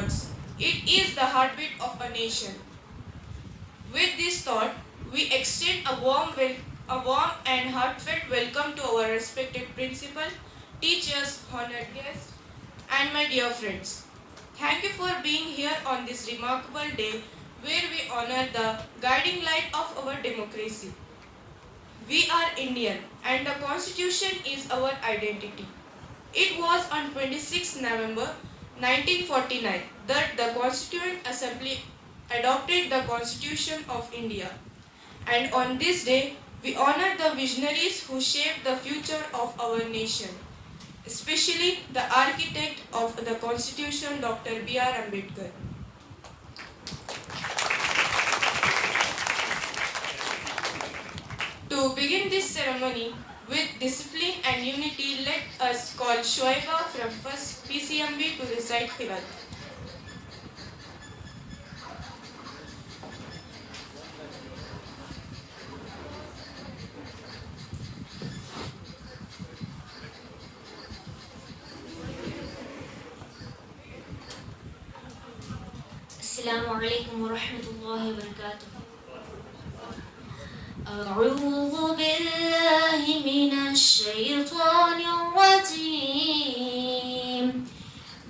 words. It is the heartbeat of a nation. With this thought, we extend a warm and heartfelt welcome to our respected principal, teachers, honored guests, and my dear friends. Thank you for being here on this remarkable day where we honor the guiding light of our democracy. We are Indian and the Constitution is our identity. It was on 26 November 1949 that the Constituent Assembly adopted the Constitution of India. And on this day, we honor the visionaries who shaped the future of our nation, especially the architect of the Constitution, Dr. B.R. Ambedkar. To begin this ceremony with discipline and unity, let us call Shoaiba from 1st PCMB to recite Qirat. Assalamu alaikum wa rahmatullahi wa barakatuh. أعوذ بالله من الشيطان الرجيم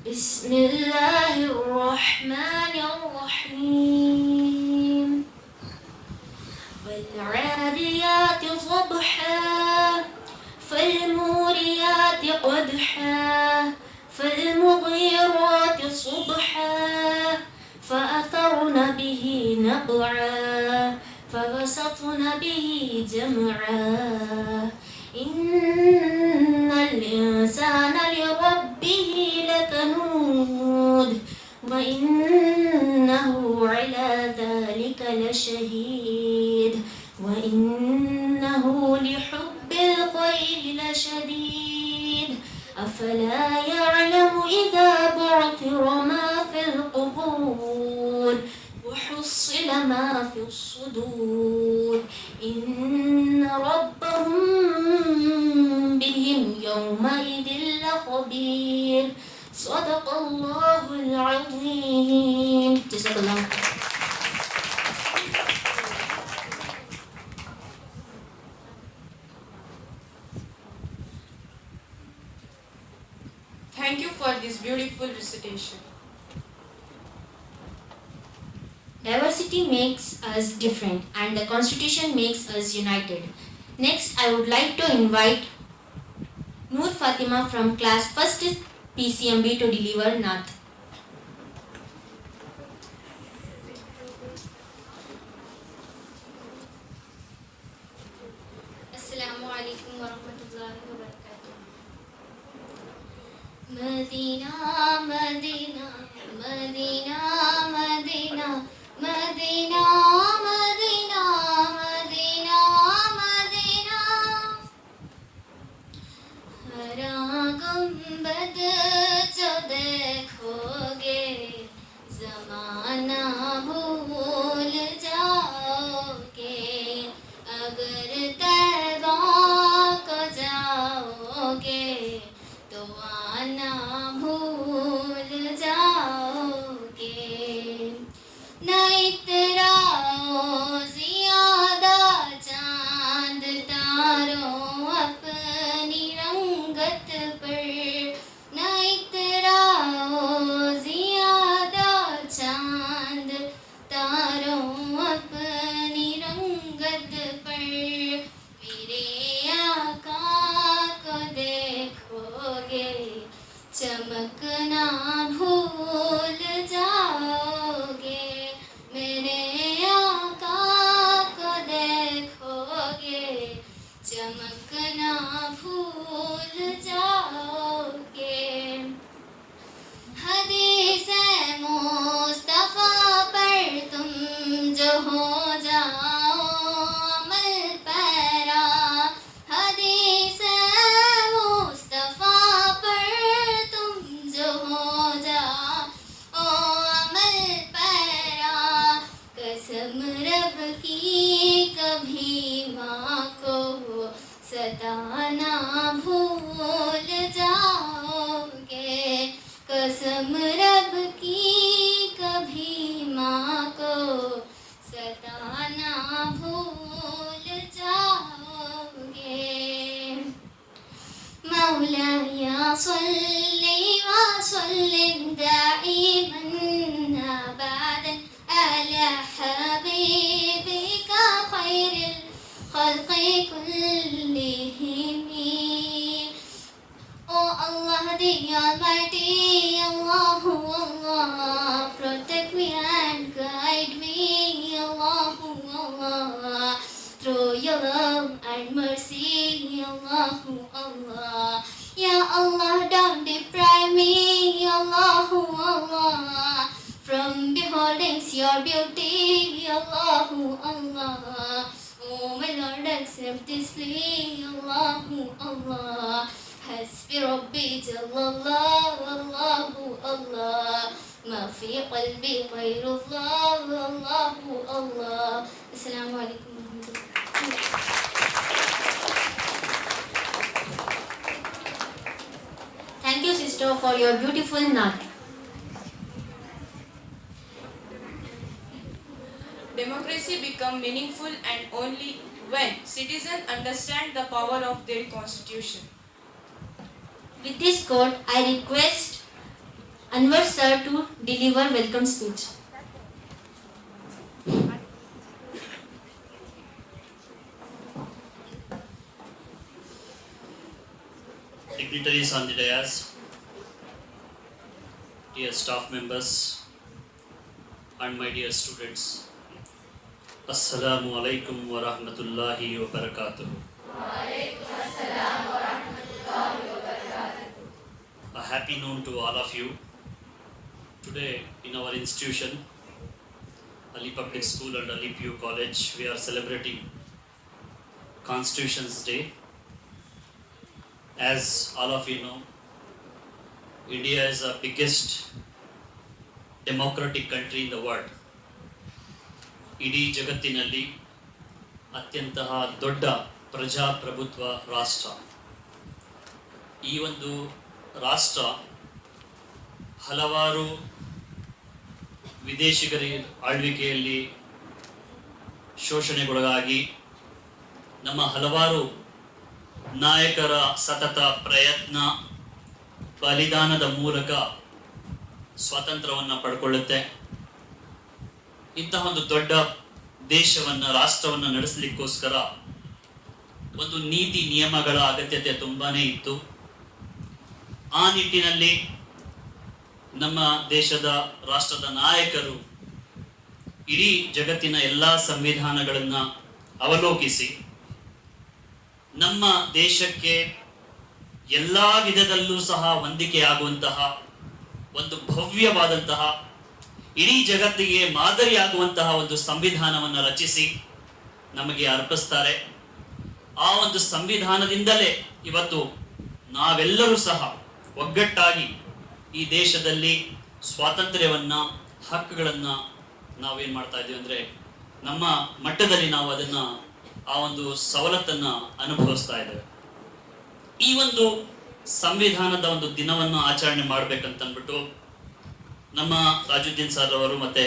بسم الله الرحمن الرحيم والعاديات ضبحا فالموريات قدحا فالمغيرات صبحا فأثرن به نقعا فوسطن به جمعا إن الإنسان لربه لكنود وإنه على ذلك لشهيد وإنه لحب الخير لشديد أفلا يعلم إذا بعثر ما في القبور وحصل ما في الصدور إن ربهم بهم يومئذ لخبير صدق الله العظيم. جزاك الله. Thank you for this beautiful recitation. Diversity makes us different and the Constitution makes us united. Next, I would like to invite Noor Fatima from class 1st PCMB to deliver Nath. Assalamu alaikum wa rahmatullahi wa barakatuh. Madina, Madina, Madina, Madina, Madina, Madina, Madina, Madina. हरा गुंबद जो देखोगे ज़माना भूल जाओगे अगर तैबा को जाओगे तो आना भूल जाओगे न इतराओ ज़ियादा चांद तारों अपनी रंगत पर न इतराओ ज़ियादा चांद तारों अपनी रंगत पर मेरे आका को देखोगे चमकना भूल जाओगे मेरे आका को देखोगे चमकना भूल जाओगे हदीस मुस्तफा पर तुम जो हो जाओ अमल पैरा हदीस मुस्तफा पर तुम जो हो जाओ हम रब की कभी माँ को सताना भूल जाओगे। मौलाया सल्ली व सल्लिम दाइमन अबदन अला हबीबिका खैरिल खल्क़ि कुल्लिहिम। Oh Allah the Almighty, Allahu Allah, protect me and guide me, Allahu Allah, through your love and mercy, Allahu Allah. Ya Allah, don't deprive me, Allahu Allah, from beholding your beauty, Allahu Allah. Oh my Lord, accept this plea, Allahu Allah. حسبي ربي جل الله الله الله ما في قلبي غير الله الله الله. السلام عليكم ورحمة الله. Thank you, sister, for your beautiful naat. Democracy becomes meaningful and only when citizens understand the power of their constitution. With this quote, I request Anwar sir to deliver welcome speech. Dignitaries on the dais, dear staff members, and my dear students, Assalamu alaikum wa rahmatullahi wa barakatuh. A happy noon to all of you. Today in our institution, Ali Public School and Ali PU College, we are celebrating Constitution's Day. As all of you know, India is the biggest democratic country in the world. ಇಡೀ ಜಗತ್ತಿನಲ್ಲಿ ಅತ್ಯಂತಹ ದೊಡ್ಡ ಪ್ರಜಾಪ್ರಭುತ್ವ ರಾಷ್ಟ್ರ. ಈ ಒಂದು ರಾಷ್ಟ್ರ ಹಲವಾರು ವಿದೇಶಿಗರ ಆಳ್ವಿಕೆಯಲ್ಲಿ ಶೋಷಣೆಗೊಳಗಾಗಿ ನಮ್ಮ ಹಲವಾರು ನಾಯಕರ ಸತತ ಪ್ರಯತ್ನ ಬಲಿದಾನದ ಮೂಲಕ ಸ್ವಾತಂತ್ರ್ಯವನ್ನು ಪಡ್ಕೊಳ್ಳುತ್ತೆ. ಇಂತಹ ಒಂದು ದೊಡ್ಡ ದೇಶವನ್ನು ರಾಷ್ಟ್ರವನ್ನು ನಡೆಸಲಿಕ್ಕೋಸ್ಕರ ಒಂದು ನೀತಿ ನಿಯಮಗಳ ಅಗತ್ಯತೆ ತುಂಬಾನೇ ಇತ್ತು. ಆ ನಿಟ್ಟಿನಲ್ಲಿ ನಮ್ಮ ದೇಶದ ರಾಷ್ಟ್ರದ ನಾಯಕರು ಇಡೀ ಜಗತ್ತಿನ ಎಲ್ಲ ಸಂವಿಧಾನಗಳನ್ನು ಅವಲೋಕಿಸಿ ನಮ್ಮ ದೇಶಕ್ಕೆ ಎಲ್ಲ ವಿಧದಲ್ಲೂ ಸಹ ಹೊಂದಿಕೆಯಾಗುವಂತಹ ಒಂದು ಭವ್ಯವಾದಂತಹ ಇಡೀ ಜಗತ್ತಿಗೆ ಮಾದರಿಯಾಗುವಂತಹ ಒಂದು ಸಂವಿಧಾನವನ್ನು ರಚಿಸಿ ನಮಗೆ ಅರ್ಪಿಸ್ತಾರೆ. ಆ ಒಂದು ಸಂವಿಧಾನದಿಂದಲೇ ಇವತ್ತು ನಾವೆಲ್ಲರೂ ಸಹ ಒಗ್ಗಟ್ಟಾಗಿ ಈ ದೇಶದಲ್ಲಿ ಸ್ವಾತಂತ್ರ್ಯವನ್ನ ಹಕ್ಕುಗಳನ್ನ ನಾವೇನ್ ಮಾಡ್ತಾ ಇದ್ದೀವಿ ಅಂದ್ರೆ ನಮ್ಮ ಮಟ್ಟದಲ್ಲಿ ನಾವು ಅದನ್ನ ಆ ಒಂದು ಸವಲತ್ತನ್ನ ಅನುಭವಿಸ್ತಾ ಇದ್ದೇವೆ. ಈ ಒಂದು ಸಂವಿಧಾನದ ಒಂದು ದಿನವನ್ನು ಆಚರಣೆ ಮಾಡ್ಬೇಕಂತ ಅಂದ್ಬಿಟ್ಟು ನಮ್ಮ ತಾಜುದ್ದೀನ್ ಸರ್ ಅವರು ಮತ್ತೆ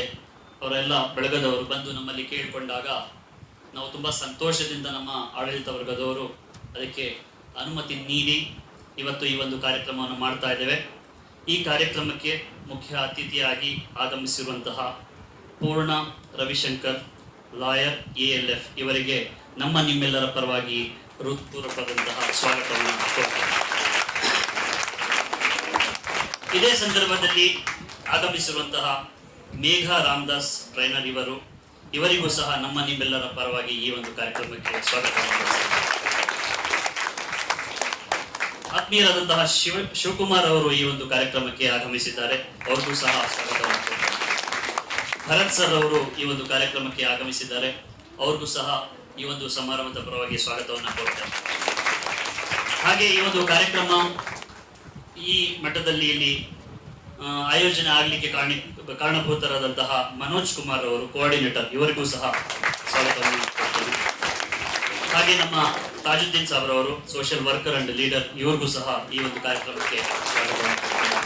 ಅವರೆಲ್ಲ ಬೆಳಗದವರು ಬಂದು ನಮ್ಮಲ್ಲಿ ಕೇಳಿಕೊಂಡಾಗ ನಾವು ತುಂಬಾ ಸಂತೋಷದಿಂದ ನಮ್ಮ ಆಡಳಿತ ವರ್ಗದವರು ಅದಕ್ಕೆ ಅನುಮತಿ ನೀಡಿ ಇವತ್ತು ಈ ಒಂದು ಕಾರ್ಯಕ್ರಮವನ್ನು ಮಾಡ್ತಾ ಇದ್ದೇವೆ. ಈ ಕಾರ್ಯಕ್ರಮಕ್ಕೆ ಮುಖ್ಯ ಅತಿಥಿಯಾಗಿ ಆಗಮಿಸಿರುವಂತಹ ಪೂರ್ಣ ರವಿಶಂಕರ್, ಲಾಯರ್, ALF ಇವರಿಗೆ ನಮ್ಮ ನಿಮ್ಮೆಲ್ಲರ ಪರವಾಗಿ ಹೃತ್ಪೂರ್ವಕವಾದಂತಹ ಸ್ವಾಗತವನ್ನು ಕೋರ್ತೇನೆ. ಇದೇ ಸಂದರ್ಭದಲ್ಲಿ ಆಗಮಿಸಿರುವಂತಹ ಮೇಘಾ ರಾಮದಾಸ್ ಟ್ರೈನರ್ ಇವರಿಗೂ ಸಹ ನಮ್ಮ ನಿಮ್ಮೆಲ್ಲರ ಪರವಾಗಿ ಈ ಒಂದು ಕಾರ್ಯಕ್ರಮಕ್ಕೆ ಸ್ವಾಗತವನ್ನು. ಆತ್ಮೀಯರಾದಂತಹ ಶಿವಕುಮಾರ್ ಅವರು ಈ ಒಂದು ಕಾರ್ಯಕ್ರಮಕ್ಕೆ ಆಗಮಿಸಿದ್ದಾರೆ, ಅವ್ರಿಗೂ ಸಹ ಸ್ವಾಗತವನ್ನು. ಭರತ್ ಸರ್ ಅವರು ಈ ಒಂದು ಕಾರ್ಯಕ್ರಮಕ್ಕೆ ಆಗಮಿಸಿದ್ದಾರೆ, ಅವ್ರಿಗೂ ಸಹ ಈ ಒಂದು ಸಮಾರಂಭದ ಪರವಾಗಿ ಸ್ವಾಗತವನ್ನು ಕೋರ್ತೇನೆ. ಹಾಗೆ ಈ ಒಂದು ಕಾರ್ಯಕ್ರಮ ಈ ಮಟ್ಟದಲ್ಲಿ ಇಲ್ಲಿ ಆಯೋಜನೆ ಆಗಲಿಕ್ಕೆ ಕಾರಣಭೂತರಾದಂತಹ ಮನೋಜ್ ಕುಮಾರ್ ಅವರು ಕೋಆರ್ಡಿನೇಟರ್, ಇವರಿಗೂ ಸಹ ಸ್ವಾಗತವನ್ನು ಕೊಡ್ತೇನೆ. ಹಾಗೆ ನಮ್ಮ ತಾಜುದ್ದೀನ್ ಸಾಬ್ ಅವರು ಸೋಷಿಯಲ್ ವರ್ಕರ್ ಅಂಡ್ ಲೀಡರ್, ಇವರಿಗೂ ಸಹ ಈ ಒಂದು ಕಾರ್ಯಕ್ರಮಕ್ಕೆ ಸ್ವಾಗತವನ್ನು ಕೊಡ್ತೇನೆ.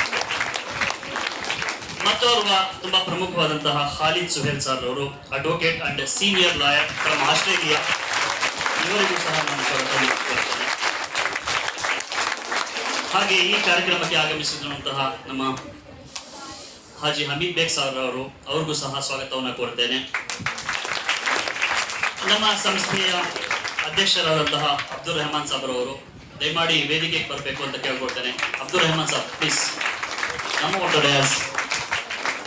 ಮತ್ತೋರ್ವ ತುಂಬಾ ಪ್ರಮುಖವಾದಂತಹ ಖಾಲಿದ್ ಸುಹೇಲ್ ಸರ್ ಅವರು advocate and senior lawyer from Australia. ಇವರಿಗೂ ಸಹ ನಾನು ಸ್ವಾಗತವನ್ನು ಕೋರುತ್ತೇನೆ. ಹಾಗೆ ಈ ಕಾರ್ಯಕ್ರಮಕ್ಕೆ ಆಗಮಿಸಿರುವಂತಹ ನಮ್ಮ ಹಾಜಿ ಹಮೀದ್ ಬೇಗ್ ಸರ್ ಅವರು, ಅವ್ರಿಗೂ ಸಹ ಸ್ವಾಗತವನ್ನು ಕೋರುತ್ತೇನೆ. ನಮ್ಮ ಸಂಸ್ಥೆಯ ಅಧ್ಯಕ್ಷರಾದಂತಹ ಅಬ್ದುಲ್ ರೆಹಮಾನ್ ಸಾಬ್ ಅವರು ದಯಮಾಡಿ ವೇದಿಕೆಗೆ ಬರಬೇಕು ಅಂತ ಕೇಳ್ಕೊಳ್ತೇನೆ. ಅಬ್ದುಲ್ ರೆಹಮಾನ್ ಸಾಬ್ ಪ್ಲೀಸ್ ನಮ್ಮ ಡಯಾಸ್.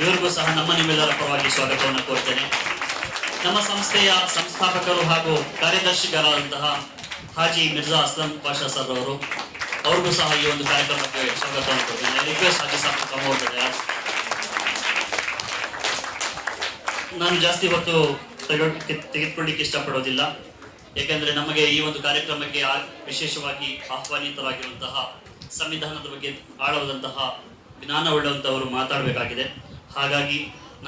ಇವರಿಗೂ ಸಹ ನಿಮ್ಮೆಲ್ಲರ ಪರವಾಗಿ ಸ್ವಾಗತವನ್ನು ಕೋರ್ತೇನೆ. ನಮ್ಮ ಸಂಸ್ಥೆಯ ಸಂಸ್ಥಾಪಕರು ಹಾಗೂ ಕಾರ್ಯದರ್ಶಿಗಳಾದಂತಹ ಹಾಜಿ ಮಿರ್ಜಾ ಅಸ್ಲಂ ಪಾಷಾ ಸರ್ ಅವರು, ಅವ್ರಿಗೂ ಸಹ ಈ ಒಂದು ಕಾರ್ಯಕ್ರಮಕ್ಕೆ ಸ್ವಾಗತವನ್ನು ಕೋರ್ತೇನೆ. ರಿಕ್ವೆಸ್ಟ್ ಹಾಜಿ ಸಾಬ್ ನಮ್ಮ ಡಯಾಸ್. ನಾನು ಜಾಸ್ತಿ ಹೊತ್ತು ತೆಗೆದುಕೊಳ್ಳಿಕ್ಕೆ ಇಷ್ಟಪಡೋದಿಲ್ಲ, ಏಕೆಂದರೆ ನಮಗೆ ಈ ಒಂದು ಕಾರ್ಯಕ್ರಮಕ್ಕೆ ವಿಶೇಷವಾಗಿ ಆಹ್ವಾನಿತರಾಗಿರುವಂತಹ ಸಂವಿಧಾನದ ಬಗ್ಗೆ ಆಳವಾದಂತಹ ಜ್ಞಾನವುಳ್ಳಂತವರು ಮಾತಾಡಬೇಕಾಗಿದೆ. ಹಾಗಾಗಿ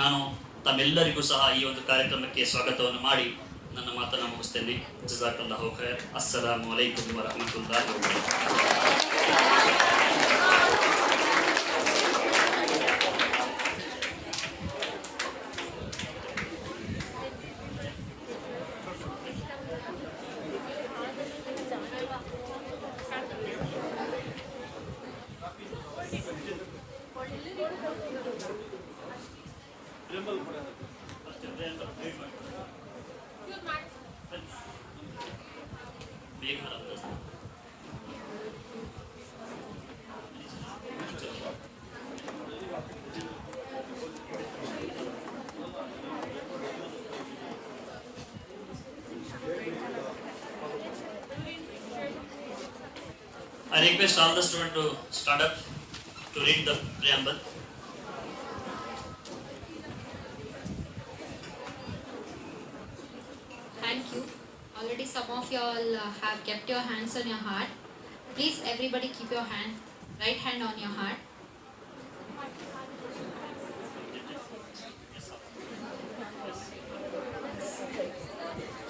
ನಾನು ತಮ್ಮೆಲ್ಲರಿಗೂ ಸಹ ಈ ಒಂದು ಕಾರ್ಯಕ್ರಮಕ್ಕೆ ಸ್ವಾಗತವನ್ನು ಮಾಡಿ ನನ್ನ ಮಾತನ್ನು ಮುಗಿಸ್ತೇನೆ. ಜಜಾಕಲ್ಲಾಹು ಖೈರ್. ಅಸ್ಸಲಾಮು ಅಲೈಕುಂ ವರಹಮತುಲ್ಲಾಹಿ ವಬರಕಾತುಹು. I request all the students to stand up to read the preamble. Thank you. Already some of you all have kept your hands on your heart. Please everybody keep your right hand on your heart.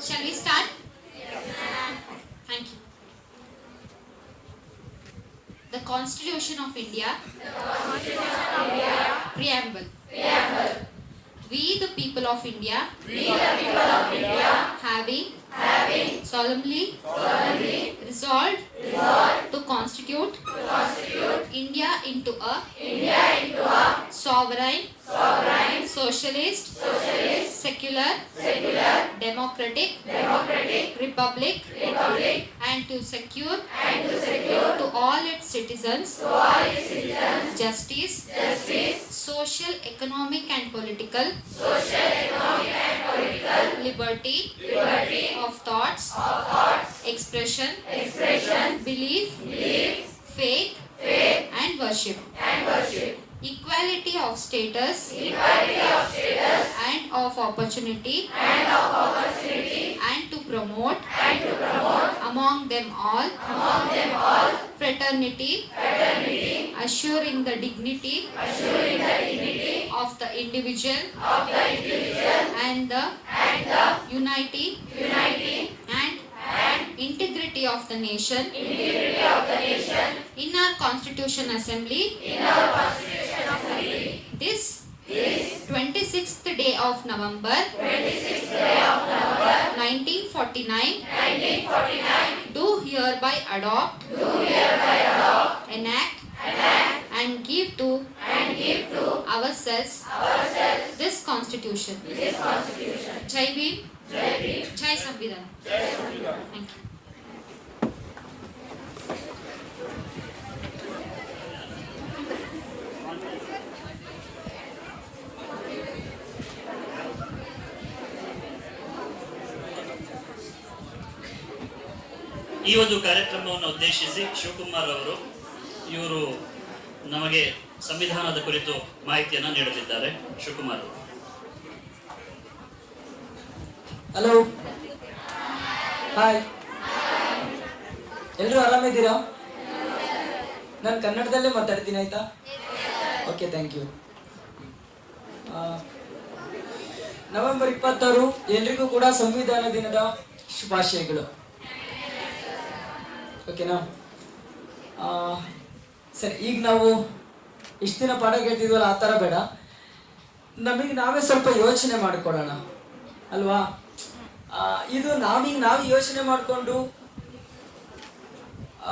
Shall we start? Thank you. The Constitution of India. Preamble. We the people of India. Having solemnly resolved to constitute India into a sovereign, socialist, secular, democratic republic, and to secure to all its citizens justice, social, economic and political liberty of thoughts, expression, belief, faith and worship, equality of status and of opportunity, and to promote among them all fraternity, assuring the dignity of the individual and the unity and integrity of the nation in our Constitution Assembly this 26th day of November 1949 do hereby adopt, enact and give to ourselves this Constitution. Jai Bhim, Jai Samvidhan. Thank you. ಈ ಒಂದು ಕಾರ್ಯಕ್ರಮವನ್ನು ಉದ್ದೇಶಿಸಿ ಶಿವಕುಮಾರ್ ಅವರು ಇವರು ನಮಗೆ ಸಂವಿಧಾನದ ಕುರಿತು ಮಾಹಿತಿಯನ್ನು ನೀಡಲಿದ್ದಾರೆ. ಶಿವಕುಮಾರ್ ಅವರು. ಹಲೋ, ಹಾಯ್, ಎಲ್ಲರೂ ಆರಾಮಿದ್ದೀರಾ? ನಾನು ಕನ್ನಡದಲ್ಲೇ ಮಾತಾಡ್ತೀನಿ, ಆಯ್ತಾ? Okay, thank you. ನವೆಂಬರ್ 26 ಎಲ್ರಿಗೂ ಕೂಡ ಸಂವಿಧಾನ ದಿನದ ಶುಭಾಶಯಗಳು. ಓಕೆನಾ? ಸರಿ, ಈಗ ನಾವು ಇಷ್ಟು ದಿನ ಪಾಠ ಕೇಳ್ತಿದ್ವಲ್ಲ, ಆ ಥರ ಬೇಡ. ನಮಗೆ ನಾವೇ ಸ್ವಲ್ಪ ಯೋಚನೆ ಮಾಡ್ಕೊಳ್ಳೋಣ ಅಲ್ವಾ? ಇದು ನಾವು ಯೋಚನೆ ಮಾಡಿಕೊಂಡು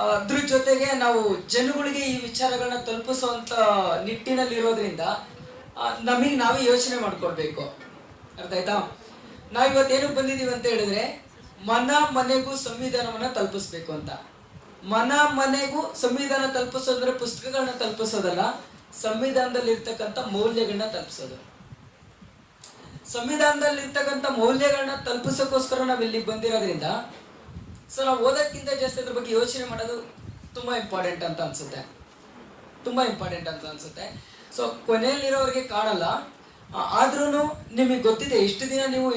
ಅದ್ರ ಜೊತೆಗೆ ನಾವು ಜನಗಳಿಗೆ ಈ ವಿಚಾರಗಳನ್ನ ತಲುಪಿಸುವಂತ ನಿಟ್ಟಿನಲ್ಲಿ ಇರೋದ್ರಿಂದ ನಮಗೆ ನಾವೇ ಯೋಚನೆ ಮಾಡ್ಕೊಳ್ಬೇಕು. ಅರ್ಥ ಆಯ್ತಾ? ನಾವು ಇವತ್ತೇನಕ್ಕೆ ಬಂದಿದ್ದೀವಿ ಅಂತ ಹೇಳಿದ್ರೆ ಮನೆಗೂ ಸಂವಿಧಾನವನ್ನ ತಲುಪಿಸ್ಬೇಕು ಅಂತ. ಮನೆಗೂ ಸಂವಿಧಾನ ತಲುಪಿಸೋದ್ರೆ ಪುಸ್ತಕಗಳನ್ನ ತಲುಪಿಸೋದಲ್ಲ, ಸಂವಿಧಾನದಲ್ಲಿ ಇರ್ತಕ್ಕಂಥ ಮೌಲ್ಯಗಳನ್ನ ತಲುಪಿಸೋದು. ಸಂವಿಧಾನದಲ್ಲಿ ಇರ್ತಕ್ಕಂಥ ಮೌಲ್ಯಗಳನ್ನ ತಲುಪಿಸೋಕ್ಕೋಸ್ಕರ ನಾವು ಇಲ್ಲಿಗೆ ಬಂದಿರೋದ್ರಿಂದ ಸೊ ನಾವು ಓದೋಕ್ಕಿಂತ ಜಾಸ್ತಿ ಅದ್ರ ಬಗ್ಗೆ ಯೋಚನೆ ಮಾಡೋದು ತುಂಬಾ ಇಂಪಾರ್ಟೆಂಟ್ ಅಂತ ಅನ್ಸುತ್ತೆ. ಸೊ ಕೊನೆಯಲ್ಲಿರೋರಿಗೆ ಕಾಣಲ್ಲ, ಆದ್ರೂ ನಿಮಗೆ ಗೊತ್ತಿದೆ ಇಷ್ಟು ದಿನ ನೀವು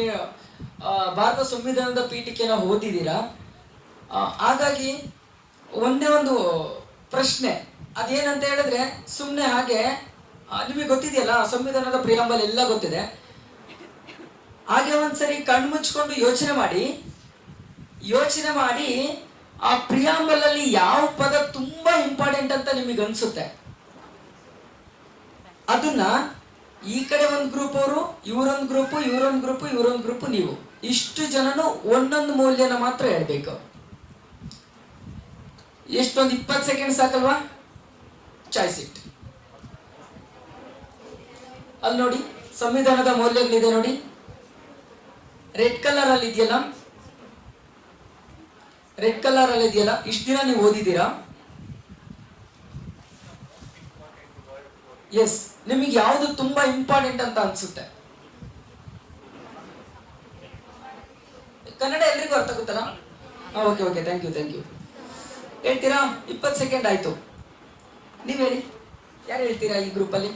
ಭಾರತ ಸಂವಿಧಾನದ ಪೀಠಿಕೆನ ಓದಿದ್ದೀರಾ. ಹಾಗಾಗಿ ಒಂದೇ ಒಂದು ಪ್ರಶ್ನೆ, ಅದೇನಂತ ಹೇಳಿದ್ರೆ ಸುಮ್ಮನೆ ಹಾಗೆ ನಿಮಗೆ ಗೊತ್ತಿದೆಯಲ್ಲ ಸಂವಿಧಾನದ ಪ್ರಿಯಾಂಬಲ್ ಎಲ್ಲ ಗೊತ್ತಿದೆ. ಹಾಗೆ ಒಂದ್ಸರಿ ಕಣ್ಣು ಮುಚ್ಕೊಂಡು ಯೋಚನೆ ಮಾಡಿ ಆ ಪ್ರಿಯಾಂಬಲ್ ಅಲ್ಲಿ ಯಾವ ಪದ ತುಂಬಾ ಇಂಪಾರ್ಟೆಂಟ್ ಅಂತ ನಿಮಗೆ ಅನ್ಸುತ್ತೆ ಅದನ್ನ ಈ ಕಡೆ ಒಂದು ಗ್ರೂಪ್ ಅವರು, ಇವರೊಂದು ಗ್ರೂಪ್, ನೀವು ಇಷ್ಟು ಜನನು ಒಂದೊಂದು ಮೌಲ್ಯನ ಮಾತ್ರ ಹೇಳ್ಬೇಕು. ಎಷ್ಟೊಂದು 20 ಸೆಕೆಂಡ್ ಸಾಕಲ್ವಾ? Choice it. ಅಲ್ಲಿ ನೋಡಿ ಸಂವಿಧಾನದ ಮೌಲ್ಯಗಳಿದೆ ನೋಡಿ, ರೆಡ್ ಕಲರ್ ಅಲ್ಲಿ ಇದೆಯಲ್ಲ, ಇಷ್ಟು ದಿನ ನೀವು ಓದಿದ್ದೀರಾ? ಎಸ್, ನಿಮಗೆ ಯಾವುದು ತುಂಬಾ ಇಂಪಾರ್ಟೆಂಟ್ ಅಂತ ಅನ್ಸುತ್ತೆ? ಕನ್ನಡ ಎಲ್ರಿಗೂ ಅರ್ಥ ಆಗುತ್ತಲ್ಲ? Okay, thank you. ಹೇಳ್ತೀರಾ? 20 ಸೆಕೆಂಡ್ ಆಯ್ತು. ನೀವ್ ಹೇಳಿ, ಯಾರು ಹೇಳ್ತೀರಾ ಈ ಗ್ರೂಪ್ ಅಲ್ಲಿ?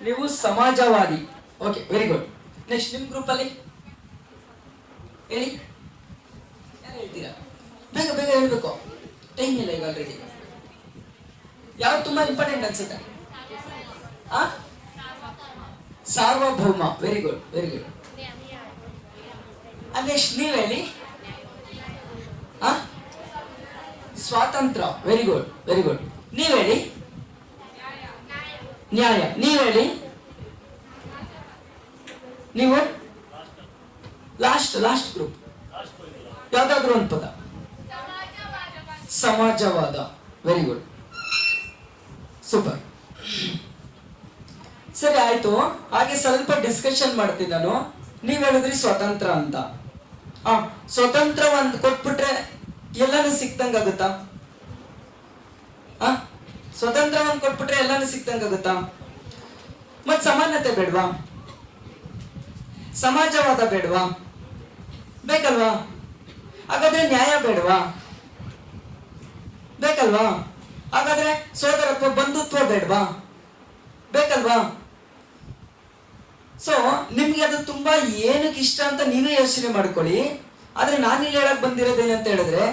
ನೀವು ಸಮಾಜವಾದಿ. Okay, very good. ನೆಕ್ಸ್ಟ್ ನಿಮ್ ಗ್ರೂಪ್ ಅಲ್ಲಿ ಹೇಳಿ, ಯಾರು ಹೇಳ್ತೀರಾ? ಬೇಗ ಹೇಳ್ಬೇಕು, ಟೈಮ್ ಇಲ್ಲ ಈಗ ಆಲ್ರೆಡಿ. ಯಾವ್ದು ತುಂಬಾ ಇಂಪಾರ್ಟೆಂಟ್ ಅನ್ಸುತ್ತೆ? ಸಾರ್ವಭೌಮ. Very good. ನೆಕ್ಸ್ಟ್ ನೀವ್ ಹೇಳಿ. ಸ್ವಾತಂತ್ರ್ಯ. Very good. ನೀವ್ ಹೇಳಿ. ನ್ಯಾಯ. ನೀವ್ ಹೇಳಿ. ನೀವು ಲಾಸ್ಟ್ ಗ್ರೂಪ್ ಯಾವ್ದಾದ್ರು ಒಂದು ಪದ. ಸಮಾಜವಾದ. Very good, super. ಸರಿ ಆಯ್ತು. ಹಾಗೆ ಸ್ವಲ್ಪ ಡಿಸ್ಕಷನ್ ಮಾಡ್ತೀನಿ ನಾನು. ನೀವ್ ಹೇಳಿದ್ರಿ ಸ್ವತಂತ್ರ ಅಂತ. ಸ್ವತಂತ್ರ ಒಂದು ಕೊಟ್ಬಿಟ್ರೆ ಎಲ್ಲಾನು ಸಿಕ್ತಂಗಾಗುತ್ತಾ? ಸ್ವತಂತ್ರ ಒಂದು ಕೊಟ್ಬಿಟ್ರೆ ಎಲ್ಲಾನು ಸಿಕ್ತಂಗಾಗುತ್ತಾ? ಮತ್ ಸಮಾನತೆ ಬೇಡ್ವಾ? ಸಮಾಜವಾದ ಬೇಡ್ವಾ? ಬೇಕಲ್ವಾ? ಹಾಗಾದ್ರೆ ನ್ಯಾಯ ಬೇಡ್ವಾ? ಬೇಕಲ್ವಾ? ಹಾಗಾದ್ರೆ ಸೋದರತ್ವ, ಬಂಧುತ್ವ ಬೇಡ್ವಾ? ಬೇಕಲ್ವಾ? ಸೊ ನಿಮ್ಗೆ ಅದು ತುಂಬಾ ಏನಕ್ಕೆ ಇಷ್ಟ ಅಂತ ನೀವೇ ಯೋಚನೆ ಮಾಡ್ಕೊಳ್ಳಿ. ಆದ್ರೆ ನಾನಿಲ್ಲಿ ಹೇಳಕ್ ಬಂದಿರೋದೇನಂತ ಹೇಳಿದ್ರೆ,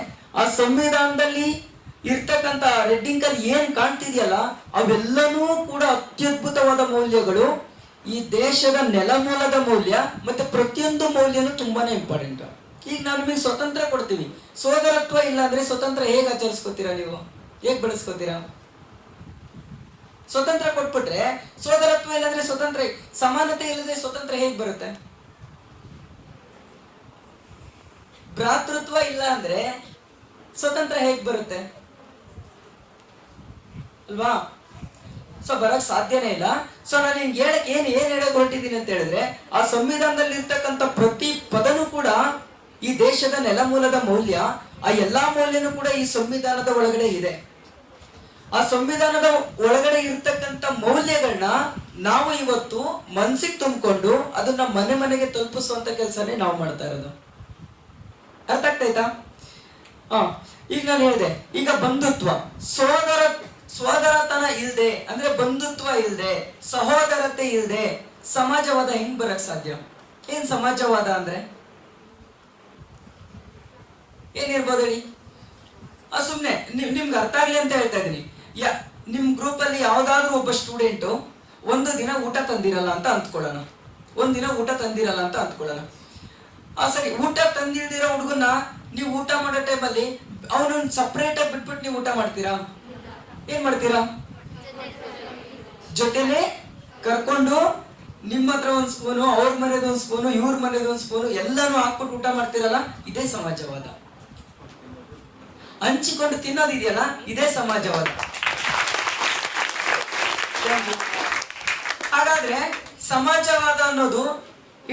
ಆ ಸಂವಿಧಾನದಲ್ಲಿ ಇರ್ತಕ್ಕಂಥ ರೆಡ್ಡಿಂಗ್ ಅಲ್ಲಿ ಏನ್ ಕಾಣ್ತಿದ್ಯಲ್ಲ ಅವೆಲ್ಲನೂ ಕೂಡ ಅತ್ಯದ್ಭುತವಾದ ಮೌಲ್ಯಗಳು. ಈ ದೇಶದ ನೆಲಮೂಲದ ಮೌಲ್ಯ ಮತ್ತೆ ಪ್ರತಿಯೊಂದು ಮೌಲ್ಯನೂ ತುಂಬಾನೇ ಇಂಪಾರ್ಟೆಂಟ್. ಈಗ ನಾವು ನಿಮಗೆ ಸ್ವತಂತ್ರ ಕೊಡ್ತೀವಿ, ಸೋದರತ್ವ ಇಲ್ಲ ಅಂದ್ರೆ ಸ್ವತಂತ್ರ ಹೇಗೆ ಆಚರಿಸ್ಕೊತೀರಾ? ನೀವು ಹೇಗೆ ಬಳಸ್ಕೊತೀರಾ? ಸ್ವತಂತ್ರ ಕೊಟ್ಬಿಟ್ರೆ ಸೋದರತ್ವ ಇಲ್ಲಂದ್ರೆ ಸ್ವತಂತ್ರ, ಸಮಾನತೆ ಇಲ್ಲದ್ರೆ ಸ್ವತಂತ್ರ ಹೇಗ್ ಬರುತ್ತೆ? ಭ್ರಾತೃತ್ವ ಇಲ್ಲ ಅಂದ್ರೆ ಸ್ವತಂತ್ರ ಹೇಗ್ ಬರುತ್ತೆ ಅಲ್ವಾ? ಸೊ ಬರಕ್ ಸಾಧ್ಯನೇ ಇಲ್ಲ. ಸೊ ನಾನು ನಿಮ್ಗೆ ಏನ್ ಹೇಳಕ್ ಹೊರಟಿದ್ದೀನಿ ಅಂತ ಹೇಳಿದ್ರೆ, ಆ ಸಂವಿಧಾನದಲ್ಲಿ ಇರ್ತಕ್ಕಂಥ ಪ್ರತಿ ಪದನೂ ಕೂಡ ಈ ದೇಶದ ನೆಲಮೂಲದ ಮೌಲ್ಯ. ಆ ಎಲ್ಲಾ ಮೌಲ್ಯನೂ ಕೂಡ ಈ ಸಂವಿಧಾನದ ಒಳಗಡೆ ಇದೆ. ಆ ಸಂವಿಧಾನದ ಒಳಗಡೆ ಇರ್ತಕ್ಕಂಥ ಮೌಲ್ಯಗಳನ್ನ ನಾವು ಇವತ್ತು ಮನ್ಸಿಗೆ ತುಂಬಿಕೊಂಡು ಅದನ್ನ ಮನೆಗೆ ತಲುಪಿಸುವಂತ ಕೆಲಸನೇ ನಾವು ಮಾಡ್ತಾ ಇರೋದು. ಅರ್ಥ ಆಗ್ತಾಯ್ತಾ? ಈಗ ನಾನು ಹೇಳಿದೆ, ಈಗ ಬಂಧುತ್ವ, ಸೋದರತನ ಇಲ್ದೆ ಅಂದ್ರೆ ಬಂಧುತ್ವ ಇಲ್ದೆ, ಸಹೋದರತೆ ಇಲ್ದೆ ಸಮಾಜವಾದ ಹೆಂಗ್ ಬರಕ್ ಸಾಧ್ಯ? ಏನ್ ಸಮಾಜವಾದ ಅಂದ್ರೆ ಏನಿರ್ಬೋದು ಹೇಳಿ? ಸುಮ್ನೆ ನಿಮ್ಗೆ ಅರ್ಥ ಆಗ್ಲಿ ಅಂತ ಹೇಳ್ತಾ ಇದೀನಿ. ನಿಮ್ ಗ್ರೂಪ್ ಅಲ್ಲಿ ಯಾವ್ದಾದ್ರು ಒಬ್ಬ ಸ್ಟೂಡೆಂಟ್ ಒಂದು ದಿನ ಊಟ ತಂದಿರಲ್ಲ ಅಂತ ಅಂದ್ಕೊಳ್ಳೋಣ. ಸರಿ, ಊಟ ತಂದಿಲ್ದಿರೋ ಹುಡುಗನ್ನ ನೀವು ಊಟ ಮಾಡೋ ಟೈಮಲ್ಲಿ ಅವನನ್ನ ಸಪ್ರೇಟ್ ಆಗಿ ಬಿಟ್ಬಿಟ್ಟು ನೀವು ಊಟ ಮಾಡ್ತೀರಾ? ಏನ್ ಮಾಡ್ತೀರಾ? ಜೊತೆಲೆ ಕರ್ಕೊಂಡು ನಿಮ್ಮ ಹತ್ರ ಒಂದು ಸ್ಪೂನು, ಅವ್ರ ಮನೇದು ಒಂದು ಸ್ಪೂನು, ಇವ್ರ ಮನೇದು ಒಂದು ಸ್ಪೂನು ಎಲ್ಲಾನು ಹಾಕ್ಬಿಟ್ಟು ಊಟ ಮಾಡ್ತಿರಲ್ಲ, ಇದೇ ಸಮಾಜವಾದ. ಹಂಚಿಕೊಂಡು ತಿನ್ನೋದಿದೆಯಲ್ಲ, ಇದೇ ಸಮಾಜವಾದ. ಹಾಗಾದ್ರೆ ಸಮಾಜವಾದ ಅನ್ನೋದು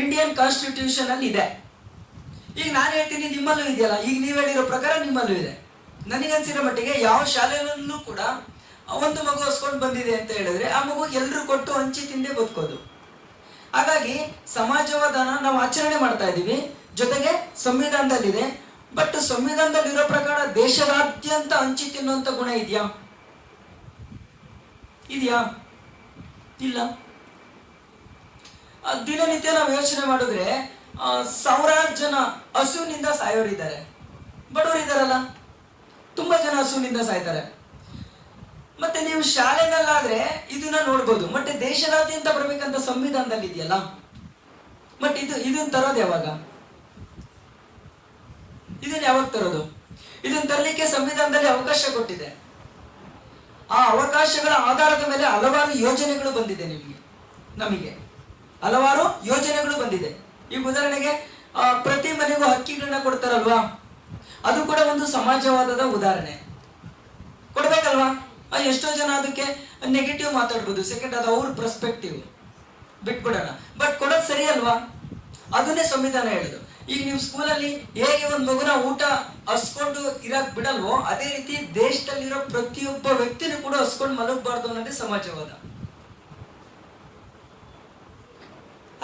ಇಂಡಿಯನ್ ಕಾನ್ಸ್ಟಿಟ್ಯೂಷನ್ ಅಲ್ಲಿ ಇದೆ. ಈಗ ನಾನು ಹೇಳ್ತೀನಿ, ನಿಮ್ಮಲ್ಲೂ ಇದೆಯಲ್ಲ, ಈಗ ನೀವು ಹೇಳಿರೋ ಪ್ರಕಾರ ನಿಮ್ಮಲ್ಲೂ ಇದೆ. ನನಗನ್ಸಿರೋ ಮಟ್ಟಿಗೆ ಯಾವ ಶಾಲೆಯಲ್ಲೂ ಕೂಡ ಒಂದು ಮಗು ಹಸ್ಕೊಂಡು ಬಂದಿದೆ ಅಂತ ಹೇಳಿದ್ರೆ ಆ ಮಗು ಎಲ್ಲರೂ ಕೊಟ್ಟು ಹಂಚಿ ತಿಂದೇ ಬದುಕೋದು. ಹಾಗಾಗಿ ಸಮಾಜವಾದನ ನಾವು ಆಚರಣೆ ಮಾಡ್ತಾ ಇದ್ದೀವಿ, ಜೊತೆಗೆ ಸಂವಿಧಾನದಲ್ಲಿದೆ. ಬಟ್ ಸಂವಿಧಾನದಲ್ಲಿರೋ ಪ್ರಕಾರ ದೇಶದಾದ್ಯಂತ ಹಂಚಿ ತಿನ್ನುವಂತ ಗುಣ ಇದೆಯಾ? ಇಲ್ಲ. ದಿನನಿತ್ಯ ನಾವು ಯೋಚನೆ ಮಾಡಿದ್ರೆ ಸಾವಿರಾರು ಜನ ಹಸುವಿನಿಂದ ಸಾಯೋರಿದ್ದಾರೆ, ಬಡವರಿದ್ದಾರಲ್ಲ, ತುಂಬಾ ಜನ ಹಸುವಿನಿಂದ ಸಾಯ್ತಾರೆ. ಮತ್ತೆ ನೀವು ಶಾಲೆನಲ್ಲಾದ್ರೆ ಇದನ್ನ ನೋಡ್ಬೋದು. ಮತ್ತೆ ದೇಶದಾದ್ಯಂತ ಬರ್ಬೇಕಂತ ಸಂವಿಧಾನದಲ್ಲಿ ಇದೆಯಲ್ಲ, ಬಟ್ ಇದನ್ನ ತರೋದು ಯಾವಾಗ? ಇದನ್ನ ಯಾವಾಗ ತರೋದು? ಇದನ್ನ ತರಲಿಕ್ಕೆ ಸಂವಿಧಾನದಲ್ಲಿ ಅವಕಾಶ ಕೊಟ್ಟಿದೆ. ಆ ಅವಕಾಶಗಳ ಆಧಾರದ ಮೇಲೆ ಹಲವಾರು ಯೋಜನೆಗಳು ಬಂದಿದೆ. ನಮಗೆ ಹಲವಾರು ಯೋಜನೆಗಳು ಬಂದಿದೆ. ಈಗ ಉದಾಹರಣೆಗೆ ಪ್ರತಿ ಮನೆಗೂ ಹಕ್ಕಿಗಳನ್ನ ಕೊಡ್ತಾರಲ್ವಾ, ಅದು ಕೂಡ ಒಂದು ಸಮಾಜವಾದದ ಉದಾಹರಣೆ. ಕೊಡ್ಬೇಕಲ್ವಾ? ಎಷ್ಟೋ ಜನ ಅದಕ್ಕೆ ನೆಗೆಟಿವ್ ಮಾತಾಡ್ಬೋದು. ಸೆಕೆಂಡ್, ಅದು ಅವ್ರ ಪರ್ಸ್ಪೆಕ್ಟಿವ್, ಬಿಟ್ಬಿಡೋಣ. ಬಟ್ ಕೊಡೋದು ಸರಿ ಅಲ್ವಾ? ಅದನ್ನೇ ಸಂವಿಧಾನ ಹೇಳುದು. ಈಗ ನೀವು ಸ್ಕೂಲಲ್ಲಿ ಹೇಗೆ ಒಂದು ಮಗುನ ಊಟ ಹಸ್ಕೊಂಡು ಇರಕ್ ಬಿಡಲ್ವೋ, ಅದೇ ರೀತಿ ದೇಶದಲ್ಲಿರೋ ಪ್ರತಿಯೊಬ್ಬ ವ್ಯಕ್ತಿನೂ ಕೂಡ ಹಸ್ಕೊಂಡು ಮಲಗಬಾರ್ದು ಅನ್ನೋದೇ ಸಮಾಜವಾದ.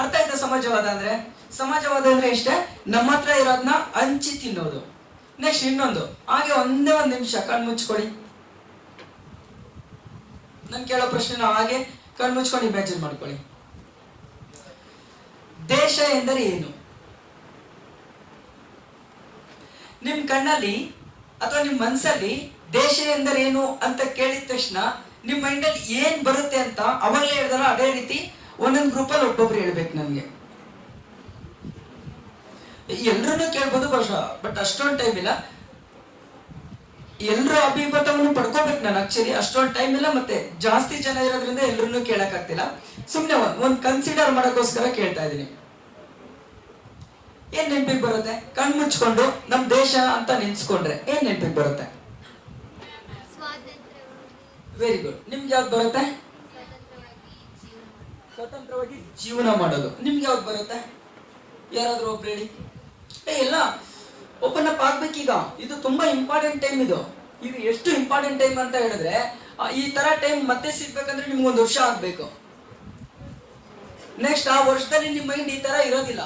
ಅರ್ಥ ಆಯ್ತಾ ಸಮಾಜವಾದ ಅಂದ್ರೆ? ಸಮಾಜವಾದ ಅಂದ್ರೆ ಇಷ್ಟೇ, ನಮ್ಮ ಹತ್ರ ಇರೋದನ್ನ ಹಂಚಿ ತಿನ್ನೋದು. ನೆಕ್ಸ್ಟ್ ಇನ್ನೊಂದು, ಹಾಗೆ ಒಂದೇ ಒಂದು ನಿಮಿಷ ಕಣ್ಣು ಮುಚ್ಕೊಳ್ಳಿ. ನಾನು ಕೇಳೋ ಪ್ರಶ್ನೆ ಹಾಗೆ ಕಣ್ಣು ಮುಚ್ಕೊಂಡು ಇಮ್ಯಾಜಿನ್ ಮಾಡ್ಕೊಳ್ಳಿ. ದೇಶ ಎಂದರೆ ಏನು? ನಿಮ್ ಕಣ್ಣಲ್ಲಿ ಅಥವಾ ನಿಮ್ ಮನ್ಸಲ್ಲಿ ದೇಶ ಎಂದರೇನು ಅಂತ ಕೇಳಿದ ತಕ್ಷಣ ನಿಮ್ ಮೈಂಡಲ್ಲಿ ಏನ್ ಬರುತ್ತೆ ಅಂತ ಅವಾಗಲೇ ಹೇಳ್ದಾರ, ಅದೇ ರೀತಿ ಒಂದೊಂದು ಗ್ರೂಪಲ್ಲಿ ಒಬ್ಬೊಬ್ರು ಹೇಳ್ಬೇಕು. ನನ್ಗೆ ಎಲ್ರೂ ಕೇಳ್ಬೋದು ಬಟ್ ಅಷ್ಟೊಂದು ಟೈಮ್ ಇಲ್ಲ. ಎಲ್ರೂ ಅಭಿಮತವನ್ನು ಪಡ್ಕೋಬೇಕು ನಾನು. ಆಕ್ಚುಲಿ ಅಷ್ಟೊಂದು ಟೈಮ್ ಇಲ್ಲ, ಮತ್ತೆ ಜಾಸ್ತಿ ಜನ ಇರೋದ್ರಿಂದ ಎಲ್ರೂ ಕೇಳಕ್ ಆಗ್ತಿಲ್ಲ. ಸುಮ್ನೆ ಒಂದ್ ಕನ್ಸಿಡರ್ ಮಾಡೋಕ್ಕೋಸ್ಕರ ಕೇಳ್ತಾ ಇದೀನಿ. ಏನ್ ನೆನಪಿಗೆ ಬರುತ್ತೆ? ಕಣ್ಣು ಮುಚ್ಕೊಂಡು ನಮ್ ದೇಶ ಅಂತ ನೆನ್ಸ್ಕೊಂಡ್ರೆ ಏನ್ ನೆನಪಿಗೆ ಬರುತ್ತೆ? Very good. ನಿಮ್ಗೆ ಯಾವ್ದು ಬರುತ್ತೆ? ಸ್ವತಂತ್ರವಾಗಿ ಜೀವನ ಮಾಡೋದು. ನಿಮ್ಗೆ ಯಾವ್ದು ಬರುತ್ತೆ? ಯಾರಾದ್ರೂ ಒಬ್ರು ಹೇಳಿ. ಎಲ್ಲ ಓಪನ್ ಅಪ್ ಆಗ್ಬೇಕೀಗ. ಇದು ತುಂಬಾ ಇಂಪಾರ್ಟೆಂಟ್ ಟೈಮ್. ಇದು ಎಷ್ಟು ಇಂಪಾರ್ಟೆಂಟ್ ಟೈಮ್ ಅಂತ ಹೇಳಿದ್ರೆ, ಈ ತರ ಟೈಮ್ ಮತ್ತೆ ಸಿಗ್ಬೇಕಂದ್ರೆ ನಿಮ್ಗೆ 1 ವರ್ಷ ಆಗ್ಬೇಕು. ನೆಕ್ಸ್ಟ್ ಆ ವರ್ಷದಲ್ಲಿ ನಿಮ್ಮ ಮೈಂಡ್ ಈ ತರ ಇರೋದಿಲ್ಲ.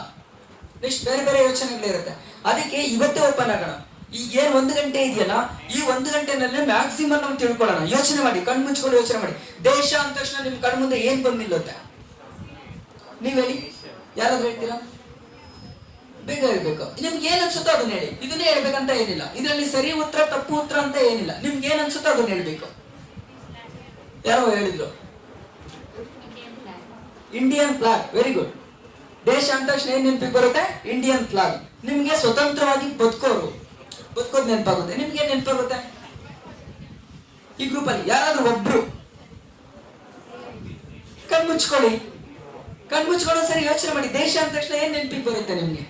ನೆಕ್ಸ್ಟ್ ಬೇರೆ ಬೇರೆ ಯೋಚನೆಗಳಿರುತ್ತೆ. ಅದಕ್ಕೆ ಇವತ್ತೇ ಓಪನ್ ಆಗೋಣ. ಈಗ ಏನ್ 1 ಗಂಟೆ ಇದೆಯಲ್ಲ, ಈ 1 ಗಂಟೆನಲ್ಲಿ ಮ್ಯಾಕ್ಸಿಮಮ್ ನಾವು ತಿಳ್ಕೊಳ್ಳೋಣ. ಯೋಚನೆ ಮಾಡಿ, ಕಣ್ಣು ಮುಚ್ಕೊಂಡು ಯೋಚನೆ ಮಾಡಿ. ದೇಶ ಅಂದ ತಕ್ಷಣ ನಿಮ್ ಕಣ್ಣು ಮುಂದೆ ಏನ್ ಬಂದ್ ನಿಲ್ಲುತ್ತೆ? ನೀವ್ ಹೇಳಿ, ಯಾರಾದ್ರೂ ಹೇಳ್ತೀರಾ? ಬೇಗ ಹೇಳ್ಬೇಕು. ನಿಮ್ಗೆ ಏನ್ ಅನ್ಸುತ್ತೋ ಅದನ್ನ ಹೇಳಿ. ಇದನ್ನೇ ಹೇಳ್ಬೇಕಂತ ಏನಿಲ್ಲ. ಇದರಲ್ಲಿ ಸರಿ ಉತ್ತರ ತಪ್ಪು ಉತ್ತರ ಅಂತ ಏನಿಲ್ಲ. ನಿಮ್ಗೆ ಏನ್ ಅನ್ಸುತ್ತೋ ಅದನ್ನ ಹೇಳ್ಬೇಕು. ಯಾರೋ ಹೇಳಿದ್ರು ಇಂಡಿಯನ್ ಫ್ಲಾಗ್. Very good. ದೇಶ ಅಂದ ತಕ್ಷಣ ಏನ್ ನೆನಪಿಗೆ ಬರುತ್ತೆ? Indian flag. ನಿಮ್ಗೆ ಸ್ವತಂತ್ರವಾಗಿ ಬದುಕೋದು ನೆನಪಾಗುತ್ತೆ. ನಿಮ್ಗೆ ಏನ್ ನೆನಪಾಗುತ್ತೆ? ಈ ಗ್ರೂಪ್ ಅಲ್ಲಿ ಯಾರಾದ್ರೂ ಒಬ್ರು ಕಣ್ಮುಚ್ಕೊಳ್ಳಿ. ಕಣ್ಮುಚ್ಕೊಳ್ಳೋ ಸರಿ ಯೋಚನೆ ಮಾಡಿ. ದೇಶ ಅಂದ ತಕ್ಷಣ ಏನ್ ನೆನಪಿಗೆ ಬರುತ್ತೆ ನಿಮ್ಗೆ?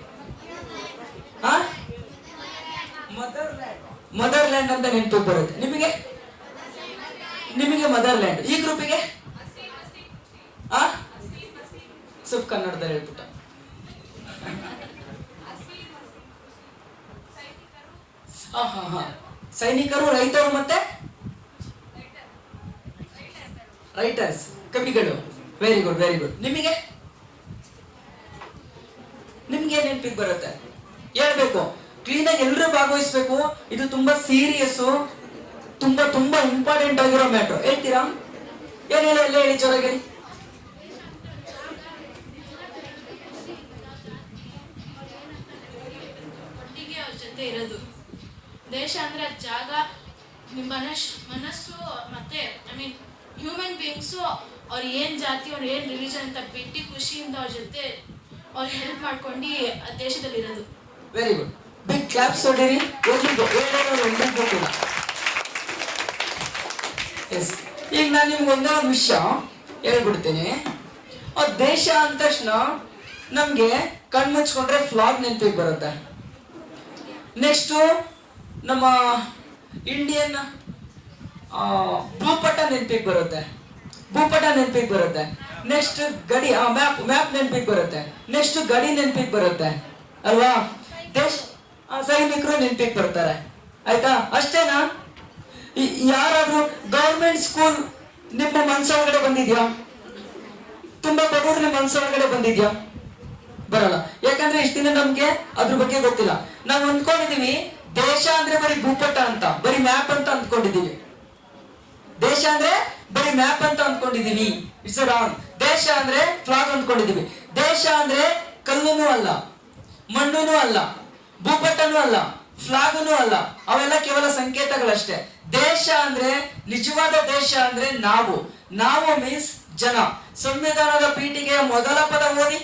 ಮದರ್ಲ್ಯಾಂಡ್ ಅಂತ ನೆನಪಿಗೆ ಬರುತ್ತೆ. ನಿಮಗೆ ಮದರ್ಲ್ಯಾಂಡ್. ಈ ಗ್ರೂಪಿಗೆ ಸ್ವಲ್ಪ ಕನ್ನಡದಲ್ಲಿ ಹೇಳ್ಬಿಟ್ಟ. ಸೈನಿಕರು, ರೈತರು ಮತ್ತೆ ರೈಟರ್ಸ್, ಕವಿಗಳು. Very good, very good. ನಿಮಗೆ ನೆನಪಿಗೆ ಬರುತ್ತೆ? ಹೇಳ್ಬೇಕು. ಕ್ಲೀನಾಗಿ ಎಲ್ಲರೂ ಭಾಗವಹಿಸ್ಬೇಕು. ಇದು ತುಂಬಾ ಸೀರಿಯಸ್, ತುಂಬಾ ಇಂಪಾರ್ಟೆಂಟ್ ಆಗಿರೋ ಮ್ಯಾಟ್ರು. ಹೇಳ್ತೀರಾ? ಏನ್ ಹೇಳಿ ಜೋರಾಗಿ. ಒಟ್ಟಿಗೆ ಅವ್ರ ಜೊತೆ ಇರೋದು. ದೇಶ ಅಂದ್ರೆ ಜಾಗ, ಮನಸ್ಸು ಮತ್ತೆ ಹ್ಯೂಮನ್ ಬೀಯಿಂಗ್ಸು ಅವ್ರು ಏನ್ ಜಾತಿ, ಅವ್ರು ಏನ್ ರಿಲಿಜನ್ ಅಂತ ಬಿಟ್ಟು ಖುಷಿಯಿಂದ ಅವ್ರ ಜೊತೆ ಅವ್ರು ಹೆಲ್ಪ್ ಮಾಡ್ಕೊಂಡು ಆ ದೇಶದಲ್ಲಿ ಇರೋದು. Very good. ಬಿಗ್ ಕ್ಲಾಪ್ಸ್ ಹೊಡೀರಿ. ಈಗ ನಾನು ನಿಮ್ಗೆ ಒಂದೇ ಒಂದು ವಿಷಯ ಹೇಳ್ಬಿಡ್ತೀನಿ. ಆ ದೇಶ ಅಂದ ತಕ್ಷಣ ನಮ್ಗೆ ಕಣ್ಮುಚ್ಕೊಂಡ್ರೆ ಫ್ಲಾಗ್ ನೆನಪಿಗೆ ಬರುತ್ತೆ. ನೆಕ್ಸ್ಟ್ ನಮ್ಮ ಇಂಡಿಯನ್ ಭೂಪಟ ನೆನಪಿಗೆ ಬರುತ್ತೆ. ನೆಕ್ಸ್ಟ್ ಗಡಿ ಮ್ಯಾಪ್ ನೆನಪಿಗೆ ಬರುತ್ತೆ. ನೆಕ್ಸ್ಟ್ ಗಡಿ ನೆನಪಿಗೆ ಬರುತ್ತೆ ಅಲ್ವಾ? ದೇಶ ಸೈನಿಕರು ನೆನಪಿಗೆ ಬರ್ತಾರೆ. ಆಯ್ತಾ? ಅಷ್ಟೇನಾ? ಯಾರಾದ್ರೂ ಗೌರ್ಮೆಂಟ್ ಸ್ಕೂಲ್ ನಿಮ್ಮ ಮನಸ್ಸೊಳಗಡೆ ಬಂದಿದ್ಯಾ? ತುಂಬಾ ಬಡವರು ನಿಮ್ಮ ಮನಸ್ಸೊಳಗಡೆ ಬಂದಿದ್ಯಾ? ಬರಲ್ಲ. ಯಾಕಂದ್ರೆ ಇಷ್ಟ ದಿನ ನಮ್ಗೆ ಅದ್ರ ಬಗ್ಗೆ ಗೊತ್ತಿಲ್ಲ. ನಾವು ಅಂದ್ಕೊಂಡಿದೀವಿ ದೇಶ ಅಂದ್ರೆ ಬರೀ ಭೂಪಟ ಅಂತ, ಬರೀ ಮ್ಯಾಪ್ ಅಂತ ಅಂದ್ಕೊಂಡಿದೀವಿ. ದೇಶ ಅಂದ್ರೆ ಬರೀ ಮ್ಯಾಪ್ ಅಂತ ಅಂದ್ಕೊಂಡಿದೀವಿ. It's wrong. ದೇಶ ಅಂದ್ರೆ ಫ್ಲಾಗ್ ಅಂದ್ಕೊಂಡಿದೀವಿ. ದೇಶ ಅಂದ್ರೆ ಕಲ್ಲುನೂ ಅಲ್ಲ, ಮಣ್ಣುನೂ ಅಲ್ಲ, ಭೂಪಟನೂ ಅಲ್ಲ, ಫ್ಲಾಗನು ಅಲ್ಲ. ಅವೆಲ್ಲ ಕೇವಲ ಸಂಕೇತಗಳಷ್ಟೇ. ದೇಶ ಅಂದ್ರೆ, ನಿಜವಾದ ದೇಶ ಅಂದ್ರೆ ನಾವು ಮೀನ್ಸ್ ಜನ. ಸಂವಿಧಾನದ ಪೀಠಿಗೆಯ ಮೊದಲ ಪದ ಓದಿ,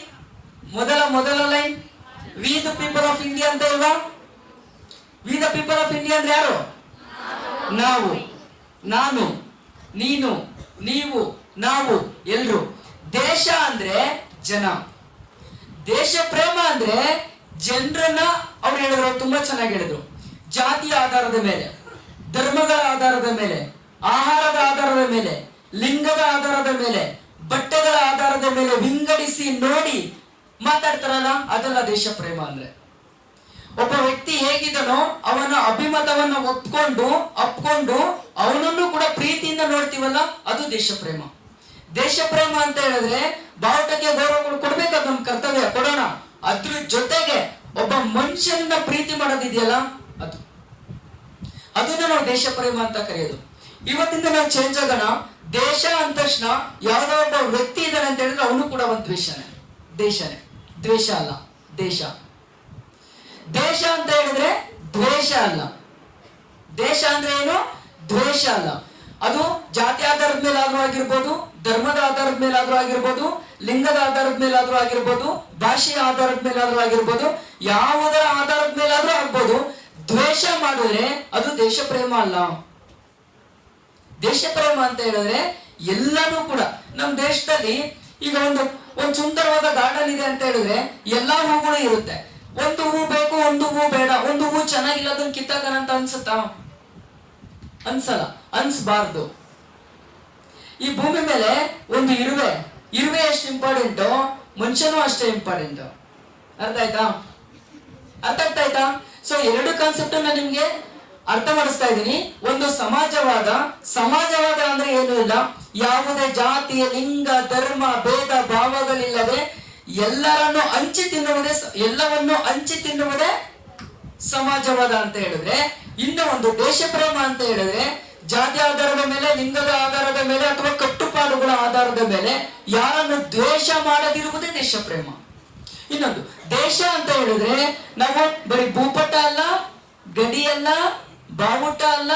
ಮೊದಲ line V the people of India ಅಂತ ಇಲ್ವಾ? V the people of India ಅಂದ್ರೆ ಯಾರು? ನಾವು, ನಾನು, ನೀನು, ನೀವು, ನಾವು, ಎಲ್ರು. ದೇಶ ಅಂದ್ರೆ ಜನ. ದೇಶ ಪ್ರೇಮ ಅಂದ್ರೆ ಜನರನ್ನ ಅವ್ರು ಹೇಳಿದ್ರು, ತುಂಬಾ ಚೆನ್ನಾಗಿ ಹೇಳಿದ್ರು. ಜಾತಿಯ ಆಧಾರದ ಮೇಲೆ, ಧರ್ಮಗಳ ಆಧಾರದ ಮೇಲೆ, ಆಹಾರದ ಆಧಾರದ ಮೇಲೆ, ಲಿಂಗದ ಆಧಾರದ ಮೇಲೆ, ಬಟ್ಟೆಗಳ ಆಧಾರದ ಮೇಲೆ ವಿಂಗಡಿಸಿ ನೋಡಿ ಮಾತಾಡ್ತಾರಲ್ಲ, ಅದೆಲ್ಲ ದೇಶ ಪ್ರೇಮ ಅಂದ್ರೆ. ಒಬ್ಬ ವ್ಯಕ್ತಿ ಹೇಗಿದನೋ ಅವನ ಅಭಿಮತವನ್ನ ಅಪ್ಕೊಂಡು ಅವನನ್ನು ಕೂಡ ಪ್ರೀತಿಯಿಂದ ನೋಡ್ತೀವಲ್ಲ, ಅದು ದೇಶ ಪ್ರೇಮ. ದೇಶ ಪ್ರೇಮ ಅಂತ ಹೇಳಿದ್ರೆ ಬಾವುಟಕ್ಕೆ ಗೌರವ ಕೊಡ್ಬೇಕಾದ ನಮ್ ಕರ್ತವ್ಯ, ಕೊಡೋಣ. ಅದ್ರ ಜೊತೆಗೆ ಒಬ್ಬ ಮನುಷ್ಯನನ್ನ ಪ್ರೀತಿ ಮಾಡೋದಿದೆಯಲ್ಲ, ಅದನ್ನ ನಾವು ದೇಶ ಪ್ರೇಮ ಅಂತ ಕರೆಯೋದು. ಇವತ್ತಿಂದ ನಾವು ಚೇಂಜ್ ಆಗೋಣ. ದೇಶ ಅಂದ ತಕ್ಷಣ ಯಾವ್ದೋ ಒಬ್ಬ ವ್ಯಕ್ತಿ ಇದ್ದಾನೆ ಅಂತ ಹೇಳಿದ್ರೆ ಅವನು ಕೂಡ ಒಂದು ದೇಶನೇ. ದ್ವೇಷ ಅಲ್ಲ, ದೇಶ. ದೇಶ ಅಂತ ಹೇಳಿದ್ರೆ ದ್ವೇಷ ಅಲ್ಲ. ದೇಶ ಅಂದ್ರೆ ಏನು? ದ್ವೇಷ ಅಲ್ಲ. ಅದು ಜಾತಿ ಆಧಾರದ ಮೇಲಾದ್ರೂ ಆಗಿರ್ಬೋದು, ಧರ್ಮದ ಆಧಾರದ ಮೇಲಾದ್ರೂ ಆಗಿರ್ಬೋದು, ಲಿಂಗದ ಆಧಾರದ ಮೇಲಾದ್ರೂ ಆಗಿರ್ಬೋದು, ಭಾಷೆಯ ಆಧಾರದ ಮೇಲಾದ್ರೂ ಆಗಿರ್ಬೋದು, ಯಾವುದರ ಆಧಾರದ ಮೇಲಾದ್ರೂ ಆಗ್ಬೋದು. ದ್ವೇಷ ಮಾಡಿದ್ರೆ ಅದು ದೇಶ ಪ್ರೇಮ ಅಲ್ಲ. ದೇಶ ಪ್ರೇಮ ಅಂತ ಹೇಳಿದ್ರೆ ಎಲ್ಲನೂ ಕೂಡ ನಮ್ಮ ದೇಶದಲ್ಲಿ ಈಗ ಒಂದು ಸುಂದರವಾದ ಗಾರ್ಡನ್ ಇದೆ ಅಂತ ಹೇಳಿದ್ರೆ ಎಲ್ಲಾ ಹೂಗಳು ಇರುತ್ತೆ. ಒಂದು ಹೂ ಬೇಕು, ಒಂದು ಹೂ ಬೇಡ, ಒಂದು ಹೂ ಚೆನ್ನಾಗಿಲ್ಲ ಅದನ್ನ ಕಿತ್ತಾಕನ ಅಂತ ಅನ್ಸುತ್ತಾ? ಅನ್ಸಲ್ಲ, ಅನ್ಸ್ಬಾರ್ದು. ಈ ಭೂಮಿ ಮೇಲೆ ಒಂದು ಇರುವೆ ಎಷ್ಟು ಇಂಪಾರ್ಟೆಂಟು, ಮನುಷ್ಯನೂ ಅಷ್ಟೇ ಇಂಪಾರ್ಟೆಂಟ್. ಅರ್ಥ ಆಯ್ತಾ? ಸೊ ಎರಡು ಕಾನ್ಸೆಪ್ಟ್ ಅನ್ನ ನಿಮ್ಗೆ ಅರ್ಥ ಮಾಡಿಸ್ತಾ ಇದ್ದೀನಿ. ಒಂದು ಸಮಾಜವಾದ ಅಂದ್ರೆ ಏನು ಇಲ್ಲ, ಯಾವುದೇ ಜಾತಿ, ಲಿಂಗ, ಧರ್ಮ, ಭೇದ ಭಾವಗಳಿಲ್ಲದೆ ಎಲ್ಲವನ್ನು ಹಂಚಿ ತಿನ್ನುವುದೇ ಸಮಾಜವಾದ ಅಂತ ಹೇಳಿದ್ರೆ. ಇನ್ನು ಒಂದು ದೇಶ ಪ್ರೇಮ ಅಂತ ಹೇಳಿದ್ರೆ ಜಾತಿ ಆಧಾರದ ಮೇಲೆ, ಲಿಂಗದ ಆಧಾರದ ಮೇಲೆ ಅಥವಾ ಕಟ್ಟುಪಾಡುಗಳ ಆಧಾರದ ಮೇಲೆ ಯಾರನ್ನು ದ್ವೇಷ ಮಾಡದಿರುವುದೇ ದೇಶ ಪ್ರೇಮ. ಇನ್ನೊಂದು ದೇಶ ಅಂತ ಹೇಳಿದ್ರೆ ನಾವು ಬರೀ ಭೂಪಟ ಅಲ್ಲ, ಗಡಿ ಅಲ್ಲ, ಬಾವುಟ ಅಲ್ಲ,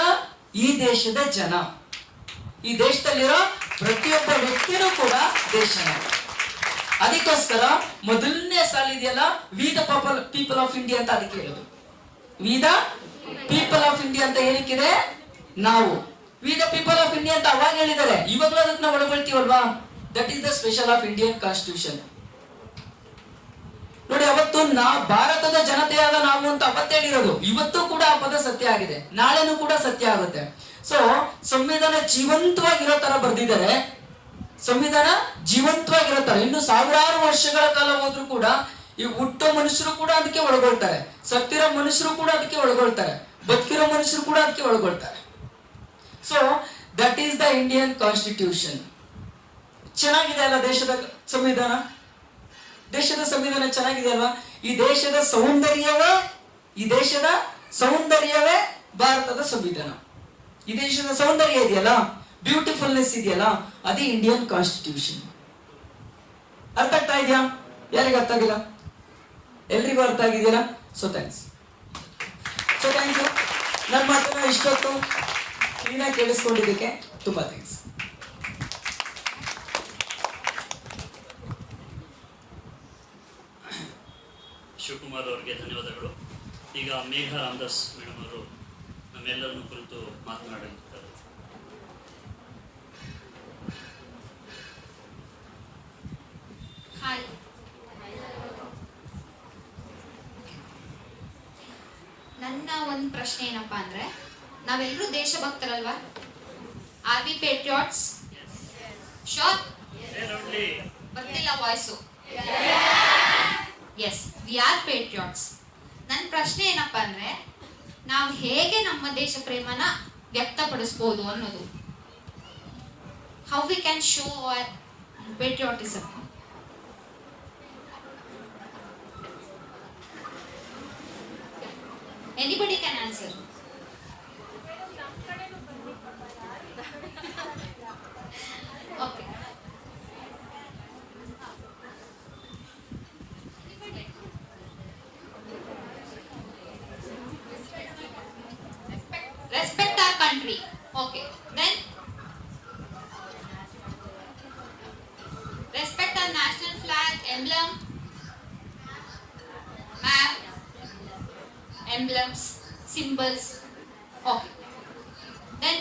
ಈ ದೇಶದ ಜನ. ಈ ದೇಶದಲ್ಲಿರೋ ಪ್ರತಿಯೊಬ್ಬ ವ್ಯಕ್ತಿನೂ ಕೂಡ ದೇಶನ. ಅದಕ್ಕೋಸ್ಕರ ಮೊದಲನೇ ಸಾಲಿದೆಯಲ್ಲ, we the people of India ಅಂತ ಅದಕ್ಕೆ ಹೇಳೋದು. We the people of India ಅಂತ ಏನಕ್ಕಿದೆ? ನಾವು we the people of India ಅಂತ ಅವಾಗ ಹೇಳಿದ್ದಾರೆ, ಇವಾಗಲೂ ಅದನ್ನ ಒಳಗೊಳ್ತೀವಲ್ವಾ? That is the special of Indian constitution. ನೋಡಿ, ಅವತ್ತು ಭಾರತದ ಜನತೆಯಾದ ನಾವು ಅಂತ ಅವತ್ತು ಹೇಳಿರೋದು, ಇವತ್ತು ಕೂಡ ಆ ಪದ ಸತ್ಯ ಆಗಿದೆ, ನಾಳೆನೂ ಕೂಡ ಸತ್ಯ ಆಗುತ್ತೆ. ಸೊ ಸಂವಿಧಾನ ಜೀವಂತವಾಗಿರೋ ತರ ಬರ್ದಿದ್ದಾರೆ. ಸಂವಿಧಾನ ಜೀವಂತವಾಗಿರೋ ತರ ಇನ್ನು ಸಾವಿರಾರು ವರ್ಷಗಳ ಕಾಲ ಹೋದ್ರೂ ಕೂಡ ಈ ಹುಟ್ಟೋ ಮನುಷ್ಯರು ಕೂಡ ಅದಕ್ಕೆ ಒಳಗೊಳ್ತಾರೆ, ಸತ್ತಿರೋ ಮನುಷ್ಯರು ಕೂಡ ಅದಕ್ಕೆ ಒಳಗೊಳ್ತಾರೆ, ಬದುಕಿರೋ ಮನುಷ್ಯರು ಕೂಡ ಅದಕ್ಕೆ ಒಳಗೊಳ್ತಾರೆ. So that is the Indian constitution. ಚೆನ್ನಾಗಿದೆ ಅಲ್ಲ ದೇಶದ ಸಂವಿಧಾನ? ದೇಶದ ಸಂವಿಧಾನ ಚೆನ್ನಾಗಿದೆ ಅಲ್ವಾ? ಈ ದೇಶದ ಸೌಂದರ್ಯವೇ ಭಾರತದ ಸಂವಿಧಾನ. ಈ ದೇಶದ ಸೌಂದರ್ಯ ಇದೆಯಲ್ಲ, ಬ್ಯೂಟಿಫುಲ್ನೆಸ್ ಇದೆಯಲ್ಲ, ಅದೇ ಇಂಡಿಯನ್ ಕಾನ್ಸ್ಟಿಟ್ಯೂಷನ್. ಅರ್ಥ ಆಗ್ತಾ ಇದೆಯಾ? ಯಾರಿಗೂ ಅರ್ಥ ಆಗಿಲ್ಲ? ಎಲ್ರಿಗೂ ಅರ್ಥ ಆಗಿದೆಯಲ್ಲ? So thank you. ನನ್ನ ಮಾತನ್ನ ಇಷ್ಟೊತ್ತು ಕ್ಲೀನಾಗಿ ಕೇಳಿಸ್ಕೊಂಡಿದ್ದಕ್ಕೆ ತುಂಬಾ ಥ್ಯಾಂಕ್ಸ್. ಶಿವಕುಮಾರ್ ಅವರಿಗೆ ಧನ್ಯವಾದಗಳು. ಈಗ ಮೇಘ ರಾಮದಾಸ್ ಮೇಡಮ್ ಅವರು ನಮ್ಮೆಲ್ಲರನ್ನು ಕುರಿತು ಮಾತನಾಡಲಿದ್ದಾರೆ. ಹಾಯ್. ನನ್ನ ಒಂದು ಪ್ರಶ್ನೆ ಏನಪ್ಪಾ ಅಂದ್ರೆ, ನಾವೆಲ್ಲರೂ ದೇಶಭಕ್ತರಲ್ವಾ? Are we patriots? ಶೋರ್? ಬರ್ತಿಲ್ಲ voice. Yes, we are patriots. ನನ್ನ ಪ್ರಶ್ನೆ ಏನಪ್ಪಾ ಅಂದ್ರೆ, ನಾವು ಹೇಗೆ ನಮ್ಮ ದೇಶ ಪ್ರೇಮನ ವ್ಯಕ್ತಪಡಿಸ್ಬೋದು ಅನ್ನೋದು. How we can show our patriotism. Anybody can answer. Okay. Respect our country. Okay. Then respect our national flag, emblem, map, emblems, symbols. Okay. Then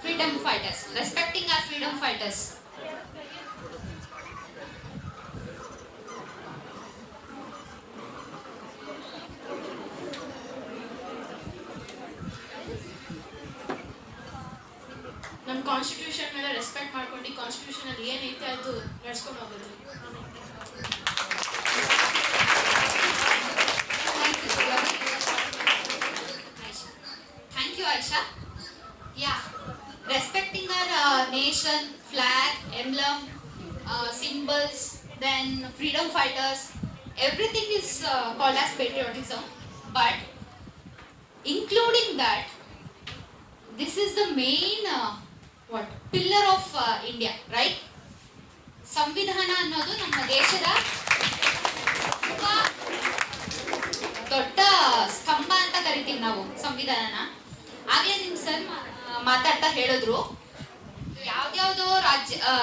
freedom fighters. Respecting our freedom fighters. ನಮ್ಮ constitution ಮೇಲೆ respect ಮಾಡ್ಕೊಂಡು constitution ಅಲ್ಲಿ ಏನೈತೆ ಅದು ನಡ್ಸ್ಕೊಂಡು ಹೋಗೋದು. Thank you, Aisha. Yeah, respecting our nation, flag, emblem, symbols, then freedom fighters, everything is called as patriotism. But including that, this is the main pillar of India, right? ಸಂವಿಧಾನ ಅನ್ನೋದು ನಮ್ಮ ದೇಶದ ತುಂಬಾ ದೊಡ್ಡ ಸ್ತಂಭ ಅಂತ ಕರಿತೀವಿ ನಾವು ಸಂವಿಧಾನನ. ಆಗ್ಲೇ ನಿಮ್ ಸರ್ ಮಾತಾಡ್ತಾ ಹೇಳಿದ್ರು, ಯಾವ್ದ್ಯಾವ್ದೋ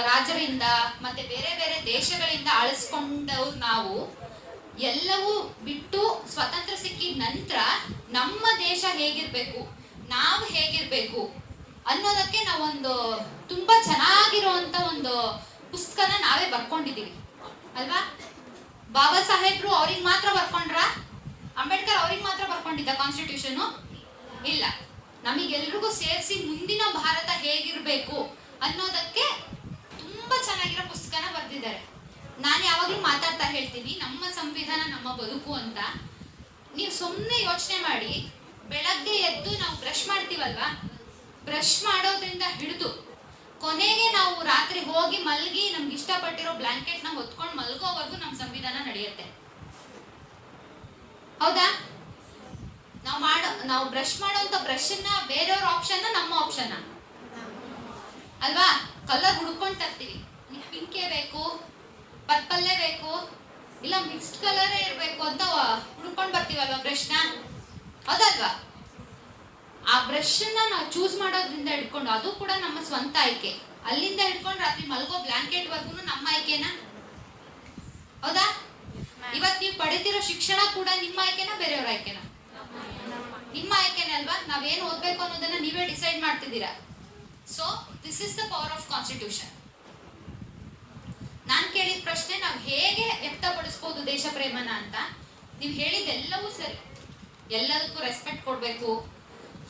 ರಾಜ್ಯರಿಂದ ಮತ್ತೆ ಬೇರೆ ಬೇರೆ ದೇಶಗಳಿಂದ ಆಳಿಸ್ಕೊಂಡವ್ರು ನಾವು ಎಲ್ಲವೂ ಬಿಟ್ಟು ಸ್ವತಂತ್ರ ಸಿಕ್ಕಿದ ನಂತರ ನಮ್ಮ ದೇಶ ಹೇಗಿರ್ಬೇಕು, ನಾವು ಹೇಗಿರ್ಬೇಕು ಅನ್ನೋದಕ್ಕೆ ನಾವೊಂದು ತುಂಬಾ ಚೆನ್ನಾಗಿರುವಂತ ಒಂದು ಪುಸ್ತಕನ ನಾವೇ ಬರ್ಕೊಂಡಿದೀವಿ ಅಲ್ವಾ? ಬಾಬಾ ಸಾಹೇಬ್ರು ಅವ್ರಿಗೆ ಮಾತ್ರ ಬರ್ಕೊಂಡ್ರ? ಅಂಬೇಡ್ಕರ್ ಅವ್ರಿಗೆ ಮಾತ್ರ ಬರ್ಕೊಂಡಿದ್ದ ಕಾನ್ಸ್ಟಿಟ್ಯೂಷನ್? ಇಲ್ಲ, ನಮಗೆಲ್ರಿಗೂ ಸೇರಿಸಿ ಮುಂದಿನ ಭಾರತ ಹೇಗಿರ್ಬೇಕು ಅನ್ನೋದಕ್ಕೆ ತುಂಬಾ ಚೆನ್ನಾಗಿರೋ ಪುಸ್ತಕನ ಬರ್ದಿದ್ದಾರೆ. ನಾನು ಯಾವಾಗ್ಲೂ ಮಾತಾಡ್ತಾ ಹೇಳ್ತೀನಿ, ನಮ್ಮ ಸಂವಿಧಾನ ನಮ್ಮ ಬದುಕು ಅಂತ. ನೀವು ಸುಮ್ಮನೆ ಯೋಚನೆ ಮಾಡಿ, ಬೆಳಗ್ಗೆ ಎದ್ದು ನಾವು ಬ್ರಷ್ ಮಾಡ್ತೀವಲ್ವಾ, ಬ್ರಷ್ ಮಾಡೋದ್ರಿಂದ ಹಿಡಿದು ಕೊನೆಗೆ ನಾವು ರಾತ್ರಿ ಹೋಗಿ ಮಲ್ಗಿ ನಮ್ಗೆ ಇಷ್ಟಪಟ್ಟಿರೋ ಬ್ಲಾಂಕೆಟ್ ನ ಹೊತ್ಕೊಂಡು ಮಲ್ಗೋವರೆಗೂ ನಮ್ಮ ಸಂವಿಧಾನ ನಡೆಯುತ್ತೆ. ಹೌದಾ? ನಾವು ಬ್ರಷ್ ಮಾಡೋಂಥ ಬ್ರಷ್ ನ ಬೇರೆಯವ್ರ ಆಪ್ಷನ್ ನಮ್ಮ ಆಪ್ಷನ್ ಅಲ್ವಾ? ಕಲರ್ ಹುಡ್ಕೊಂಡ್ ತರ್ತೀವಿ, ಪಿಂಕೇ ಬೇಕು, ಪರ್ಪಲ್ಲೇ ಬೇಕು, ಇಲ್ಲ ಮಿಕ್ಸ್ಡ್ ಕಲರೇ ಇರ್ಬೇಕು ಅಂತ ಹುಡ್ಕೊಂಡ್ ಬರ್ತೀವಲ್ವಾ ಬ್ರಷ್ನ, ಹೌದಲ್ವಾ? ಆ ಬ್ರಷ್ ನಾವು ಚೂಸ್ ಮಾಡೋದ್ರಿಂದ ಹಿಡ್ಕೊಂಡು ಅದು ಕೂಡ ನಮ್ಮ ಸ್ವಂತ ಆಯ್ಕೆ. ಅಲ್ಲಿಂದ ಹಿಡ್ಕೊಂಡು ರಾತ್ರಿ ಮಲ್ಗೋ ಬ್ಲಾಂಕೆಟ್ ವರ್ಗು ನಮ್ಮ ಆಯ್ಕೆನಾ? ಹೌದಾ? ಇವತ್ತು ನೀವು ಪಡಿತಿರೋ ಶಿಕ್ಷಣ ಕೂಡ ನಿಮ್ಮ ಆಯ್ಕೆನಾ ಬೇರೆಯವ್ರ ಆಯ್ಕೆನಾ? ನಿಮ್ಮ ಆಯ್ಕೆನೇ ಅಲ್ವಾ? ನಾವೇನು ಓದ್ಬೇಕು ಅನ್ನೋದನ್ನ ನೀವೇ ಡಿಸೈಡ್ ಮಾಡ್ತಿದ್ದೀರಾ. So this is the power of constitution. ನಾನ್ ಕೇಳಿದ ಪ್ರಶ್ನೆ, ನಾವು ಹೇಗೆ ವ್ಯಕ್ತಪಡಿಸ್ಬೋದು ದೇಶ ಪ್ರೇಮನ ಅಂತ. ನೀವು ಹೇಳಿದೆಲ್ಲವೂ ಸರಿ, ಎಲ್ಲದಕ್ಕೂ ರೆಸ್ಪೆಕ್ಟ್ ಕೊಡ್ಬೇಕು,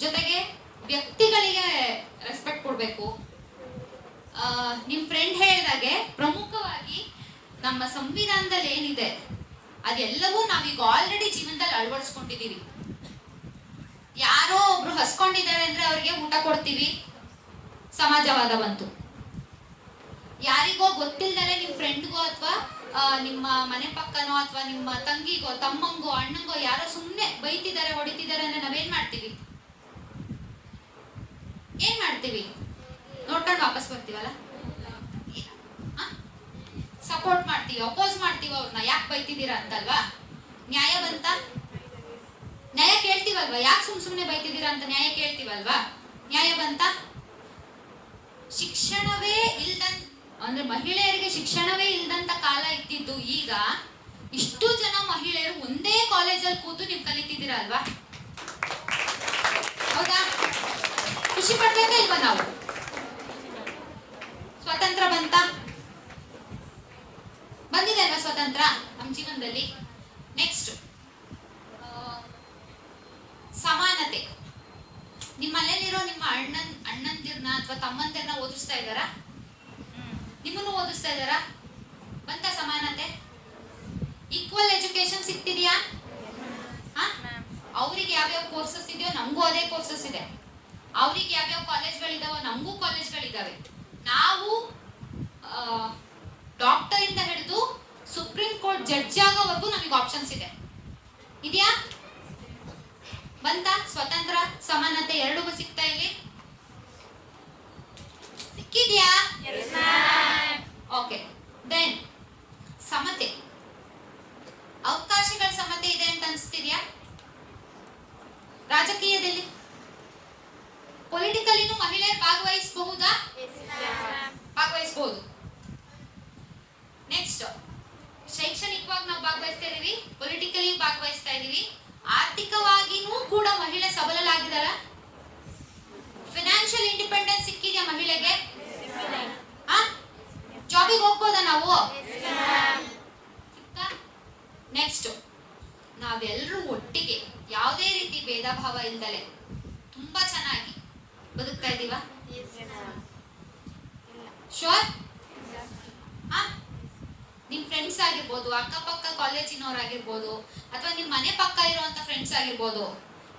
ಜೊತೆಗೆ ವ್ಯಕ್ತಿಗಳಿಗೆ ರೆಸ್ಪೆಕ್ಟ್ ಕೊಡ್ಬೇಕು. ನಿಮ್ ಫ್ರೆಂಡ್ ಹೇಳಿದಾಗೆ ಪ್ರಮುಖವಾಗಿ ನಮ್ಮ ಸಂವಿಧಾನದಲ್ಲಿ ಏನಿದೆ ಅದೆಲ್ಲವೂ ನಾವೀಗ ಆಲ್ರೆಡಿ ಜೀವನದಲ್ಲಿ ಅಳವಡಿಸ್ಕೊಂಡಿದೀವಿ. ಯಾರೋ ಒಬ್ರು ಹಸ್ಕೊಂಡಿದ್ದಾರೆ ಅಂದ್ರೆ ಅವ್ರಿಗೆ ಊಟ ಕೊಡ್ತೀವಿ, ಸಮಾಜವಾದ ಬಂತು. ಯಾರಿಗೋ ಗೊತ್ತಿಲ್ದರೆ ನಿಮ್ ಫ್ರೆಂಡ್ಗೋ ಅಥವಾ ನಿಮ್ಮ ಮನೆ ಪಕ್ಕನೋ ಅಥವಾ ನಿಮ್ಮ ತಂಗಿಗೋ ತಮ್ಮಂಗೋ ಅಣ್ಣಂಗೋ ಯಾರೋ ಸುಮ್ಮನೆ ಬೈತಿದ್ದಾರೆ ಹೊಡಿತಿದ್ದಾರೆ ಅಂದ್ರೆ ನಾವೇನ್ ಮಾಡ್ತೀವಿ? ಏನ್ ಮಾಡ್ತೀವಿ? ನೋಡ್ಕೊಂಡು ವಾಪಸ್ ಬರ್ತೀವಲ್ಲ, ಸಪೋರ್ಟ್ ಮಾಡ್ತೀವಿ, ಅಪೋಸ್ ಮಾಡ್ತೀವಿ ಅವ್ರನ್ನ, ಯಾಕೆ ಬೈತಿದ್ದೀರಾ ಅಂತಲ್ವಾ? ನ್ಯಾಯ ಬಂತ? ನ್ಯಾಯ ಕೇಳ್ತೀವಲ್ವಾ? ಯಾಕೆ ಸುಮ್ನೆ ಬೈತಿದ್ದೀರಾ ಅಂತ ನ್ಯಾಯ ಕೇಳ್ತೀವಲ್ವಾ? ನ್ಯಾಯ ಬಂತ? ಶಿಕ್ಷಣವೇ ಅಂದ್ರೆ ಮಹಿಳೆಯರಿಗೆ ಶಿಕ್ಷಣವೇ ಇಲ್ದಂತ ಕಾಲ ಇತ್ತಿದ್ದು, ಈಗ ಇಷ್ಟು ಜನ ಮಹಿಳೆಯರು ಒಂದೇ ಕಾಲೇಜಲ್ಲಿ ಕೂತು ನೀವು ಕಲಿತಿದ್ದೀರಾ ಅಲ್ವಾ? ಹೌದಾ? ಖುಷಿ ಪಡ್ಬೇಕಾ ಇಲ್ವಾ ನಾವು? ಸ್ವತಂತ್ರ ಬಂತ? ಬಂದಿದೆ ಅಲ್ವಾ ಸ್ವತಂತ್ರ ನಮ್ಮ ಜೀವನದಲ್ಲಿ? ನೆಕ್ಸ್ಟ್ ಸಮಾನತೆ. ನಿಮ್ಮ ಮನೇಲಿರೋ ನಿಮ್ಮ ಅಣ್ಣಂದಿರ್ನ ಅಥವಾ ತಮ್ಮಂದಿರ್ನ ಓದಿಸ್ತಾ ಇದ್ದಾರಾ? ನಿಮ್ಮನ್ನು ಓದಿಸ್ತಾ ಇದ್ದಾರಾ? ಬಂತ ಸಮಾನತೆ? ಈಕ್ವಲ್ ಎಜುಕೇಶನ್ ಸಿಗ್ತಿದ್ಯಾ? ಅವ್ರಿಗೆ ಯಾವ್ಯಾವ ಕೋರ್ಸಸ್ ಇದೆಯೋ ನಮಗೂ ಅದೇ ಕೋರ್ಸಸ್ ಇದೆ. ಅವ್ರಿಗೆ ಯಾವ್ಯಾವ ಕಾಲೇಜ್ಗಳಿದಾವೋ ನಮಗೂ ಕಾಲೇಜ್ಗಳಿದಾವೆ. ನಾವು ಡಾಕ್ಟರ್ ಇಂದ ಹಿಡಿದು ಸುಪ್ರೀಂ ಕೋರ್ಟ್ ಜಡ್ಜ್ ಆಗೋವರೆಗೂ ನಮಗೆ ಆಪ್ಷನ್ಸ್ ಇದೆ. ಇದೆಯಾ? ಬಂತ ಸ್ವತಂತ್ರ ಸಮಾನತೆ ಎರಡೂ ಸಿಗ್ತಾ ಇಲ್ಲಿ? ಸಿಕ್ಕಿದ್ಯಾ? ಓಕೆ. ದೆನ್ ಸಮತೆ. ಅವಕಾಶಗಳ ಸಮತೆ ಇದೆ ಅಂತ ಅನ್ಸ್ತಿದ್ಯಾ? ರಾಜಕೀಯದಲ್ಲಿ ಪೊಲಿಟಿಕಲಿನೂ ಮಹಿಳೆಯರು ಭಾಗವಹಿಸಬಹುದಾ? ಭಾಗವಹಿಸಬಹುದು. ನೆಕ್ಸ್ಟ್ ಶೈಕ್ಷಣಿಕವಾಗಿ ನಾವು ಭಾಗವಹಿಸ್ತಾ ಇದೀವಿ, ಪೊಲಿಟಿಕಲಿ ಭಾಗವಹಿಸ್ತಾ ಇದೀವಿ, ಆರ್ಥಿಕವಾಗಿನೂ ಕೂಡ ಮಹಿಳೆ ಸಬಲರಾಗಿದ್ದಾಳ. ಫಿನಾನ್ಷಿಯಲ್ ಇಂಡಿಪೆಂಡೆನ್ಸ್ ಸಿಕ್ಕಿದ್ಯಾ ಮಹಿಳೆಗೆ? ಜಾಬಿಗೆ ಹೋಗ್ಬೋದಾ ನಾವು? ನೆಕ್ಸ್ಟ್ ನಾವೆಲ್ಲರೂ ಒಟ್ಟಿಗೆ ಯಾವುದೇ ರೀತಿ ಭೇದ ಭಾವ ಇಲ್ದಲೆ ತುಂಬಾ ಚೆನ್ನಾಗಿ ಬದುಕ್ತಾ ಇದೀವ? ಶೋರ್? ನಿಮ್ ಫ್ರೆಂಡ್ಸ್ ಆಗಿರ್ಬೋದು, ಅಕ್ಕಪಕ್ಕ ಕಾಲೇಜಿನವರಾಗಿರ್ಬೋದು, ಅಥವಾ ನಿಮ್ ಮನೆ ಪಕ್ಕ ಇರುವಂತ ಫ್ರೆಂಡ್ಸ್ ಆಗಿರ್ಬೋದು,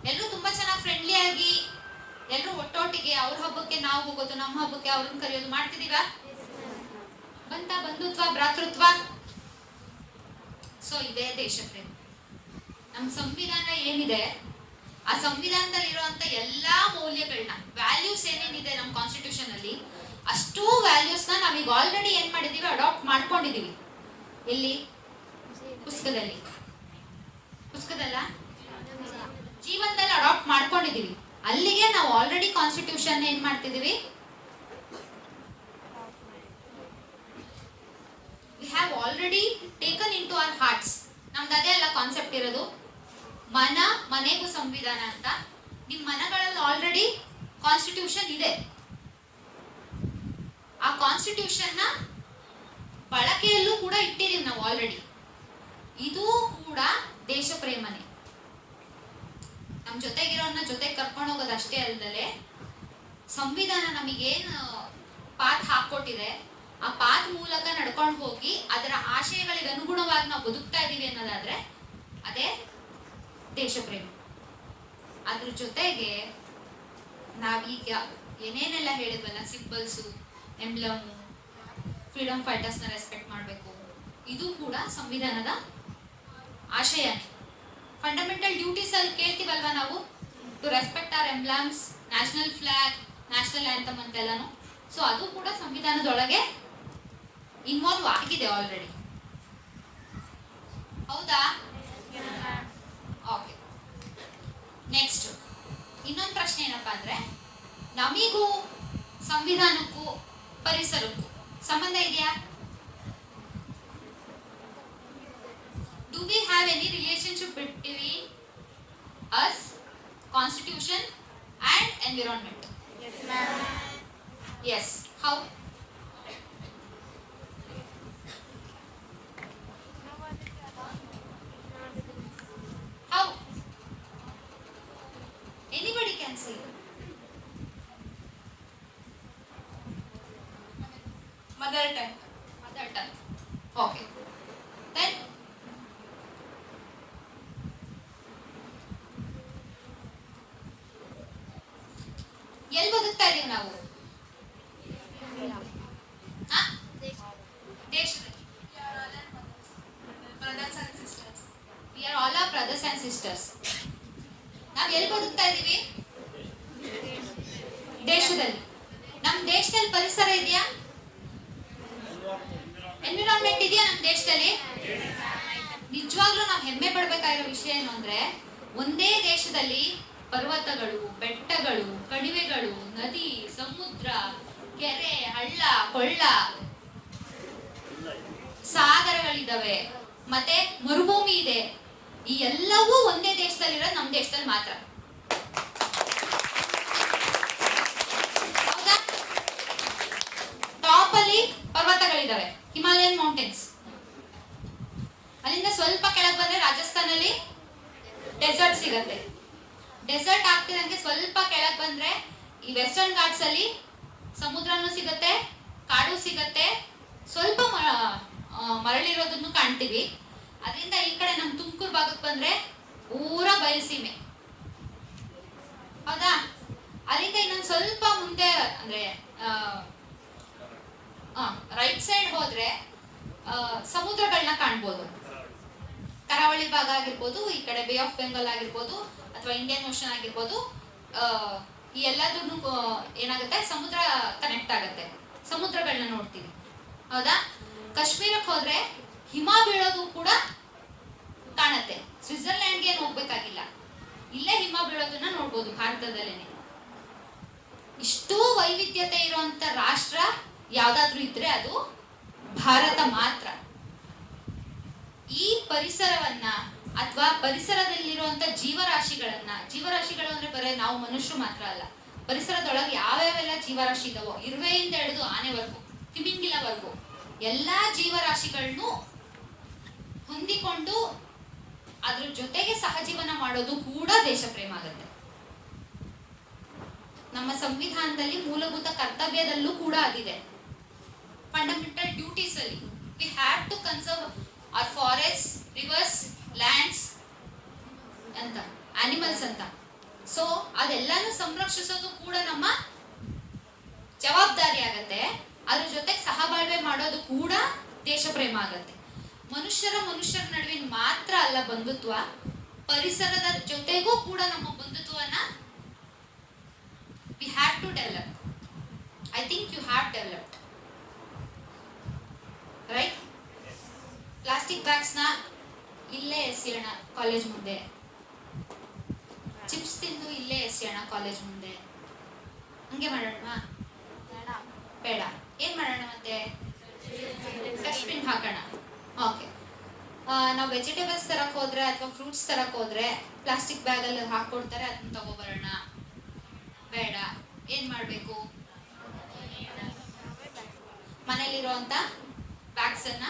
ಎಲ್ಲರೂ ತುಂಬಾ ಚೆನ್ನಾಗಿ ಫ್ರೆಂಡ್ಲಿ ಆಗಿ ಎಲ್ಲರೂ ಒಟ್ಟೊಟ್ಟಿಗೆ ಅವ್ರ ಹಬ್ಬಕ್ಕೆ ನಾವು ಹೋಗೋದು, ನಮ್ಮ ಹಬ್ಬಕ್ಕೆ ಅವ್ರನ್ನ ಕರೆಯೋದು ಮಾಡ್ತಿದೀವ? ಬಂತ ಬಂಧುತ್ವ, ಭ್ರಾತೃತ್ವ? ಸೊ ಇದೇ ದೇಶ ಪ್ರೇಮ. ನಮ್ಮ ಸಂವಿಧಾನ ಏನಿದೆ, ಆ ಸಂವಿಧಾನದಲ್ಲಿ ಇರುವಂತ ಎಲ್ಲಾ ಮೌಲ್ಯಗಳನ್ನ, ವ್ಯಾಲ್ಯೂಸ್ ಏನೇನಿದೆ ನಮ್ಮ ಕಾನ್ಸ್ಟಿಟ್ಯೂಷನ್ ಅಲ್ಲಿ, ಅಷ್ಟೂ ವ್ಯಾಲ್ಯೂಸ್ ನ ನಾವೀಗ ಆಲ್ರೆಡಿ ಏನ್ ಮಾಡಿದೀವಿ, ಅಡಾಪ್ಟ್ ಮಾಡ್ಕೊಂಡಿದೀವಿ. ಎಲ್ಲಿ? ಪುಸ್ತಕದಲ್ಲಿ. ಪುಸ್ತಕದಲ್ಲ, ಜೀವನದಲ್ಲಿ ಅಡಾಪ್ಟ್ ಮಾಡ್ಕೊಂಡಿದೀವಿ. ಅಲ್ಲಿಗೆ ನಾವು ಆಲ್ರೆಡಿ ಕಾನ್ಸ್ಟಿಟ್ಯೂಷನ್ ಏನ್ ಮಾಡ್ತಿದೀವಿ, we have already taken into our hearts. ನಮ್ದು ಅದೇ ಅಲ್ಲ ಕಾನ್ಸೆಪ್ಟ್ ಇರೋದು, ಮನೆಗೂ ಸಂವಿಧಾನ ಅಂತ. ನಿಮ್ ಮನಗಳಲ್ಲಿ ಆಲ್ರೆಡಿ ಕಾನ್ಸ್ಟಿಟ್ಯೂಷನ್ ಇದೆ. ಆ ಕಾನ್ಸ್ಟಿಟ್ಯೂಷನ್ ನ ಬಳಕೆಯಲ್ಲೂ ಕೂಡ ಇಟ್ಟಿದೀವಿ ನಾವು ಆಲ್ರೆಡಿ. ಇದು ಕೂಡ ದೇಶ ಪ್ರೇಮನೆ. ನಮ್ ಜೊತೆಗಿರೋನ್ನ ಜೊತೆಗೆ ಕರ್ಕೊಂಡು ಹೋಗೋದು ಅಷ್ಟೇ ಅಲ್ಲದೆ, ಸಂವಿಧಾನ ನಮಗೇನು ಪಾತ್ ಹಾಕೊಟ್ಟಿದೆ, ಆ ಪಾತ್ ಮೂಲಕ ನಡ್ಕೊಂಡು ಹೋಗಿ ಅದರ ಆಶಯಗಳಿಗೆ ಅನುಗುಣವಾಗಿ ನಾವು ಬದುಕ್ತಾ ಇದೀವಿ ಅನ್ನೋದಾದ್ರೆ ಅದೇ ದೇಶ ಪ್ರೇಮ. ಅದ್ರ ಜೊತೆಗೆ ನಾವೀಗ ಏನೇನೆಲ್ಲ ಹೇಳಿದ್ವಲ್ಲ, ಸಿಂಬಲ್ಸು, ಎಂಬ್ಲಮು, ಫ್ರೀಡಮ್ ಫೈಟರ್ಸ್ ನ ರೆಸ್ಪೆಕ್ಟ್ ಮಾಡಬೇಕು, ಇದು ಕೂಡ ಸಂವಿಧಾನದ ಆಶಯ. ಫಂಡಮೆಂಟಲ್ ಡ್ಯೂಟೀಸ್ ಅಲ್ಲಿ ಕೇಳ್ತೀವಲ್ವಾ ನಾವು, to respect our emblems, national flag, national anthem ಅಂತೆಲ್ಲಾನು. ಸೊ ಅದು ಕೂಡ ಸಂವಿಧಾನದೊಳಗೆ ಇನ್ವಾಲ್ವ್ ಆಗಿದೆ ಆಲ್ರೆಡಿ. ಹೌದಾ? ಓಕೆ. ನೆಕ್ಸ್ಟ್ ಇನ್ನೊಂದು ಪ್ರಶ್ನೆ ಏನಪ್ಪಾ ಅಂದ್ರೆ, ನಮಿಗೂ ಸಂವಿಧಾನಕ್ಕೂ ಪರಿಸರಕ್ಕೂ ಸಂಬಂಧ ಇದೆಯಾ? Do we have any relationship between us, constitution and environment? Yes, ma'am. Yes. How? How? Anybody can say. Mother tongue. Mother tongue. Okay. Then ಎಲ್ಲಿ ಬದುಕ್ತಾ ಇದೀವಿ ನಾವು? ದೇಶದಲ್ಲಿ. Brothers and sisters. We are all our brothers and sisters. ನಾವ್ ಎಲ್ಲಿ ಬದುಕ್ತಾ ಇದೀವಿ? ದೇಶದಲ್ಲಿ. ನಮ್ ದೇಶದಲ್ಲಿ ಪರಿಸರ ಇದೆಯಾ? ಎನ್ವಿರಾನ್ಮೆಂಟ್ ಇದೆಯಾ ನಮ್ಮ ದೇಶದಲ್ಲಿ? ನಿಜವಾಗ್ಲೂ ನಾವು ಹೆಮ್ಮೆ ಪಡ್ಬೇಕಾಗಿರೋ ವಿಷಯ ಏನು ಅಂದ್ರೆ, ಒಂದೇ ದೇಶದಲ್ಲಿ ಪರ್ವತಗಳು, ಬೆಟ್ಟಗಳು, ಕಣಿವೆಗಳು, ನದಿ, ಸಮುದ್ರ, ಕೆರೆ, ಹಳ್ಳ, ಕೊಳ್ಳ, ಸಾಗರಗಳಿದಾವೆ, ಮತ್ತೆ ಮರುಭೂಮಿ ಇದೆ. ಈ ಎಲ್ಲವೂ ಒಂದೇ ದೇಶದಲ್ಲಿರೋದು ನಮ್ಮ ದೇಶದಲ್ಲಿ ಮಾತ್ರ. ಹೌದಾ? ಟಾಪ್ ಅಲ್ಲಿ ಪ್ರದೇಶಗಳಿದಾವೆ, ಹಿಮಾಲಯನ್ ಮೌಂಟೇನ್ಸ್. ಅಲ್ಲಿಂದ ಸ್ವಲ್ಪ ಕೆಳಗೆ ಬಂದ್ರೆ ರಾಜಸ್ಥಾನಲ್ಲಿ ಡೆಸರ್ಟ್ ಸಿಗತ್ತೆ. ಡೆಸರ್ಟ್ ಆಗ್ತಿದಂಗೆ ಸ್ವಲ್ಪ ಕೆಳಗೆ ಬಂದ್ರೆ ಈ ವೆಸ್ಟರ್ನ್ ಘಾಟ್ಸ್ ಅಲ್ಲಿ ಸಮುದ್ರನೂ ಸಿಗತ್ತೆ, ಕಾಡು ಸಿಗತ್ತೆ, ಸ್ವಲ್ಪ ಮರಳಿರೋದನ್ನು ಕಾಣ್ತೀವಿ. ಅದರಿಂದ ಈ ಕಡೆ ನಮ್ಮ ತುಮಕೂರು ಭಾಗಕ್ಕೆ ಬಂದ್ರೆ ಊರ ಬಯಲುಸೀಮೆ, ಹೌದಾ? ಅಲ್ಲಿಂದ ಇನ್ನೊಂದು ಸ್ವಲ್ಪ ಮುಂದೆ ಅಂದ್ರೆ ರೈಟ್ ಸೈಡ್ ಹೋದ್ರೆ ಸಮುದ್ರಗಳನ್ನ ಕಾಣ್ಬೋದು. ಕರಾವಳಿ ಭಾಗ ಆಗಿರ್ಬೋದು, ಈ ಕಡೆ ಬೇ ಆಫ್ ಬೆಂಗಾಲ್ ಆಗಿರ್ಬೋದು, ಅಥವಾ ಇಂಡಿಯನ್ ಓಷನ್ ಆಗಿರ್ಬೋದು. ಈ ಎಲ್ಲದನ್ನು ಏನಾಗುತ್ತೆ, ಸಮುದ್ರ ಕನೆಕ್ಟ್ ಆಗುತ್ತೆ, ಸಮುದ್ರಗಳನ್ನ ನೋಡ್ತೀವಿ, ಹೌದಾ? ಕಾಶ್ಮೀರಕ್ಕೆ ಹೋದ್ರೆ ಹಿಮ ಬೀಳೋದು ಕೂಡ ಕಾಣತ್ತೆ. ಸ್ವಿಟ್ಜರ್ಲ್ಯಾಂಡ್ಗೆ ಏನು ಹೋಗ್ಬೇಕಾಗಿಲ್ಲ, ಇಲ್ಲೇ ಹಿಮ ಬೀಳೋದನ್ನ ನೋಡ್ಬೋದು ಭಾರತದಲ್ಲೇನೆ. ಇಷ್ಟೂ ವೈವಿಧ್ಯತೆ ಇರುವಂತ ರಾಷ್ಟ್ರ ಯಾವ್ದಾದ್ರು ಇದ್ರೆ ಅದು ಭಾರತ ಮಾತ್ರ. ಈ ಪರಿಸರವನ್ನ ಅಥವಾ ಪರಿಸರದಲ್ಲಿರುವಂತ ಜೀವರಾಶಿಗಳು ಅಂದ್ರೆ ಬರೀ ನಾವು ಮನುಷ್ಯರು ಮಾತ್ರ ಅಲ್ಲ, ಪರಿಸರದೊಳಗೆ ಯಾವ್ಯಾವೆಲ್ಲ ಜೀವರಾಶಿ ಇದಾವೋ, ಇರುವೆಯಿಂದ ಹಿಡಿದು ಆನೆವರೆಗೂ, ತಿಮಿಂಗಿಲವರೆಗೂ ಎಲ್ಲಾ ಜೀವರಾಶಿಗಳನ್ನು ಹೊಂದಿಕೊಂಡು ಅದ್ರ ಜೊತೆಗೆ ಸಹಜೀವನ ಮಾಡೋದು ಕೂಡ ದೇಶ ಪ್ರೇಮ ಆಗುತ್ತೆ. ನಮ್ಮ ಸಂವಿಧಾನದಲ್ಲಿ ಮೂಲಭೂತ ಕರ್ತವ್ಯದಲ್ಲೂ ಕೂಡ ಅದಿದೆ. ಫಂಡಮೆಂಟಲ್ ಡ್ಯೂಟೀಸ್ ಅಲ್ಲಿ we have to conserve our forests, rivers, lands ಅಂತ, ಅನಿಮಲ್ಸ್ ಅಂತ. ಸೊ ಅದೆಲ್ಲಾನು ಸಂರಕ್ಷಿಸೋದು ಕೂಡ ನಮ್ಮ ಜವಾಬ್ದಾರಿ ಆಗತ್ತೆ. ಅದ್ರ ಜೊತೆಗೆ ಸಹಬಾಳ್ವೆ ಮಾಡೋದು ಕೂಡ ದೇಶ ಪ್ರೇಮ ಆಗತ್ತೆ. ಮನುಷ್ಯರ ನಡುವಿನ ಮಾತ್ರ ಅಲ್ಲ ಬಂಧುತ್ವ, ಪರಿಸರದ ಜೊತೆಗೂ ಕೂಡ ನಮ್ಮ ಬಂಧುತ್ವನ we have to develop. I think you have developed, right? Plastic bags ನ ಇಲ್ಲೇ ಎಸೆಯೋಣ ಕಾಲೇಜ್ ಮುಂದೆ, ಚಿಪ್ಸ್ ತಿಂದು ಇಲ್ಲೇ ಎಸೆಯೋಣ ಕಾಲೇಜ್ ಮುಂದೆ, ಹಂಗೆ ಮಾಡೋಣ? ಬೇಡ. ಏನ್ ಮಾಡೋಣ ಮತ್ತೆ? ಡಸ್ಟ್ಬಿನ್ ಹಾಕೋಣ. ಓಕೆ, ನಾವು ವೆಜಿಟೇಬಲ್ಸ್ ತರಕ್ ಹೋದ್ರೆ ಅಥವಾ ಫ್ರೂಟ್ಸ್ ತರಕ್ ಹೋದ್ರೆ ಪ್ಲಾಸ್ಟಿಕ್ ಬ್ಯಾಗ್ ಅಲ್ಲಿ ಹಾಕೊಡ್ತಾರೆ, ಅದನ್ನ ತಗೋಬರೋಣ? ಬೇಡ. ಏನ್ ಮಾಡ್ಬೇಕು? ಮನೇಲಿರುವಂತ ಬ್ಯಾಗ್ಸ್ ಅನ್ನ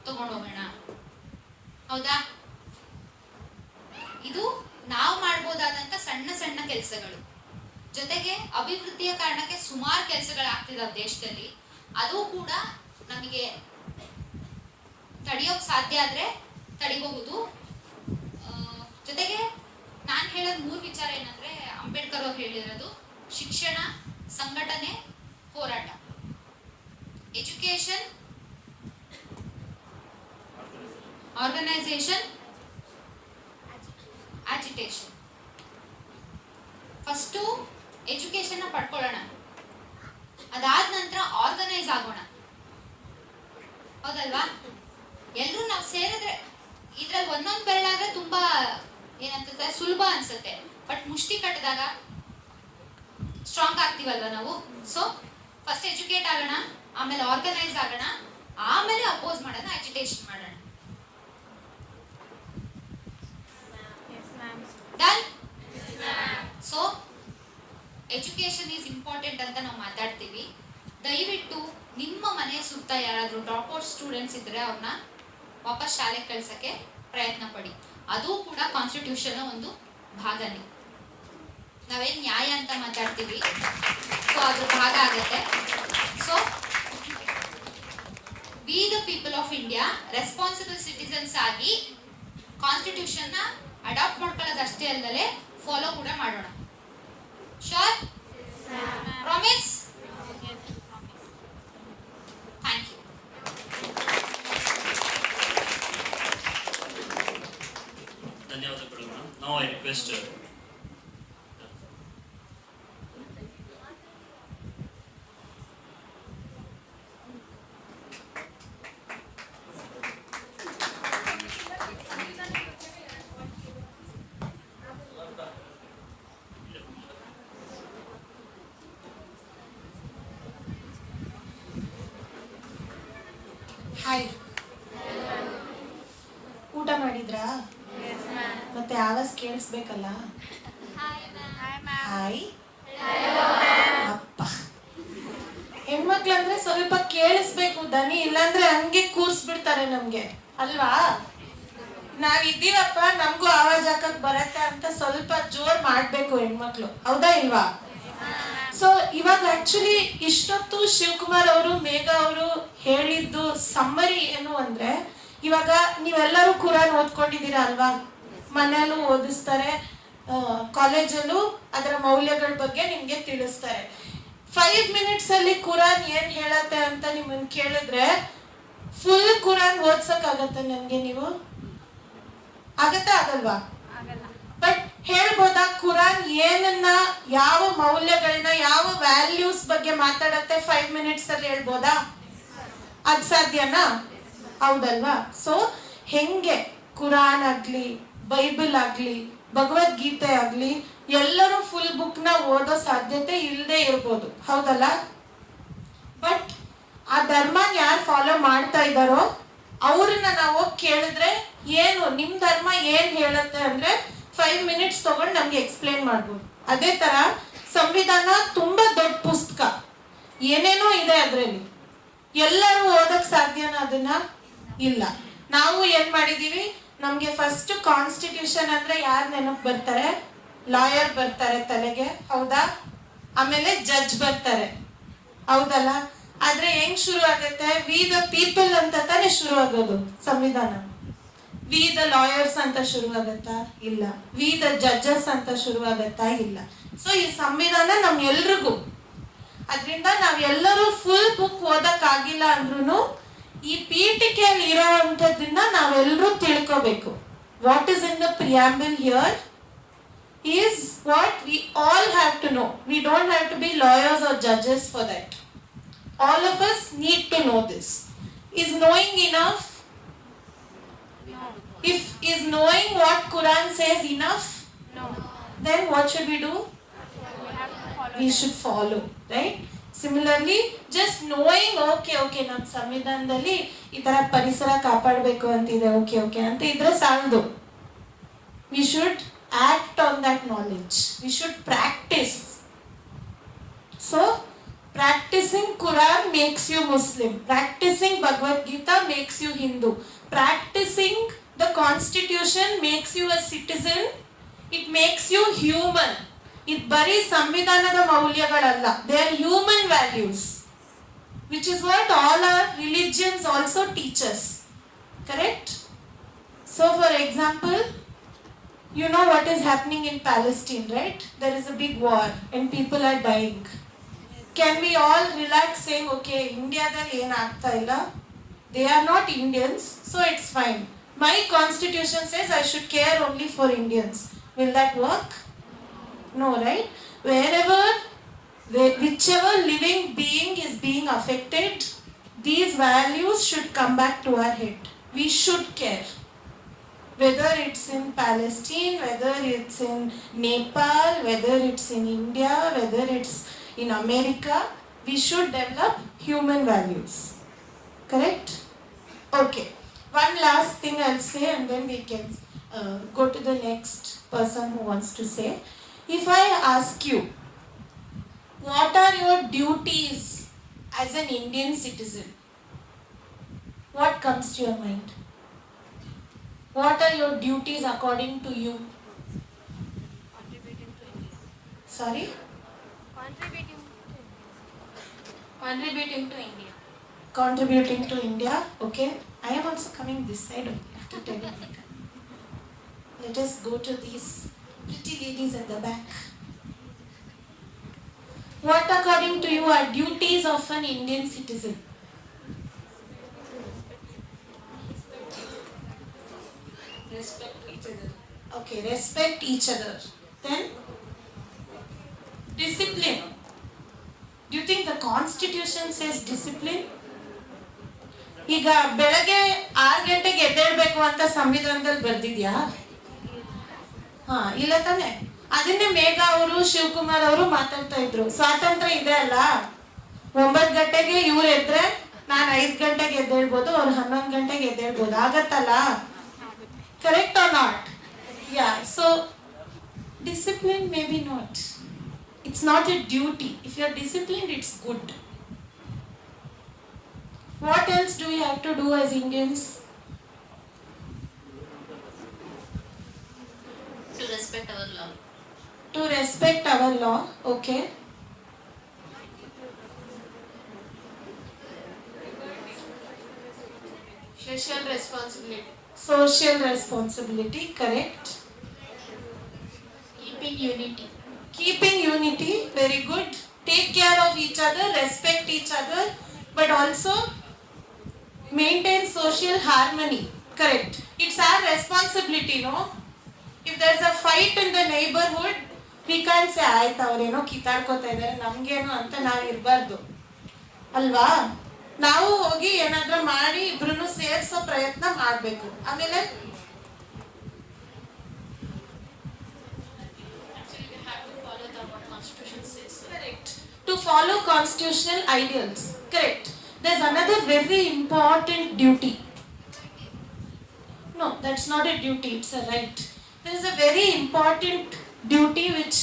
ತಗೊಂಡು ಹೋಗೋಣ, ಹೌದಾ? ಇದು ನಾವು ಮಾಡ್ಬೋದಾದಂತ ಸಣ್ಣ ಸಣ್ಣ ಕೆಲಸಗಳು. ಜೊತೆಗೆ ಅಭಿವೃದ್ಧಿಯ ಕಾರಣಕ್ಕೆ ಸುಮಾರು ಕೆಲಸಗಳು ಆಗ್ತಿದಾವೆ ದೇಶದಲ್ಲಿ. ಅದು ಕೂಡ ನಮಗೆ ತಡೆಯೋಕ್ ಸಾಧ್ಯ ಆದ್ರೆ ತಡಿಬಹುದು. ಜೊತೆಗೆ ನಾನು ಹೇಳೋದು 3 ವಿಚಾರ ಏನಂದ್ರೆ, ಅಂಬೇಡ್ಕರ್ ಅವ್ರು ಹೇಳಿರೋದು ಶಿಕ್ಷಣ, ಸಂಘಟನೆ, ಹೋರಾಟ. Education, organisation, agitation. First education ಪಡ್ಕೊಳ್ಳೋಣ, ಅದಾದ ನಂತರ ಆರ್ಗನೈಸ್ ಆಗೋಣ, ಹೌದಲ್ವಾ? ಎಲ್ಲರೂ ನಾವು ಸೇರಿದ್ರೆ ಇದ್ರಲ್ಲಿ ಒಂದೊಂದು ಬೆರಳಾದ್ರೆ ತುಂಬಾ ಏನಂತ ಸುಲಭ ಅನ್ಸುತ್ತೆ, ಬಟ್ ಮುಷ್ಟಿ ಕಟ್ಟಿದಾಗ ಸ್ಟ್ರಾಂಗ್ ಆಗ್ತೀವಲ್ವಾ ನಾವು. ಸೊ ಫಸ್ಟ್ ಎಜುಕೇಟ್ ಆಗೋಣ, ಆಮೇಲೆ ಆರ್ಗನೈಸ್ ಆಗೋಣ, ಆಮೇಲೆ ಅಪೋಸ್ ಮಾಡೋಣ, ಅಜಿಟೇಷನ್ ಮಾಡೋಣ. Done? So education is important ಅಂತ ನಾವು ಮಾತಾಡ್ತೀವಿ. ದಯವಿಟ್ಟು ನಿಮ್ಮ ಮನೆ ಸುತ್ತ ಯಾರಾದ್ರೂ ಡ್ರಾಪ್ ಔಟ್ ಸ್ಟೂಡೆಂಟ್ಸ್ ಇದ್ರೆ ಅವ್ರನ್ನ ವಾಪಸ್ ಶಾಲೆಗೆ ಕಳ್ಸಕ್ಕೆ ಪ್ರಯತ್ನ ಪಡಿ. ಅದು ಕೂಡ ಕಾನ್ಸ್ಟಿಟ್ಯೂಷನ್ ಒಂದು ಭಾಗನೇ. ನಾವೇನ್ ನ್ಯಾಯ ಅಂತ ಮಾತಾಡ್ತೀವಿ, ಸೊ ಅದ್ರ ಭಾಗ ಆಗತ್ತೆ. So we the people of India responsible citizens ಆಗಿ ಕಾನ್ಸ್ಟಿಟ್ಯೂಷನ್ ನ ಅಡಾಪ್ಟ್ ಮಾಡ್ಕೊಳ್ಳೋದಷ್ಟೇ ಅಲ್ಲದೆ ಫಾಲೋ ಕೂಡ ಮಾಡೋಣ. ಶೋರ್? ಪ್ರಾಮಿಸ್? Thank you. ಧನ್ಯವಾದಗಳು ಮೇಡಮ್. ನಾವು ಐ ರಿಕ್ವೆಸ್ಟ್ ಹಾಯ್, ಊಟ ಮಾಡಿದ್ರಾ? ಮತ್ತೆ ಆವಾಜ್ ಕೇಳಿಸ್ಬೇಕಲ್ಲ. ಹಾಯ್ ಅಪ್ಪ, ಹೆಣ್ಮಕ್ಳಂದ್ರೆ ಸ್ವಲ್ಪ ಕೇಳಿಸ್ಬೇಕು ದನಿ, ಇಲ್ಲಾಂದ್ರೆ ಹಂಗೆ ಕೂರ್ಸ್ಬಿಡ್ತಾರೆ ನಮ್ಗೆ ಅಲ್ವಾ. ನಾವಿದ್ದೀವಪ್ಪ, ನಮಗೂ ಆವಾಜ್ ಹಾಕಕ್ ಬರತ್ತೆ ಅಂತ ಸ್ವಲ್ಪ ಜೋರ್ ಮಾಡ್ಬೇಕು ಹೆಣ್ಮಕ್ಳು, ಹೌದಾ ಇಲ್ವಾ? ಸೊ ಇವಾಗ ಆಕ್ಚುಲಿ ಇಷ್ಟೊತ್ತು ಶಿವಕುಮಾರ್ ಅವರು, ಮೇಘ ಅವರು ಹೇಳಿದ್ದು ಸಮ್ಮರಿ ಏನು ಅಂದ್ರೆ, ಇವಾಗ ನೀವೆಲ್ಲರೂ ಕುರಾನ್ ಓದ್ಕೊಂಡಿದ್ದೀರಾ ಅಲ್ವಾ? ಮನೆಯಲ್ಲೂ ಓದಿಸ್ತಾರೆ, ಕಾಲೇಜಲ್ಲೂ ಅದರ ಮೌಲ್ಯಗಳ ಬಗ್ಗೆ ನಿಮ್ಗೆ ತಿಳಿಸ್ತಾರೆ. 5 minutes ಅಲ್ಲಿ ಕುರಾನ್ ಏನ್ ಹೇಳತ್ತೆ ಅಂತ ನಿಮ್ಮನ್ನ ಕೇಳಿದ್ರೆ ಫುಲ್ ಕುರಾನ್ ಓದ್ಸಕ್ ಆಗತ್ತೆ ನನ್ಗೆ? ನೀವು ಆಗತ್ತಾ ಆಗಲ್ವಾ? ಬಟ್ ಹೇಳ್ಬೋದಾ ಕುರಾನ್ ಏನನ್ನ, ಯಾವ ಮೌಲ್ಯಗಳನ್ನ, ಯಾವ ವ್ಯಾಲ್ಯೂಸ್ ಬಗ್ಗೆ ಮಾತಾಡತ್ತೆ 5 minutes ಅಲ್ಲಿ ಹೇಳ್ಬೋದಾ? ಅದ್ ಸಾಧ್ಯನಾ? ಹೌದಲ್ವಾ? ಸೊ ಹೆಂಗೆ ಕುರಾನ್ ಆಗ್ಲಿ, ಬೈಬಲ್ ಆಗ್ಲಿ, ಭಗವದ್ಗೀತೆ ಆಗ್ಲಿ, ಎಲ್ಲರೂ ಫುಲ್ ಬುಕ್ ನ ಓದೋ ಸಾಧ್ಯತೆ ಇಲ್ಲದೆ ಇರ್ಬೋದು, ಹೌದಲ್ಲ? ಬಟ್ ಆ ಧರ್ಮ ಯಾರು ಫಾಲೋ ಮಾಡ್ತಾ ಇದ್ದಾರೋ ಅವ್ರನ್ನ ನಾವು ಕೇಳಿದ್ರೆ, ಏನು ನಿಮ್ ಧರ್ಮ ಏನ್ ಹೇಳುತ್ತೆ ಅಂದ್ರೆ 5 minutes ತಗೊಂಡು ನಮ್ಗೆ ಎಕ್ಸ್ಪ್ಲೇನ್ ಮಾಡ್ಬೋದು. ಅದೇ ತರ ಸಂವಿಧಾನ ತುಂಬಾ ದೊಡ್ಡ ಪುಸ್ತಕ, ಏನೇನೋ ಇದೆ ಅದ್ರಲ್ಲಿ, ಎಲ್ಲರೂ ಓದಕ್ ಸಾಧ್ಯನಾ ಅದನ್ನ? ಇಲ್ಲ. ನಾವು ಏನ್ ಮಾಡಿದೀವಿ, ನಮ್ಗೆ ಫಸ್ಟ್ ಕಾನ್ಸ್ಟಿಟ್ಯೂಷನ್ ಅಂದ್ರೆ ಯಾರು ನೆನಪು ಬರ್ತಾರೆ? ಲಾಯರ್ ಬರ್ತಾರೆ ತಲೆಗೆ, ಹೌದಾ? ಆಮೇಲೆ ಜಡ್ಜ್ ಬರ್ತಾರೆ, ಹೌದಲ್ಲ? ಆದ್ರೆ ಹೆಂಗ್ ಶುರು ಆಗತ್ತೆ? ವಿ ದ ಪೀಪಲ್ ಅಂತ ತಾನೇ ಶುರು ಆಗೋದು ಸಂವಿಧಾನ. ವಿ ದ ಲಾಯರ್ಸ್ ಅಂತ ಶುರು ಆಗತ್ತಾ? ಇಲ್ಲ. ವಿ ದ ಜಡ್ಜಸ್ ಅಂತ ಶುರು ಆಗತ್ತಾ? ಇಲ್ಲ. ಸೊ ಈ ಸಂವಿಧಾನ ನಮ್ ಎಲ್ರಿಗೂ, ಅದ್ರಿಂದ ನಾವೆಲ್ಲರೂ ಫುಲ್ ಬುಕ್ ಓದಕ್ ಆಗಿಲ್ಲ ಅಂದ್ರೂ ಈ ಪೀಠಿಕೆಯಲ್ಲಿ ಇರೋವಂಥದ್ದನ್ನ ನಾವೆಲ್ಲರೂ ತಿಳ್ಕೋಬೇಕು. What is in the preamble here is what we all have to know. We don't have to be lawyers or judges for that. All of us need to know this. Is knowing enough? No. If is knowing what Quran says enough? No. Then what should we do? We should follow, right? Similarly, just knowing, okay, ನಮ್ಮ ಸಂವಿಧಾನದಲ್ಲಿ ಈ ತರ ಪರಿಸರ ಕಾಪಾಡಬೇಕು ಅಂತಿದೆ, okay ಅಂತ ಇದ್ರೆ ಸಾಲದು. We should act on that knowledge. We should practice. So, practicing Quran makes you Muslim. Practicing Bhagavad Gita makes you Hindu. Practicing the Constitution makes you a citizen. It makes you human. It bari ಸಂವಿಧಾನದ ಮೌಲ್ಯಗಳಲ್ಲ. They are human values, which is what all our religions also teach us. Correct? So, for example, you know what is happening in Palestine, right? There is a big war and people are dying. Can we all relax saying, okay, India dalli ಏನು ಆಗ್ತಾ ಇಲ್ಲ, they are not Indians, so it's fine. My constitution says I should care only for Indians. Will that work? No, right? Whichever living being is being affected, these values should come back to our head. We should care. Whether it's in Palestine, whether it's in Nepal, whether it's in India, whether it's in America, we should develop human values. Correct? Okay. One last thing I'll say and then we can go to the next person who wants to say. If I ask you, what are your duties as an Indian citizen? What comes to your mind? What are your duties according to you? Contributing to India. Sorry? Contributing to India. Contributing to India. Okay. I am also coming this side only after telling you. Let us go to these pretty ladies at the back. What according to you are duties of an Indian citizen? Respect each other. Okay, respect each other. Then discipline. Do you think the constitution says discipline? ಈಗ ಬೆಳಗ್ಗೆ 6 ಗಂಟೆಗೆ ಎದ್ದೇಳ್ಬೇಕು ಅಂತ ಸಂವಿಧಾನದಲ್ಲಿ ಬರ್ದಿದ್ಯಾ? ಇಲ್ಲ ತಾನೆ. ಅದನ್ನೇ ಮೇಘ ಅವರು, ಶಿವಕುಮಾರ್ ಅವರು ಮಾತಾಡ್ತಾ ಇದ್ರು. ಸ್ವಾತಂತ್ರ್ಯ ಇದೆ ಅಲ್ಲ, 9 ಗಂಟೆಗೆ ಇವ್ರು ಎದ್ರೆ ನಾನು 5 ಗಂಟೆಗೆ ಎದ್ದೇಳ್ಬೋದು, ಅವ್ರು 11 ಗಂಟೆಗೆ ಎದ್ದೇಳ್ಬೋದು, ಆಗತ್ತಲ್ಲ? Correct or not? Yeah. So discipline maybe not. It's not a duty. If you're disciplined, it's good. What else do we have to do as Indians? To respect our law. To respect our law, okay. Social responsibility. Social responsibility, correct. Keeping unity. Keeping unity, very good. Take care of each other, respect each other, but also maintain social harmony, correct. It's our responsibility, no? If there's a fight in the neighborhood, we can't say ಆಯ್ತು ಅವ್ರೇನೋ ಕಿತ್ತಾಡ್ಕೋತಾ ಇದ್ದಾರೆ ನಮ್ಗೇನು ಅಂತ ನಾವು ಇರಬಾರ್ದು ಅಲ್ವಾ. ನಾವು ಹೋಗಿ ಏನಾದ್ರೂ ಮಾಡಿ ಇಬ್ರು ಸೇರ್ಸೋ ಪ್ರಯತ್ನ ಮಾಡ್ಬೇಕು. ಆಮೇಲೆ correct, to follow constitutional ideals, correct. There's another very important duty. No, that's not a duty, it's a right. There is a very important duty which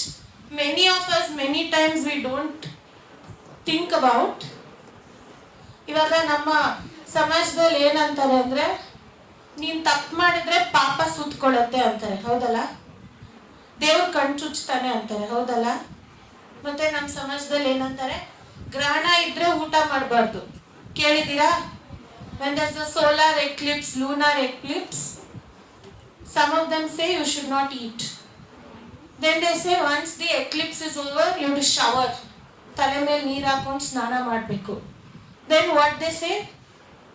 many of us many times we don't think about. ಇವಾಗ ನಮ್ಮ ಸಮಾಜದಲ್ಲಿ ಏನಂತಾರೆ ಅಂದ್ರೆ ನೀನ್ ತಪ್ಪು ಮಾಡಿದ್ರೆ ಪಾಪ ಸುತ್ಕೊಳ್ಳುತ್ತೆ ಅಂತಾರೆ, ಹೌದಲ್ಲ. ದೇವ್ರು ಕಣ್ ಚುಚ್ತಾನೆ ಅಂತಾರೆ, ಹೌದಲ್ಲ. ಮತ್ತೆ ನಮ್ಮ ಸಮಾಜದಲ್ಲಿ ಏನಂತಾರೆ, ಗ್ರಹಣ ಇದ್ರೆ ಊಟ ಮಾಡಬಾರ್ದು, ಕೇಳಿದ್ದೀರಾ? when there's a solar eclipse, lunar eclipse, some of them say you should not eat. Then they say once the eclipse is over you have to shower, ತಲೆ ಮೇಲೆ ನೀರು ಹಾಕೊಂಡು ಸ್ನಾನ ಮಾಡಬೇಕು. Then what they say,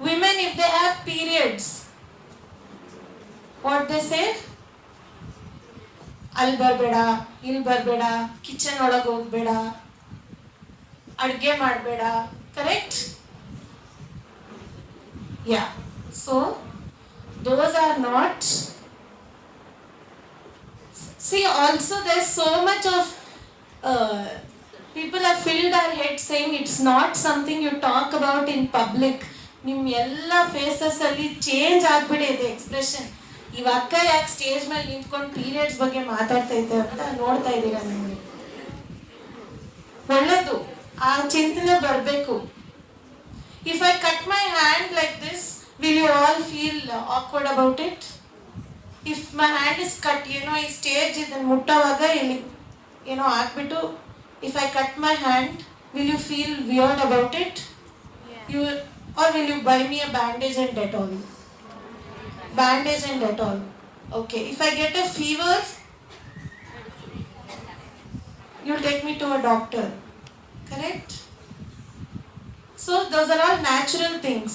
women if they have periods, what they say, ಅಲ್ಲಿ ಬರಬೇಡ, ಇಲ್ಲಿ ಬರಬೇಡ, ಕಿಚನ್ ಒಳಗೆ ಹೋಗಬೇಡ, ಅಡುಗೆ ಮಾಡಬೇಡ, correct. Yeah, so those are not. See, also there's so much of people have filled our heads saying it's not something you talk about in public. ನಿಮ್ಮ ಎಲ್ಲ ಫೇಸಸ್ ಅಲ್ಲಿ ಚೇಂಜ್ ಆಗ್ಬಿಟ್ಟಿದೆ ಎಕ್ಸ್ಪ್ರೆಷನ್. ಇವ ಅಕ್ಕ ಯಾಕೆ ಸ್ಟೇಜ್ ಮೇಲೆ ನಿಂತ್ಕೊಂಡು ಪೀರಿಯಡ್ಸ್ ಬಗ್ಗೆ ಮಾತಾಡ್ತಾ ಇದ್ದೆ ಅಂತ ನೋಡ್ತಾ ಇದ್ದೀರಾ ನಿಮಗೆ. ಒಳ್ಳೇದು, ಆ ಚಿಂತನೆ ಬರಬೇಕು. If I cut my hand like this, will you all feel awkward about it? If my hand is cut, ಈ ಸ್ಟೇಜ್ ಇದನ್ನು ಮುಟ್ಟೋವಾಗ ಇಲ್ಲಿ ಆಗ್ಬಿಟ್ಟು, if I cut my hand, will you feel weird about it? Or will you buy me a bandage and Dettol? Bandage and Dettol. Okay. If I get a fever, you'll take me to a doctor. Correct? So those are all natural things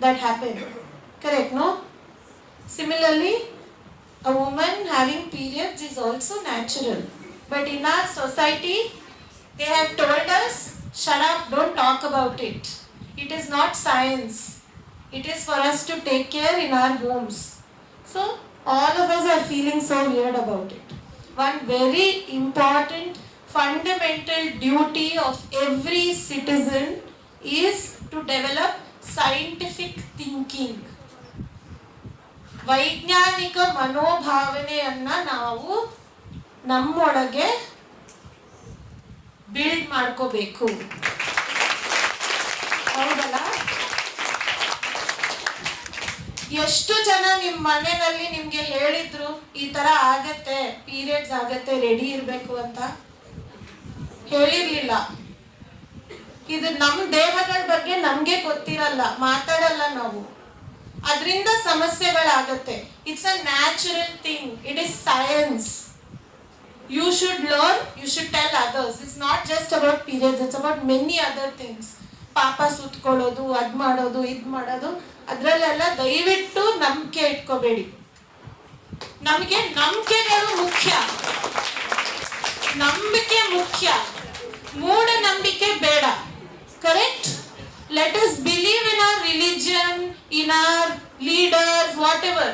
that happen. Correct, no? Similarly, a woman having periods is also natural. But in our society, they have told us, shut up, don't talk about it. It is not science. It is for us to take care in our homes. So all of us are feeling so weird about it. One very important fundamental duty of every citizen is to develop scientific thinking. ವೈಜ್ಞಾನಿಕ ಮನೋಭಾವನೆಯನ್ನ ನಾವು ನಮ್ಮೊಳಗೆ build ಮಾಡ್ಕೋಬೇಕು, ಹೌದಲ್ಲ. ಎಷ್ಟು ಜನ ನಿಮ್ಮ ಮನೆಯಲ್ಲಿ ನಿಮ್ಗೆ ಹೇಳಿದ್ರು ಈ ತರ ಆಗತ್ತೆ, ಪೀರಿಯಡ್ಸ್ ಆಗತ್ತೆ, ರೆಡಿ ಇರ್ಬೇಕು ಅಂತ? ಹೇಳಿರ್ಲಿಲ್ಲ. ಇದು ನಮ್ಮ ದೇಹಗಳ ಬಗ್ಗೆ ನಮ್ಗೆ ಗೊತ್ತಿರಲ್ಲ, ಮಾತಾಡಲ್ಲ ನಾವು, ಅದರಿಂದ ಸಮಸ್ಯೆಗಳಾಗತ್ತೆ. It's a natural thing, it is science. You should learn, you should tell others. It's not just about periods, it's about many other things. ಪಾಪ ಸುತ್ಕೊಳ್ಳೋದು, ಅದ್ ಮಾಡೋದು, ಇದ್ ಮಾಡೋದು, ಅದ್ರಲ್ಲೆಲ್ಲ ದಯವಿಟ್ಟು ನಂಬಿಕೆ ಇಟ್ಕೋಬೇಡಿ. ನಮಗೆ ನಂಬಿಕೆಗಳು ಮುಖ್ಯ, ನಂಬಿಕೆ ಮುಖ್ಯ, ಮೂಢನಂಬಿಕೆ ಬೇಡ. Correct? Let us believe in our religion, in our leaders, whatever.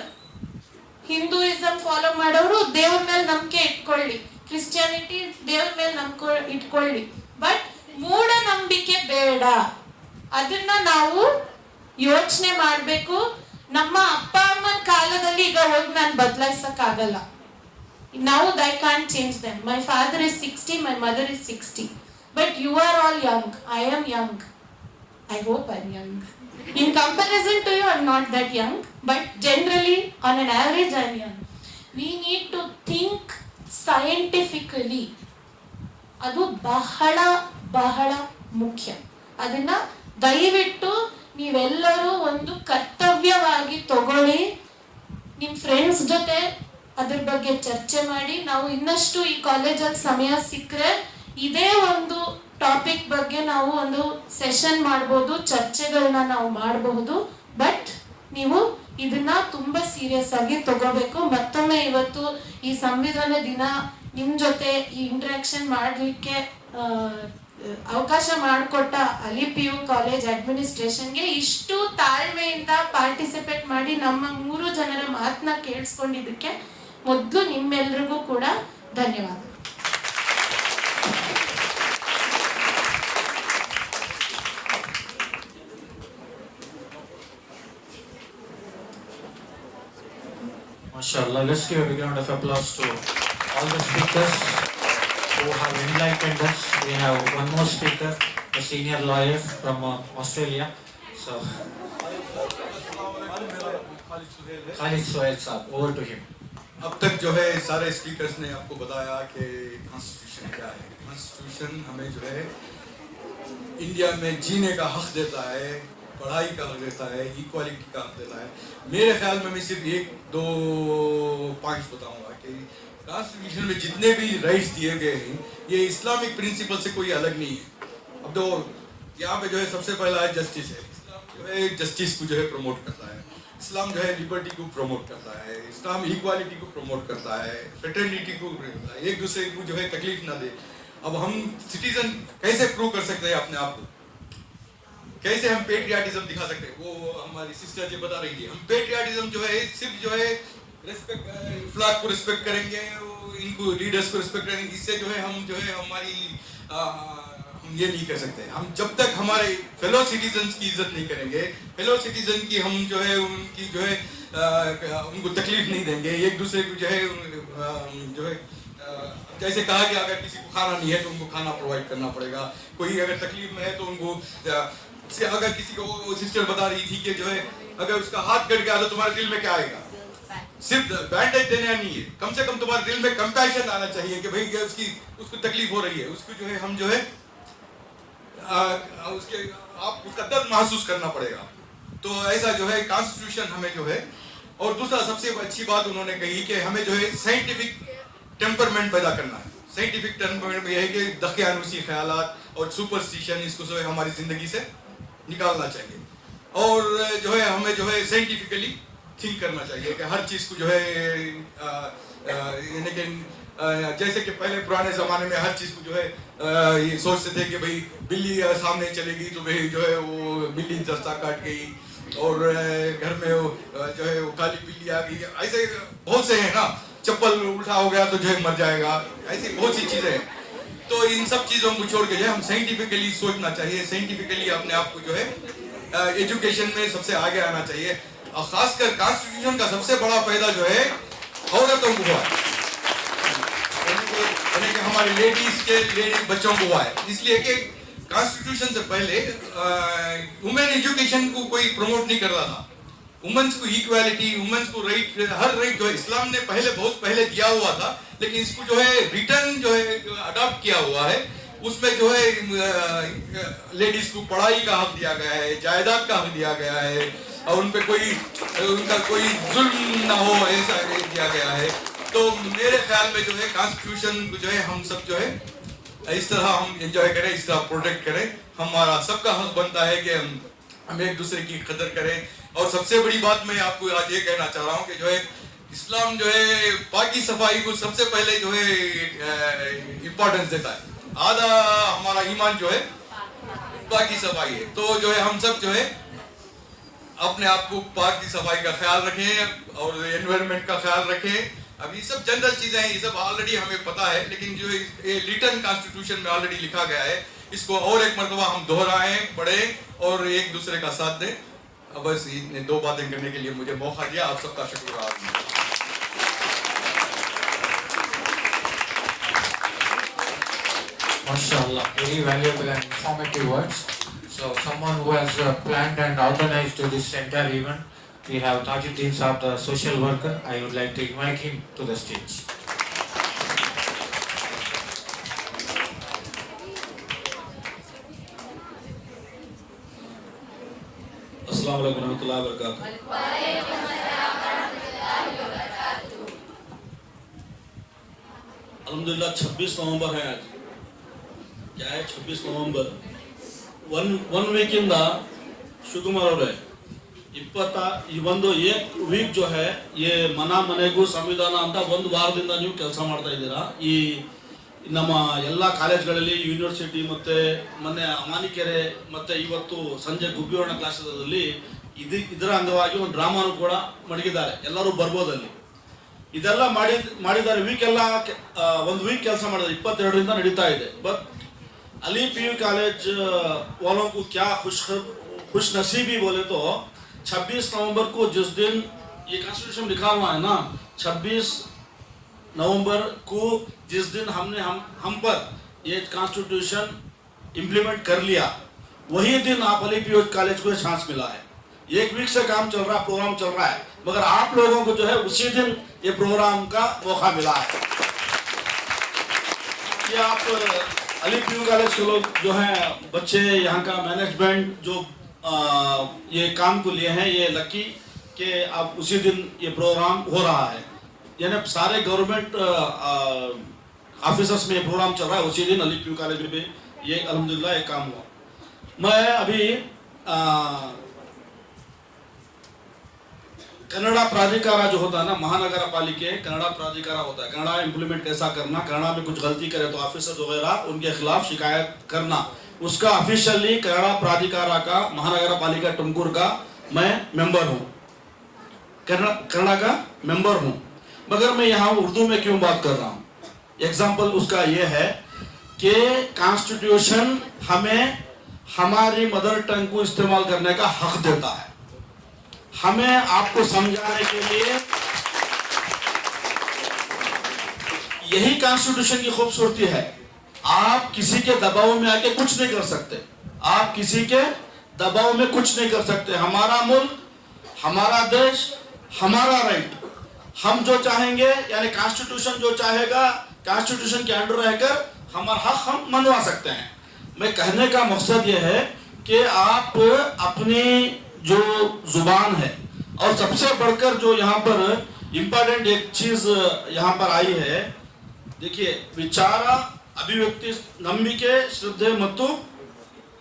Hinduism follow ಮಾಡೋರು ದೇವ್ರ ಮೇಲೆ ನಂಬಿಕೆ ಇಟ್ಕೊಳ್ಳಿ, ಕ್ರಿಶ್ಚಿಯಾನಿಟಿ ದೇವ್ರ ಮೇಲೆ ನಂಬಿಕೆ ಇಟ್ಕೊಳ್ಳಿ, ಬಟ್ ಮೂಢನಂಬಿಕೆ ಬೇಡ. ಅದನ್ನ ನಾವು ಯೋಚನೆ ಮಾಡಬೇಕು. ನಮ್ಮ ಅಪ್ಪ ಅಮ್ಮನ ಕಾಲದಲ್ಲಿ ಈಗ ಹೋಗಿ ನಾನು ಬದಲಾಯಿಸಕ್ಕಾಗಲ್ಲ. Now I can't change them. My father is 60, my mother is 60. But you are all young. I am young. I hope I'm young. In comparison to you, I'm not that young, but generally, on an average, I'm young. We need to think scientifically. ಅದು ಬಹಳ ಬಹಳ ಮುಖ್ಯ. ಅದನ್ನ ದಯವಿಟ್ಟು ನೀವೆಲ್ಲರೂ ಒಂದು ಕರ್ತವ್ಯವಾಗಿ ತಗೊಳ್ಳಿ. ನಿಮ್ಮ ಫ್ರೆಂಡ್ಸ್ ಜೊತೆ ಅದ್ರ ಬಗ್ಗೆ ಚರ್ಚೆ ಮಾಡಿ. ನಾವು ಇನ್ನಷ್ಟು ಈ ಕಾಲೇಜಲ್ಲಿ ಸಮಯ ಸಿಕ್ಕರೆ ಇದೇ ಒಂದು ಟಾಪಿಕ್ ಬಗ್ಗೆ ನಾವು ಒಂದು ಸೆಷನ್ ಮಾಡ್ಬೋದು, ಚರ್ಚೆಗಳನ್ನ ನಾವು ಮಾಡಬಹುದು. ಬಟ್ ನೀವು ಇದನ್ನ ತುಂಬಾ ಸೀರಿಯಸ್ ಆಗಿ ತಗೋಬೇಕು. ಮತ್ತೊಮ್ಮೆ ಇವತ್ತು ಈ ಸಂವಿಧಾನ ದಿನ ನಿಮ್ ಜೊತೆ ಈ ಇಂಟ್ರಾಕ್ಷನ್ ಮಾಡಲಿಕ್ಕೆ ಅವಕಾಶ ಮಾಡಿಕೊಟ್ಟ ಅಲಿ PU ಕಾಲೇಜ್ ಅಡ್ಮಿನಿಸ್ಟ್ರೇಷನ್ಗೆ ಇಷ್ಟು ತಾಳ್ಮೆಯಿಂದ ಪಾರ್ಟಿಸಿಪೇಟ್ ಮಾಡಿ ನಮ್ಮ 3 ಜನರ ಮಾತನ್ನ ಕೇಳಿಸ್ಕೊಂಡಿದ್ದಕ್ಕೆ ಮೊದಲು ನಿಮ್ಮೆಲ್ರಿಗೂ ಕೂಡ ಧನ್ಯವಾದ. MashaAllah, let's give a big round of applause to all the speakers who have enlightened us. We have one more speaker, a senior lawyer from Australia. So, Khalid Sohail Saab, over to him. अब तक जो है सारे speakers ने आपको बताया कि constitution क्या है. कॉन्स्टिट्यूशन हमें जो है इंडिया में जीने का हक देता है, पढ़ाई का हक देता है, इक्वालिटी का हक देता है. मेरे ख्याल में मैं सिर्फ 1-2 पॉइंट्स बताऊंगा कि कॉन्स्टिट्यूशन में जितने भी राइट्स दिए गए हैं ये इस्लामिक प्रिंसिपल से कोई अलग नहीं है. अब तो यहाँ पे जो है सबसे पहला है जस्टिस है. इस्लाम जो है जस्टिस को जो है प्रमोट करता है. इस्लाम जो है लिबर्टी को प्रमोट करता है. इस्लाम इक्वालिटी को प्रमोट करता है, फ्रेटर्निटी को करता है, एक दूसरे को जो है तकलीफ ना दे. अब हम सिटीजन कैसे प्रूव कर सकते हैं अपने आप को, कैसे हम पेट्रियाटिज्म दिखा सकते हैं? वो हमारी सिस्टर जी बता रही थी. हम पेट्रियाटिज्म जो है सिर्फ जो है रिस्पेक्ट, फ्लैग को रिस्पेक्ट करेंगे, इनको लीडर्स को रिस्पेक्ट करेंगे, इससे जो है हम जो है हमारी हम ये नहीं कर सकते. हम जब तक हमारे फेलो सिटीजन्स की इज्जत नहीं करेंगे, फेलो सिटीजन की हम जो है उनकी जो है उनको तकलीफ नहीं देंगे, एक दूसरे को जो है जैसे कहा कि अगर किसी को खाना नहीं है तो उनको खाना प्रोवाइड करना पड़ेगा. कोई अगर तकलीफ में है तो उनको से अगर किसी को, वो सिस्टर बता रही थी कि जो है अगर उसका हाथ कट गया तो तुम्हारे दिल में क्या आएगा? सिर्फ बैंडेज देना नहीं है, कम से कम तुम्हारे दिल में कंपैशन आना चाहिए कि भाई उसको तकलीफ हो रही है, उसको जो है हम जो है उसका दर्द महसूस करना पड़ेगा. तो ऐसा जो है कॉन्स्टिट्यूशन हमें जो है. और दूसरा सबसे अच्छी बात उन्होंने कही कि हमें जो है साइंटिफिक टेम्परमेंट पैदा करना है. साइंटिफिक टेम्परमेंट में यह है कि दकियानुसी ख्यालात और सुपरस्टिशन इसको जो है हमारी जिंदगी से निकालना चाहिए. और जो है हमें जो है साइंटिफिकली थिंक करना चाहिए कि हर चीज़ को जो है यानी कि जैसे कि पहले पुराने ज़माने में हर चीज़ को जो है ये सोचते थे कि भाई बिल्ली सामने चलेगी तो भाई जो है वो बिल्ली दस्ता काट गई, और घर में वो जो है वो काली बिल्ली आ गई. ऐसे बहुत से हैं ना, चप्पल उल्टा हो गया तो जो है मर जाएगा, ऐसी बहुत सी चीज़ें हैं. तो इन सब चीज़ों को छोड़ के जो है हम साइंटिफिकली सोचना चाहिए, साइंटिफिकली अपने आप को जो है एजुकेशन में सबसे आगे आना चाहिए. और खासकर कॉन्स्टिट्यूशन का सबसे बड़ा फायदा जो है औरतों को हुआ है, यानी कि हमारे लेडीज बच्चों को हुआ है. इसलिए कि कॉन्स्टिट्यूशन से पहले वुमेन एजुकेशन को कोई प्रमोट नहीं कर रहा था. वुमेन्स को इक्वालिटी, वुमेन्स को राइट, हर राइट जो है इस्लाम ने बहुत पहले दिया हुआ था, लेकिन इसको जो है रिटर्न जो है अडॉप्ट किया हुआ है. उसमें जो है लेडीज को पढ़ाई का हक दिया गया है, जायदाद का हक दिया गया है, और उन पे उनका कोई जुल्म ना हो ऐसा दिया गया है. तो मेरे ख्याल में जो है कॉन्स्टिट्यूशन को जो है हम सब जो है इस तरह हम एंजॉय करें, इस तरह प्रोटेक्ट करें. हमारा सबका हक बनता है कि हम एक दूसरे की कदर करें. और सबसे बड़ी बात मैं आपको आज ये कहना चाह रहा हूँ कि जो है इस्लाम जो है पाकी सफाई को सबसे पहले जो है इम्पोर्टेंस देता है. आधा हमारा ईमान जो है पाकी सफाई है. तो जो है हम सब जो है अपने आप को पाक की सफाई का ख्याल रखें और एनवायरनमेंट का ख्याल रखें. अब ये सब जनरल चीज़ें हैं, ये सब ऑलरेडी हमें पता है, लेकिन जो ये रिटर्न कॉन्स्टिट्यूशन में ऑलरेडी लिखा गया है, इसको और एक मरतबा हम दोहराएं, पढ़ें और एक दूसरे का साथ दें. अब बस इतने 2 बातें करने के लिए मुझे मौका दिया. आप सबका शुक्रिया. MashaAllah, very valuable and informative words. So So someone who has planned and organized this entire event, we have Tajuddin Saab, the social worker. I would like to invite him to the stage. अस्सलाम वालेकुम रहमतुल्लाहि व बरकातुहू। अल्हम्दुलिल्लाह 26 नवंबर है आज। क्या है 26 नवंबर? One week इंದ Shivakumar ಅವರೇ 20 ಈ ಒಂದು ವೀಕ್ जो है ये ಮನೆಗೂ ಸಂವಿಧಾನ ಅಂತ ಒಂದು ವಾರದಿಂದ ನೀವು ಕೆಲಸ ಮಾಡ್ತಾ ಇದ್ದೀರಾ। ಈ ನಮ್ಮ ಎಲ್ಲ ಕಾಲೇಜ್ಗಳಲ್ಲಿ ಯೂನಿವರ್ಸಿಟಿ ಮತ್ತೆ ಮೊನ್ನೆ ಅಮಾನಿಕೆರೆ ಮತ್ತೆ ಇವತ್ತು ಸಂಜೆ ಗುಬ್ಬಿವರ್ಣ ಕ್ಲಾಸಲ್ಲಿ ಇದರ ಅಂಗವಾಗಿ ಒಂದು ಡ್ರಾಮಾನು ಕೂಡ ಮಡಗಿದ್ದಾರೆ, ಎಲ್ಲರೂ ಬರ್ಬೋದಲ್ಲಿ। ಇದೆಲ್ಲ ಮಾಡಿದ್ದಾರೆ ವೀಕ್ ಎಲ್ಲ ಒಂದು ವೀಕ್ ಕೆಲಸ ಮಾಡಿದ್ದಾರೆ, 22ರಿಂದ ನಡೀತಾ ಇದೆ। ಬಟ್ अली पीयू कॉलेज वालों को क्या खुश नसीबी बोले तो 26 नवंबर को जिस दिन ये कॉन्स्टिट्यूशन लिखा हुआ है ना, 26 नवंबर को जिस दिन हम पर ये कॉन्स्टिट्यूशन इम्प्लीमेंट कर लिया, वही दिन आप अली पीयू कॉलेज को चांस मिला है। एक वीक से काम चल रहा है, प्रोग्राम चल रहा है, मगर आप लोगों को जो है उसी दिन ये प्रोग्राम का मौका मिला है। ये आप अली पीयू कॉलेज के लोग जो हैं बच्चे, यहाँ का मैनेजमेंट जो ये काम को लिए हैं, ये लकी कि अब उसी दिन ये प्रोग्राम हो रहा है। यानी सारे गवर्नमेंट ऑफिसर्स में ये प्रोग्राम चल रहा है, उसी दिन अली पीयू कॉलेज में भी ये अल्हम्दुलिल्लाह ये काम हुआ। मैं अभी कन्नड़ा प्राधिकार जो होता है ना, महानगर पालिके कन्नड़ा प्राधिकार होता है, कन्नड़ा इम्प्लीमेंट कैसा करना, कन्नड़ा में कुछ गलती करे तो ऑफिसर वगैरह उनके खिलाफ शिकायत करना, उसका ऑफिशियली कन्नड़ा प्राधिकार का महानगर पालिका टुमकुर का मैं मेंबर हूँ, कन्नड़ा का मेंबर हूँ। मगर मैं यहाँ उर्दू में क्यों बात कर रहा हूँ? एग्जाम्पल उसका ये है कि कॉन्स्टिट्यूशन हमें हमारी मदर टंग को इस्तेमाल करने का हक देता है। हमें आपको समझाने के लिए यही कॉन्स्टिट्यूशन की खूबसूरती है। आप किसी के दबाव में आके कुछ नहीं कर सकते, आप किसी के दबाव में कुछ नहीं कर सकते। हमारा मुल्क, हमारा देश, हमारा राइट, हम जो चाहेंगे यानी कॉन्स्टिट्यूशन जो चाहेगा, कॉन्स्टिट्यूशन के अंडर रहकर हमारा हक हम मनवा सकते हैं। मैं कहने का मकसद ये है कि आप अपनी जो जुबान है, और सबसे बढ़कर जो यहाँ पर इम्पोर्टेंट एक चीज यहाँ पर आई है, देखिए विचार अभिव्यक्ति ನಂಬಿಕೆ श्रद्धे ಮತ್ತು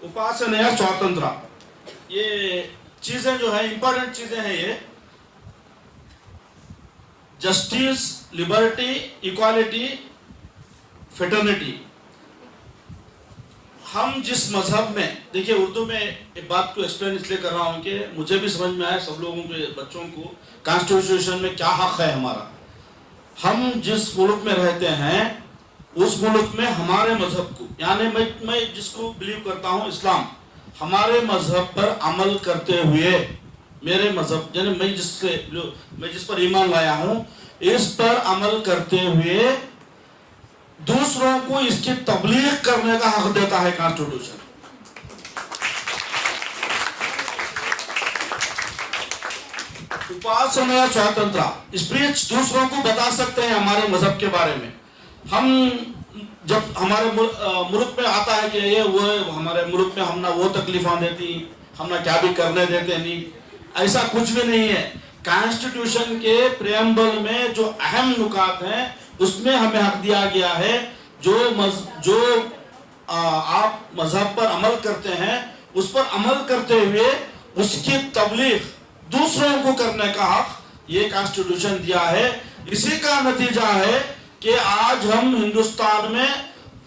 उपासನೆಯ स्वातंत्र, ये चीजें जो है इंपॉर्टेंट चीजें हैं। ये जस्टिस, लिबर्टी, इक्वालिटी, फेटर्निटी, हम जिस मजहब में, देखिए उर्दू में एक बात को एक्सप्लेन इसलिए कर रहा हूँ कि मुझे भी समझ में आए, सब लोगों के बच्चों को कॉन्स्टिट्यूशन में क्या हक है हमारा। हम जिस मुल्क में रहते हैं उस मुल्क में हमारे मजहब को, यानी मैं जिसको बिलीव करता हूँ इस्लाम, हमारे मजहब पर अमल करते हुए, मेरे मजहब यानी मैं जिस पर ईमान लाया हूँ इस पर अमल करते हुए दूसरों को इसकी तबलीग करने का हक देता है कॉन्स्टिट्यूशन। उपासना स्वातंत्र, स्पीच दूसरों को बता सकते हैं हमारे मजहब के बारे में। हम जब हमारे मुल्क में आता है कि ये वो हमारे मुल्क में हम ना वो तकलीफा देती, हम ना क्या भी करने देते नहीं, ऐसा कुछ भी नहीं है। कॉन्स्टिट्यूशन के प्रेम्बल में जो अहम नुकात हैं उसमें हमें हक दिया गया है, जो आप मजहब पर अमल करते हैं उस पर अमल करते हुए उसकी तबलीग दूसरों को करने का हक ये कॉन्स्टिट्यूशन दिया है। इसी का नतीजा है कि आज हम हिंदुस्तान में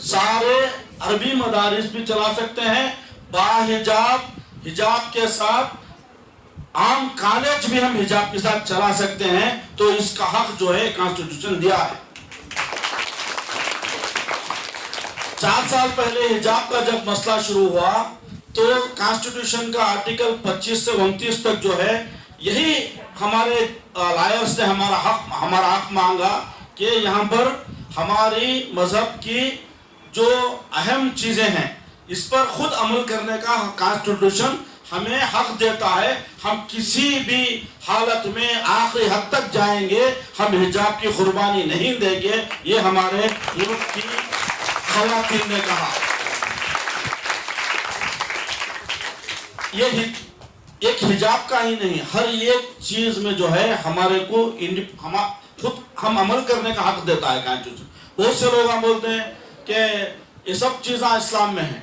सारे अरबी मदारिस भी चला सकते हैं, बाहिजाब, हिजाब के साथ आम कॉलेज भी हम हिजाब के साथ चला सकते हैं। तो इसका हक जो है कॉन्स्टिट्यूशन दिया है। 4 साल पहले हिजाब का जब मसला शुरू हुआ तो कॉन्स्टिट्यूशन का आर्टिकल 25 से 29 तक जो है यही हमारे लायर्स ने हमारा हक मांगा कि यहाँ पर हमारी मजहब की जो अहम चीजें हैं इस पर खुद अमल करने का कॉन्स्टिट्यूशन हमें हक देता है। हम किसी भी हालत में आखिरी हद तक जाएंगे, हम हिजाब की कुर्बानी नहीं देंगे, ये हमारे मुल्क की खवातीन ने कहा। ये एक हिजाब का ही नहीं, हर एक चीज में जो है हमारे को खुद हम अमल करने का हक देता है कॉन्स्टिट्यूशन। बहुत से लोग हम बोलते हैं कि ये सब चीज़ें इस्लाम में हैं।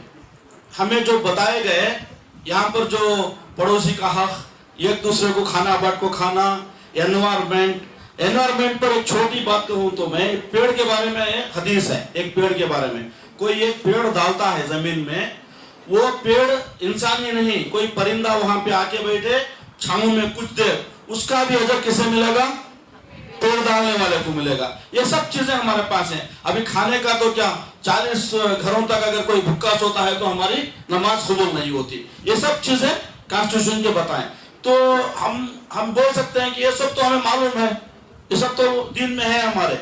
हमें जो बताए गए यहाँ पर, जो पड़ोसी का हक, एक दूसरे को खाना बांट को खाना, एनवायरमेंट पर एक छोटी बात कहूँ तो मैं पेड़ के बारे में, एक हदीस है एक पेड़ के बारे में, कोई एक पेड़ डालता है जमीन में, वो पेड़ इंसान ही नहीं, कोई परिंदा वहां पे आके बैठे छांव में कुछ देर, उसका भी अजर किसे मिलेगा? पेड़ डालने वाले को मिलेगा। ये सब चीजें हमारे पास हैं। अभी खाने का तो क्या, 40 घरों तक अगर कोई भूखा सोता है तो हमारी नमाज कबूल नहीं होती। ये सब चीजें कॉन्स्टिट्यूशन के बताएं तो हम बोल सकते हैं कि ये सब तो हमें मालूम है, ये सब तो दीन में है हमारे,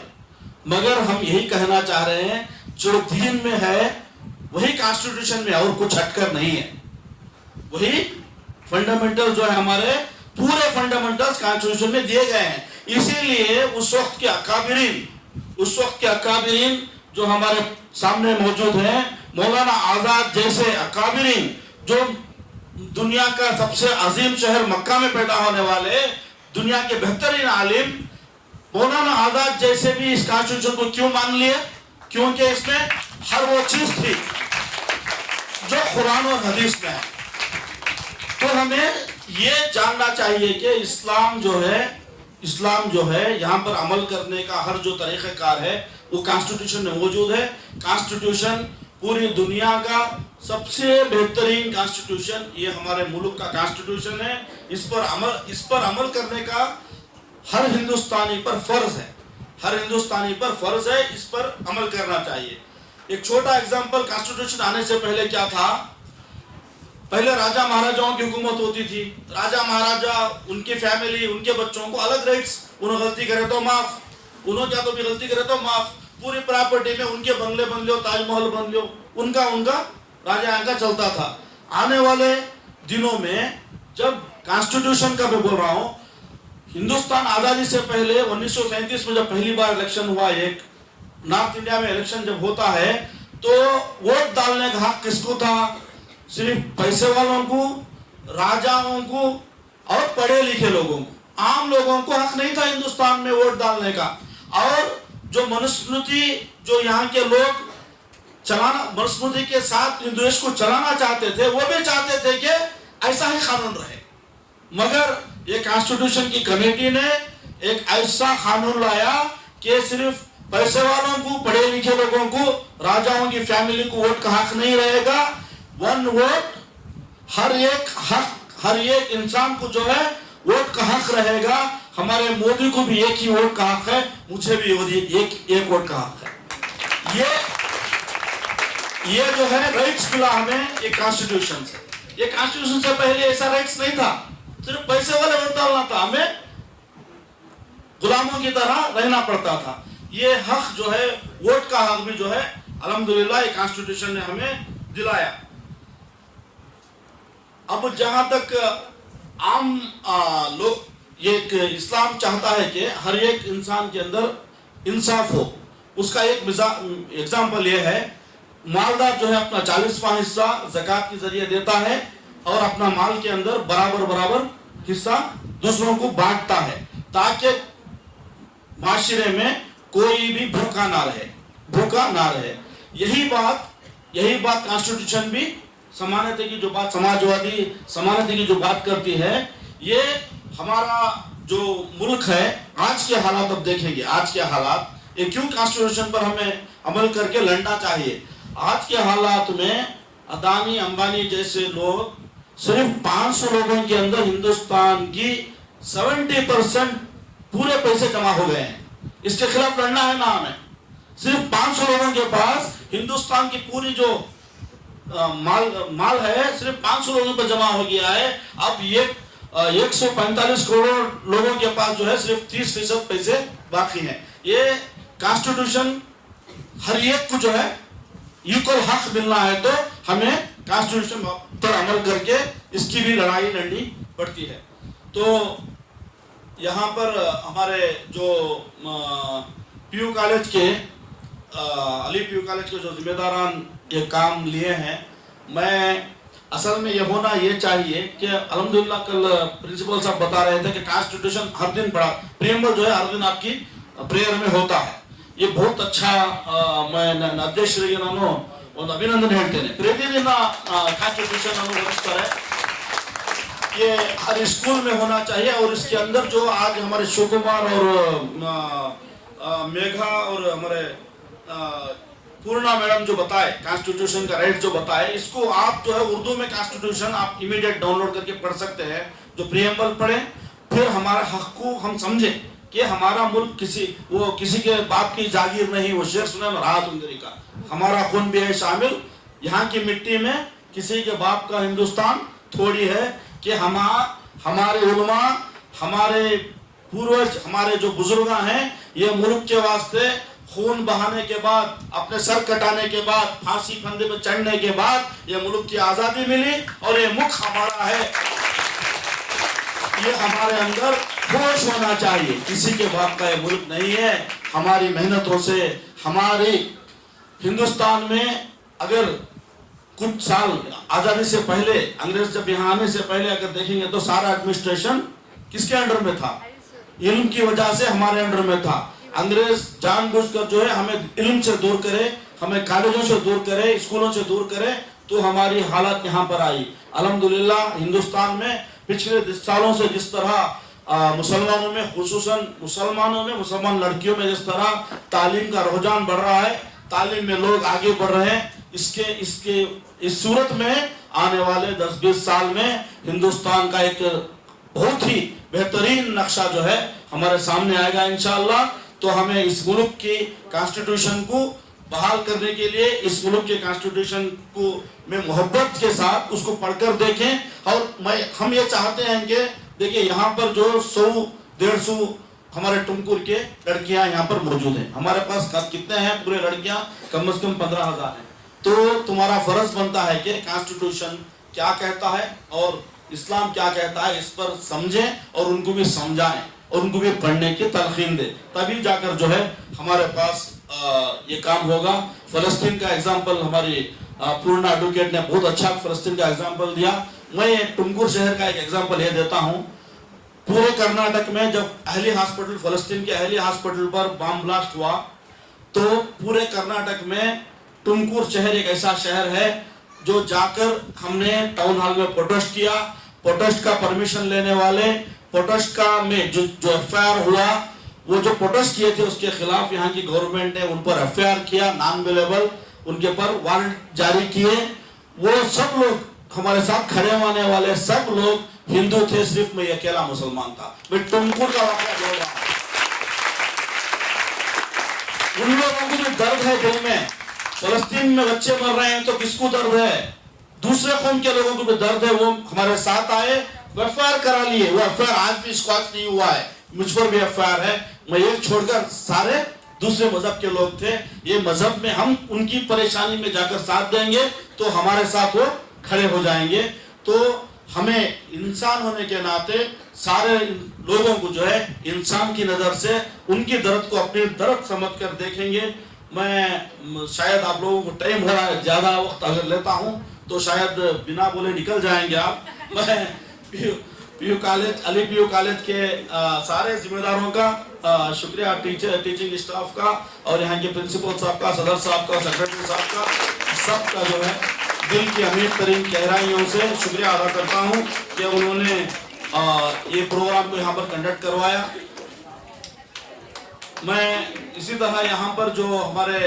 मगर हम यही कहना चाह रहे हैं जो दीन में है वही कॉन्स्टिट्यूशन में, और कुछ हटकर नहीं है। वही फंडामेंटल जो है हमारे पूरे फंडामेंटल्स कॉन्स्टिट्यूशन में दिए गए हैं। इसीलिए उस वक्त के अकाबिरीन जो हमारे सामने मौजूद हैं, मौलाना आजाद जैसे अकाबिरीन, जो दुनिया का सबसे अजीम शहर मक्का में पैदा होने वाले दुनिया के बेहतरीन आलिम, मौलाना आजाद जैसे भी इस कॉन्स्टिट्यूशन को क्यों मान लिए? क्योंकि इसमें हर वो चीज थी जो कुरान और हदीस में है। तो हमें ये जानना चाहिए कि इस्लाम जो है यहाँ पर अमल करने का हर जो तरीक़ाकार है वो कॉन्स्टिट्यूशन में मौजूद है। कॉन्स्टिट्यूशन पूरी दुनिया का सबसे बेहतरीन कॉन्स्टिट्यूशन ये हमारे मुल्क का कॉन्स्टिट्यूशन है। इस पर अमल करने का हर हिंदुस्तानी पर फर्ज है, इस पर अमल करना चाहिए। एक छोटा एग्जांपल, कॉन्स्टिट्यूशन आने से पहले क्या था? पहले राजा महाराजाओं की हुकूमत होती थी। राजा महाराजा, उनकी फैमिली, उनके बच्चों को अलग राइट्स, उन्होंने गलती करे तो माफ, उन्होंने क्या तो भी गलती करे तो माफ, पूरी प्रॉपर्टी में उनके बंगले बन लो, ताजमहल बन लो, उनका राजा यहाँ का चलता था। आने वाले दिनों में जब कॉन्स्टिट्यूशन का मैं बोल रहा हूँ, हिंदुस्तान आजादी से पहले 1937 में जब पहली बार इलेक्शन हुआ, एक नॉर्थ इंडिया में इलेक्शन जब होता है तो वोट डालने का हक किसको था? सिर्फ पैसे वालों को, राजाओं को और पढ़े लिखे लोगों को। आम लोगों को हक नहीं था हिंदुस्तान में वोट डालने का। और जो मनुस्मृति, जो यहाँ के लोग मनुस्मृति के साथ देश को चलाना चाहते थे, वो भी चाहते थे कि ऐसा ही कानून रहे, मगर ये कॉन्स्टिट्यूशन की कमेटी ने एक ऐसा कानून लाया कि सिर्फ पैसे वालों को, पढ़े लिखे लोगों को, राजाओं की फैमिली को वोट का हक नहीं रहेगा। वन वोट, हर एक इंसान को जो है वोट का हक रहेगा। हमारे मोदी को भी एक ही वोट का हक है, मुझे भी एक वोट का हक है। ये जो है राइट्स मिला हमें एक कॉन्स्टिट्यूशन से। ये कॉन्स्टिट्यूशन से पहले ऐसा राइट्स नहीं था, सिर्फ पैसे वाले वोट डालना था, हमें गुलामों की तरह रहना पड़ता था। ये हक जो है, वोट का हक भी जो है, अल्हम्दुलिल्लाह ये कॉन्स्टिट्यूशन ने हमें दिलाया। अब जहां तक आम लोग, ये इस्लाम चाहता है कि हर एक इंसान के अंदर इंसाफ हो। उसका एक एग्जाम्पल ये है, मालदार जो है अपना 40वां हिस्सा ज़कात के जरिए देता है और अपना माल के अंदर बराबर हिस्सा दूसरों को बांटता है, ताकि माशरे में कोई भी भूखा ना रहे। यही बात कॉन्स्टिट्यूशन भी समानता की जो बात, समाजवादी समानता की जो बात करती है। ये हमारा जो मुल्क है, आज के हालात अब देखेंगे, आज के हालात, ये क्यों कॉन्स्टिट्यूशन पर हमें अमल करके लड़ना चाहिए। आज के हालात में अदानी अंबानी जैसे लोग, सिर्फ 500 लोगों के अंदर हिंदुस्तान की 70% पूरे पैसे जमा हो गए हैं। इसके खिलाफ लड़ना है ना हमें। सिर्फ 500 लोगों के पास हिंदुस्तान की पूरी जो माल है, सिर्फ 500 लोगों पर जमा हो गया है। अब ये 145 करोड़ लोगों के पास जो है सिर्फ 30% पैसे बाकी हैं। ये कॉन्स्टिट्यूशन हर एक को जो है इक्वल हक मिलना है तो हमें कॉन्स्टिट्यूशन पर अमल करके इसकी भी लड़ाई लड़नी पड़ती है। तो यहाँ पर हमारे जो पीयू कॉलेज के अली पीयू कॉलेज के जो जिम्मेदारान ये काम लिए हैं, मैं असल में ये होना ये चाहिए कि अल्हम्दुलिल्लाह कल प्रिंसिपल साहब बता रहे थे कि कॉन्स्टिट्यूशन हर दिन पढ़ा, प्रियम्बल जो है हर दिन आपकी प्रेयर में होता है। ये बहुत अच्छा मैं अध्यक्षರಿಗೆ ನಾನು ಒಂದು ಅಭಿನಂದನೆ ಹೇಳ್ತೇನೆ। ಪ್ರತಿದಿನ कॉन्स्टिट्यूशन अनु ಓದಿಸ್ತಾರೆ, ये हर स्कूल में होना चाहिए। और इसके अंदर जो आज हमारे शिव कुमार और मेघा और हमारे पूर्णा मैडम जो बताए कॉन्स्टिट्यूशन का राइट जो बताए, इसको आप जो है उर्दू में कॉन्स्टिट्यूशन आप इमीडिएट डाउनलोड करके पढ़ सकते हैं। जो प्रियम्बल पढ़े, फिर हमारे हक को हम समझे कि हमारा मुल्क किसी के बाप की जागीर नहीं। वो शेर सुने ना, राहत उंदरी का, हमारा खून भी है शामिल यहाँ की मिट्टी में, किसी के बाप का हिंदुस्तान थोड़ी है। कि हमारे उलमा, हमारे पूर्वज, हमारे जो बुजुर्ग हैं, ये मुल्क के वास्ते खून बहाने के बाद, अपने सर कटाने के बाद, फांसी फंदे पे चढ़ने के बाद ये मुल्क की आज़ादी मिली। और ये मुल्क हमारा है, ये हमारे अंदर होश होना चाहिए। किसी के बाप का ये मुल्क नहीं है। हमारी मेहनतों से हमारी हिंदुस्तान में अगर कुछ साल आज़ादी से पहले, अंग्रेज जब यहाँ आने से पहले अगर देखेंगे तो सारा एडमिनिस्ट्रेशन किसके अंडर में था? इल्म की वजह से हमारे अंडर में था। अंग्रेज जानबूझकर जो है हमें इल्म से दूर करे, हमें कॉलेजों से दूर करे, स्कूलों से दूर करे, तो हमारी हालत यहाँ पर आई। अल्हम्दुलिल्लाह हिंदुस्तान में पिछले 10 सालों से जिस तरह मुसलमानों में, खुसूसन मुसलमान लड़कियों में जिस तरह तालीम का रुझान बढ़ रहा है, तालीम में लोग आगे बढ़ रहे हैं, इस सूरत में आने वाले 10-20 साल में हिंदुस्तान का एक बहुत ही बेहतरीन नक्शा जो है हमारे सामने आएगा इंशाअल्लाह। तो हमें इस मुल्क की कॉन्स्टिट्यूशन को बहाल करने के लिए, इस मुल्क के कॉन्स्टिट्यूशन को में मोहब्बत के साथ उसको पढ़कर देखें। और हम ये चाहते हैं कि देखिए यहाँ पर जो 100-150 हमारे टुमकुर के लड़कियां यहाँ पर मौजूद हैं। हमारे पास कितने हैं पूरे लड़कियां? कम से कम 15,000 हैं। तो तुम्हारा फर्ज बनता है कि कॉन्स्टिट्यूशन क्या कहता है और इस्लाम क्या कहता है, इस पर समझें और उनको भी समझाएं और उनको भी पढ़ने की तलखीन दें, तभी जाकर जो है हमारे पास ये काम होगा। फलस्तीन का एग्जाम्पल हमारी पूर्णा एडवोकेट ने बहुत अच्छा फलस्तीन का एग्जाम्पल दिया। मैं टुमकुर शहर का एक एग्जाम्पल ये देता हूँ। पूरे कर्नाटक में जब अहली हॉस्पिटल, फलस्तीन के अहली हॉस्पिटल पर बम ब्लास्ट हुआ, तो पूरे कर्नाटक में टुमकुर शहर एक ऐसा शहर है जो जाकर हमने टाउन हॉल में प्रोटेस्ट किया। प्रोटेस्ट का परमिशन लेने वाले, प्रोटेस्ट का में जो एफआईआर हुआ, वो जो प्रोटेस्ट किए थे उसके खिलाफ यहाँ की गवर्नमेंट ने उन पर एफआईआर किया, नॉन अवेलेबल, उनके पर वारंट जारी किए। वो सब लोग हमारे साथ खड़े होने वाले सब लोग हिंदू थे, सिर्फ मैं अकेला मुसलमान था। मैं टुमकुर का वाक़या बोल रहा हूँ। उन लोगों को जो दर्द है दिल में, फलस्तीन में बच्चे मर रहे हैं तो किसको दर्द है? दूसरे कौम के लोगों को भी दर्द है। वो हमारे साथ आए, एफआईआर करा लिए। वो एफआईआर आज भी स्क्वाश नहीं हुआ है, मुझ पर भी एफआईआर है। मैं एक छोड़कर सारे दूसरे मजहब के लोग थे। ये मजहब में हम उनकी परेशानी में जाकर साथ देंगे तो हमारे साथ वो खड़े हो जाएंगे। तो हमें इंसान होने के नाते सारे लोगों को जो है इंसान की नज़र से उनकी दर्द को अपनी दर्द समझ कर देखेंगे। मैं शायद आप लोगों को टाइम हो रहा है, ज़्यादा वक्त अगर लेता हूँ तो शायद बिना बोले निकल जाएंगे आप। मैं PU college, Ali PU college के सारे जिम्मेदारों का शुक्रिया, टीचिंग स्टाफ का और यहाँ के प्रिंसिपल साहब का, सदर साहब का, सेक्रेटरी साहब का, सबका जो है दिल की अमीर तरीन गहराइयों से शुक्रिया अदा करता हूँ कि उन्होंने ये प्रोग्राम को यहाँ पर कंडक्ट करवाया। मैं इसी तरह यहाँ पर जो हमारे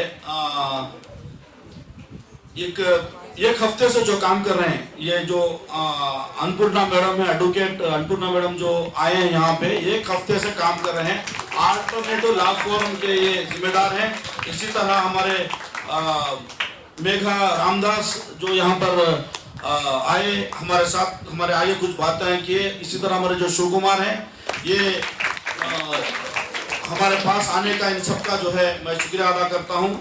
एक हफ्ते से जो काम कर रहे हैं, ये जो अन्नपूर्णा मैडम है, एडवोकेट अन्नपूर्णा मैडम जो आए हैं यहाँ पे, एक हफ्ते से काम कर रहे हैं। अल्टरनेटिव लॉ फोरम के ये जिम्मेदार हैं। इसी तरह हमारे मेघा रामदास जो यहाँ पर आए हमारे साथ, हमारे आगे कुछ बातें किए। इसी तरह हमारे जो शिव कुमार हैं, ये हमारे पास आने का इन सब का जो है मैं शुक्रिया अदा करता हूँ।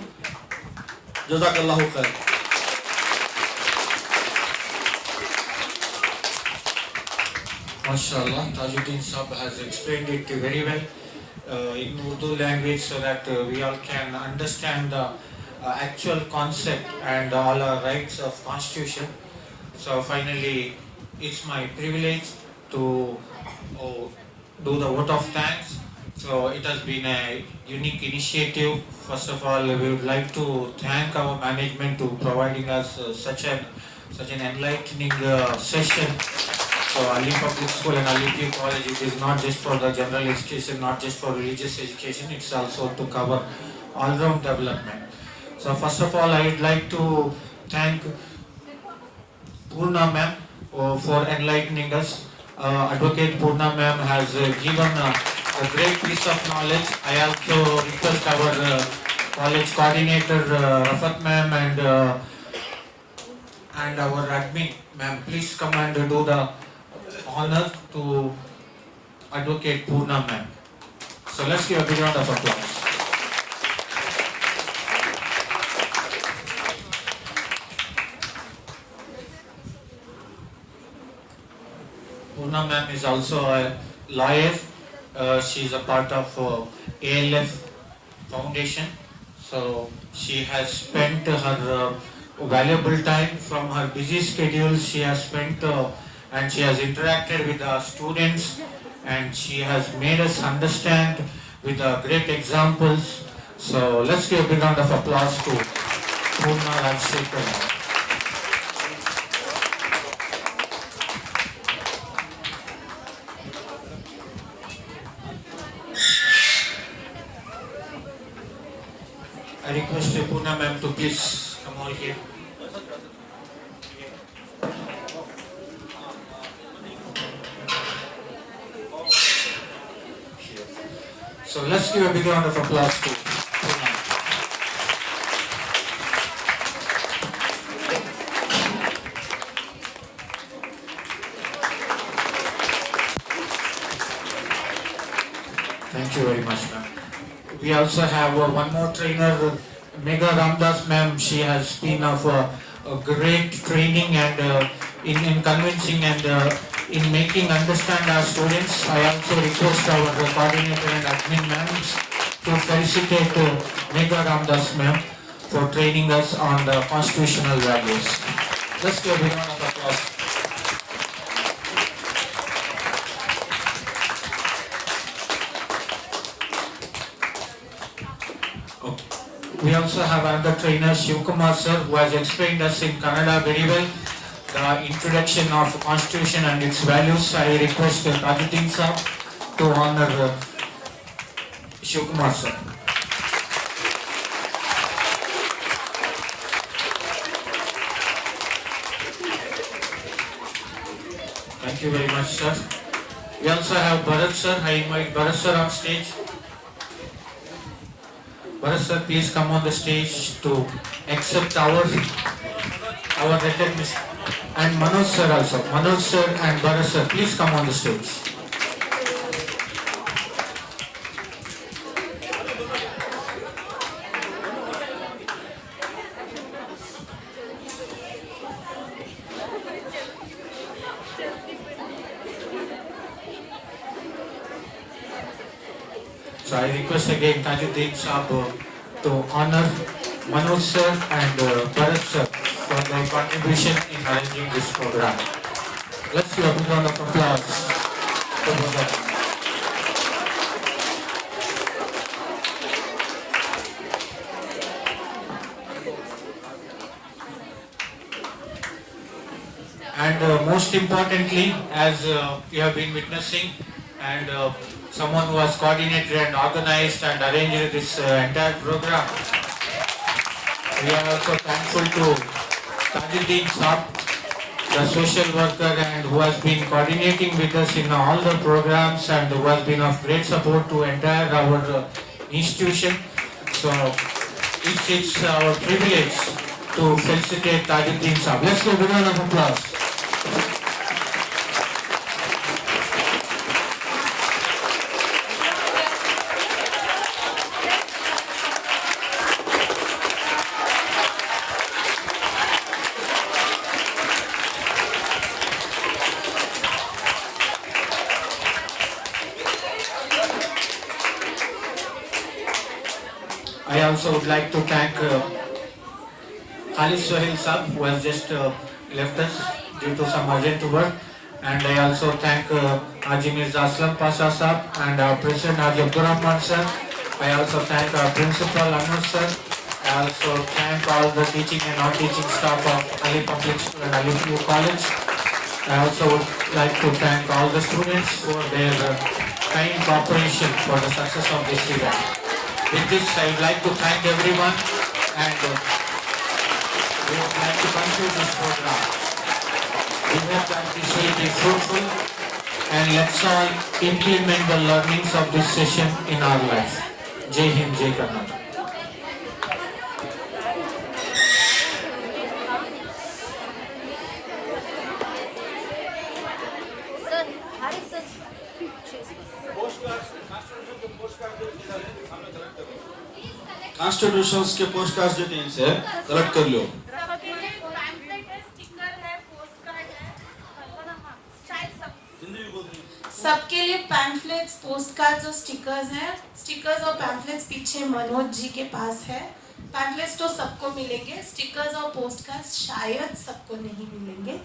जज़ाकल्लाहु खैर. MashaAllah, Tajuddin Sahab has explained it very well in Urdu language so that we all can understand the actual concept and all our rights of Constitution. So finally, it's my privilege to do the vote of thanks. So it has been a unique initiative. First of all, we would like to thank our management to providing us such an enlightening session. So Ali Public School and Ali Pir College, it is not just for the general education, not just for religious education, it's also to cover all-round development. So first of all, I would like to thank Purna ma'am for enlightening us. Advocate Purna ma'am has given a great piece of knowledge. I also request our college coordinator Rafat ma'am and our admin ma'am, please come and do the honor to Advocate Purna ma'am. So let's give a big round of applause. Purna ma'am is also a lawyer. She is a part of ALF Foundation. So she has spent her valuable time from her busy schedule. She has spent and she has interacted with the students and she has made us understand with great examples. So let's give a big round of applause to Purna Rajshekhar. I request Purna ma'am to please come over here. So let's give a big round of applause to Purna. Thank you very much, ma'am. We also have one more trainer, Megha Ramdas ma'am. She has been of a great training and in convincing and in making understand our students. I also request our coordinator and admin ma'am to felicitate Megha Ramdas ma'am for training us on the constitutional values. Let's give a big round of applause. We also have another trainer, Shivkumar sir, who has explained us in Kannada very well the introduction of Constitution and its values. I request Tajuddin sir to honor Shivkumar sir. Thank you very much, sir. We also have Bharat sir. I invite Bharat sir on stage. Bharat sir, please come on the stage to accept our recognition. And Manoj sir also. Manoj sir and Bharat sir, please come on the stage. So I request again Tajuddin Sahab to honor Manoj sir and Bharat sir for their contribution in arranging this program. Let's give a big round of applause to both of them. And most importantly, as you have been witnessing, and someone who has coordinated and organized and arranged this entire program, we are also thankful to Tajuddin Sahab, the social worker, and who has been coordinating with us in all the programs and who has been of great support to entire our institution. So it's our privilege to felicitate Tajuddin Sahab. Let's give a big round of applause. also would like to thank Khalid Sohail Sab, who has just left us due to some urgent work. And I also thank Haji Mirza Aslam Pasha Sab and our President Haji Abdurrahman sir. I also thank our Principal Anur sir. I also thank all the teaching and non-teaching staff of Ali Public School and Ali View College. I also would like to thank all the students for their kind cooperation for the success of this event. With this, I would like to thank everyone and we would like to conclude this program. We hope that this will be fruitful and let's all implement the learnings of this session in our life. Jai Hind, Jai Karnataka. Constitutions के post card देते हैं इनसे collect कर लो। सबके लिए pamphlets, post cards और stickers हैं। Stickers और पैम्फलेट्स पीछे मनोज जी के पास है। पैम्फलेट्स तो सबको मिलेंगे, स्टिकर्स और पोस्ट कार्ड्स शायद सबको नहीं मिलेंगे।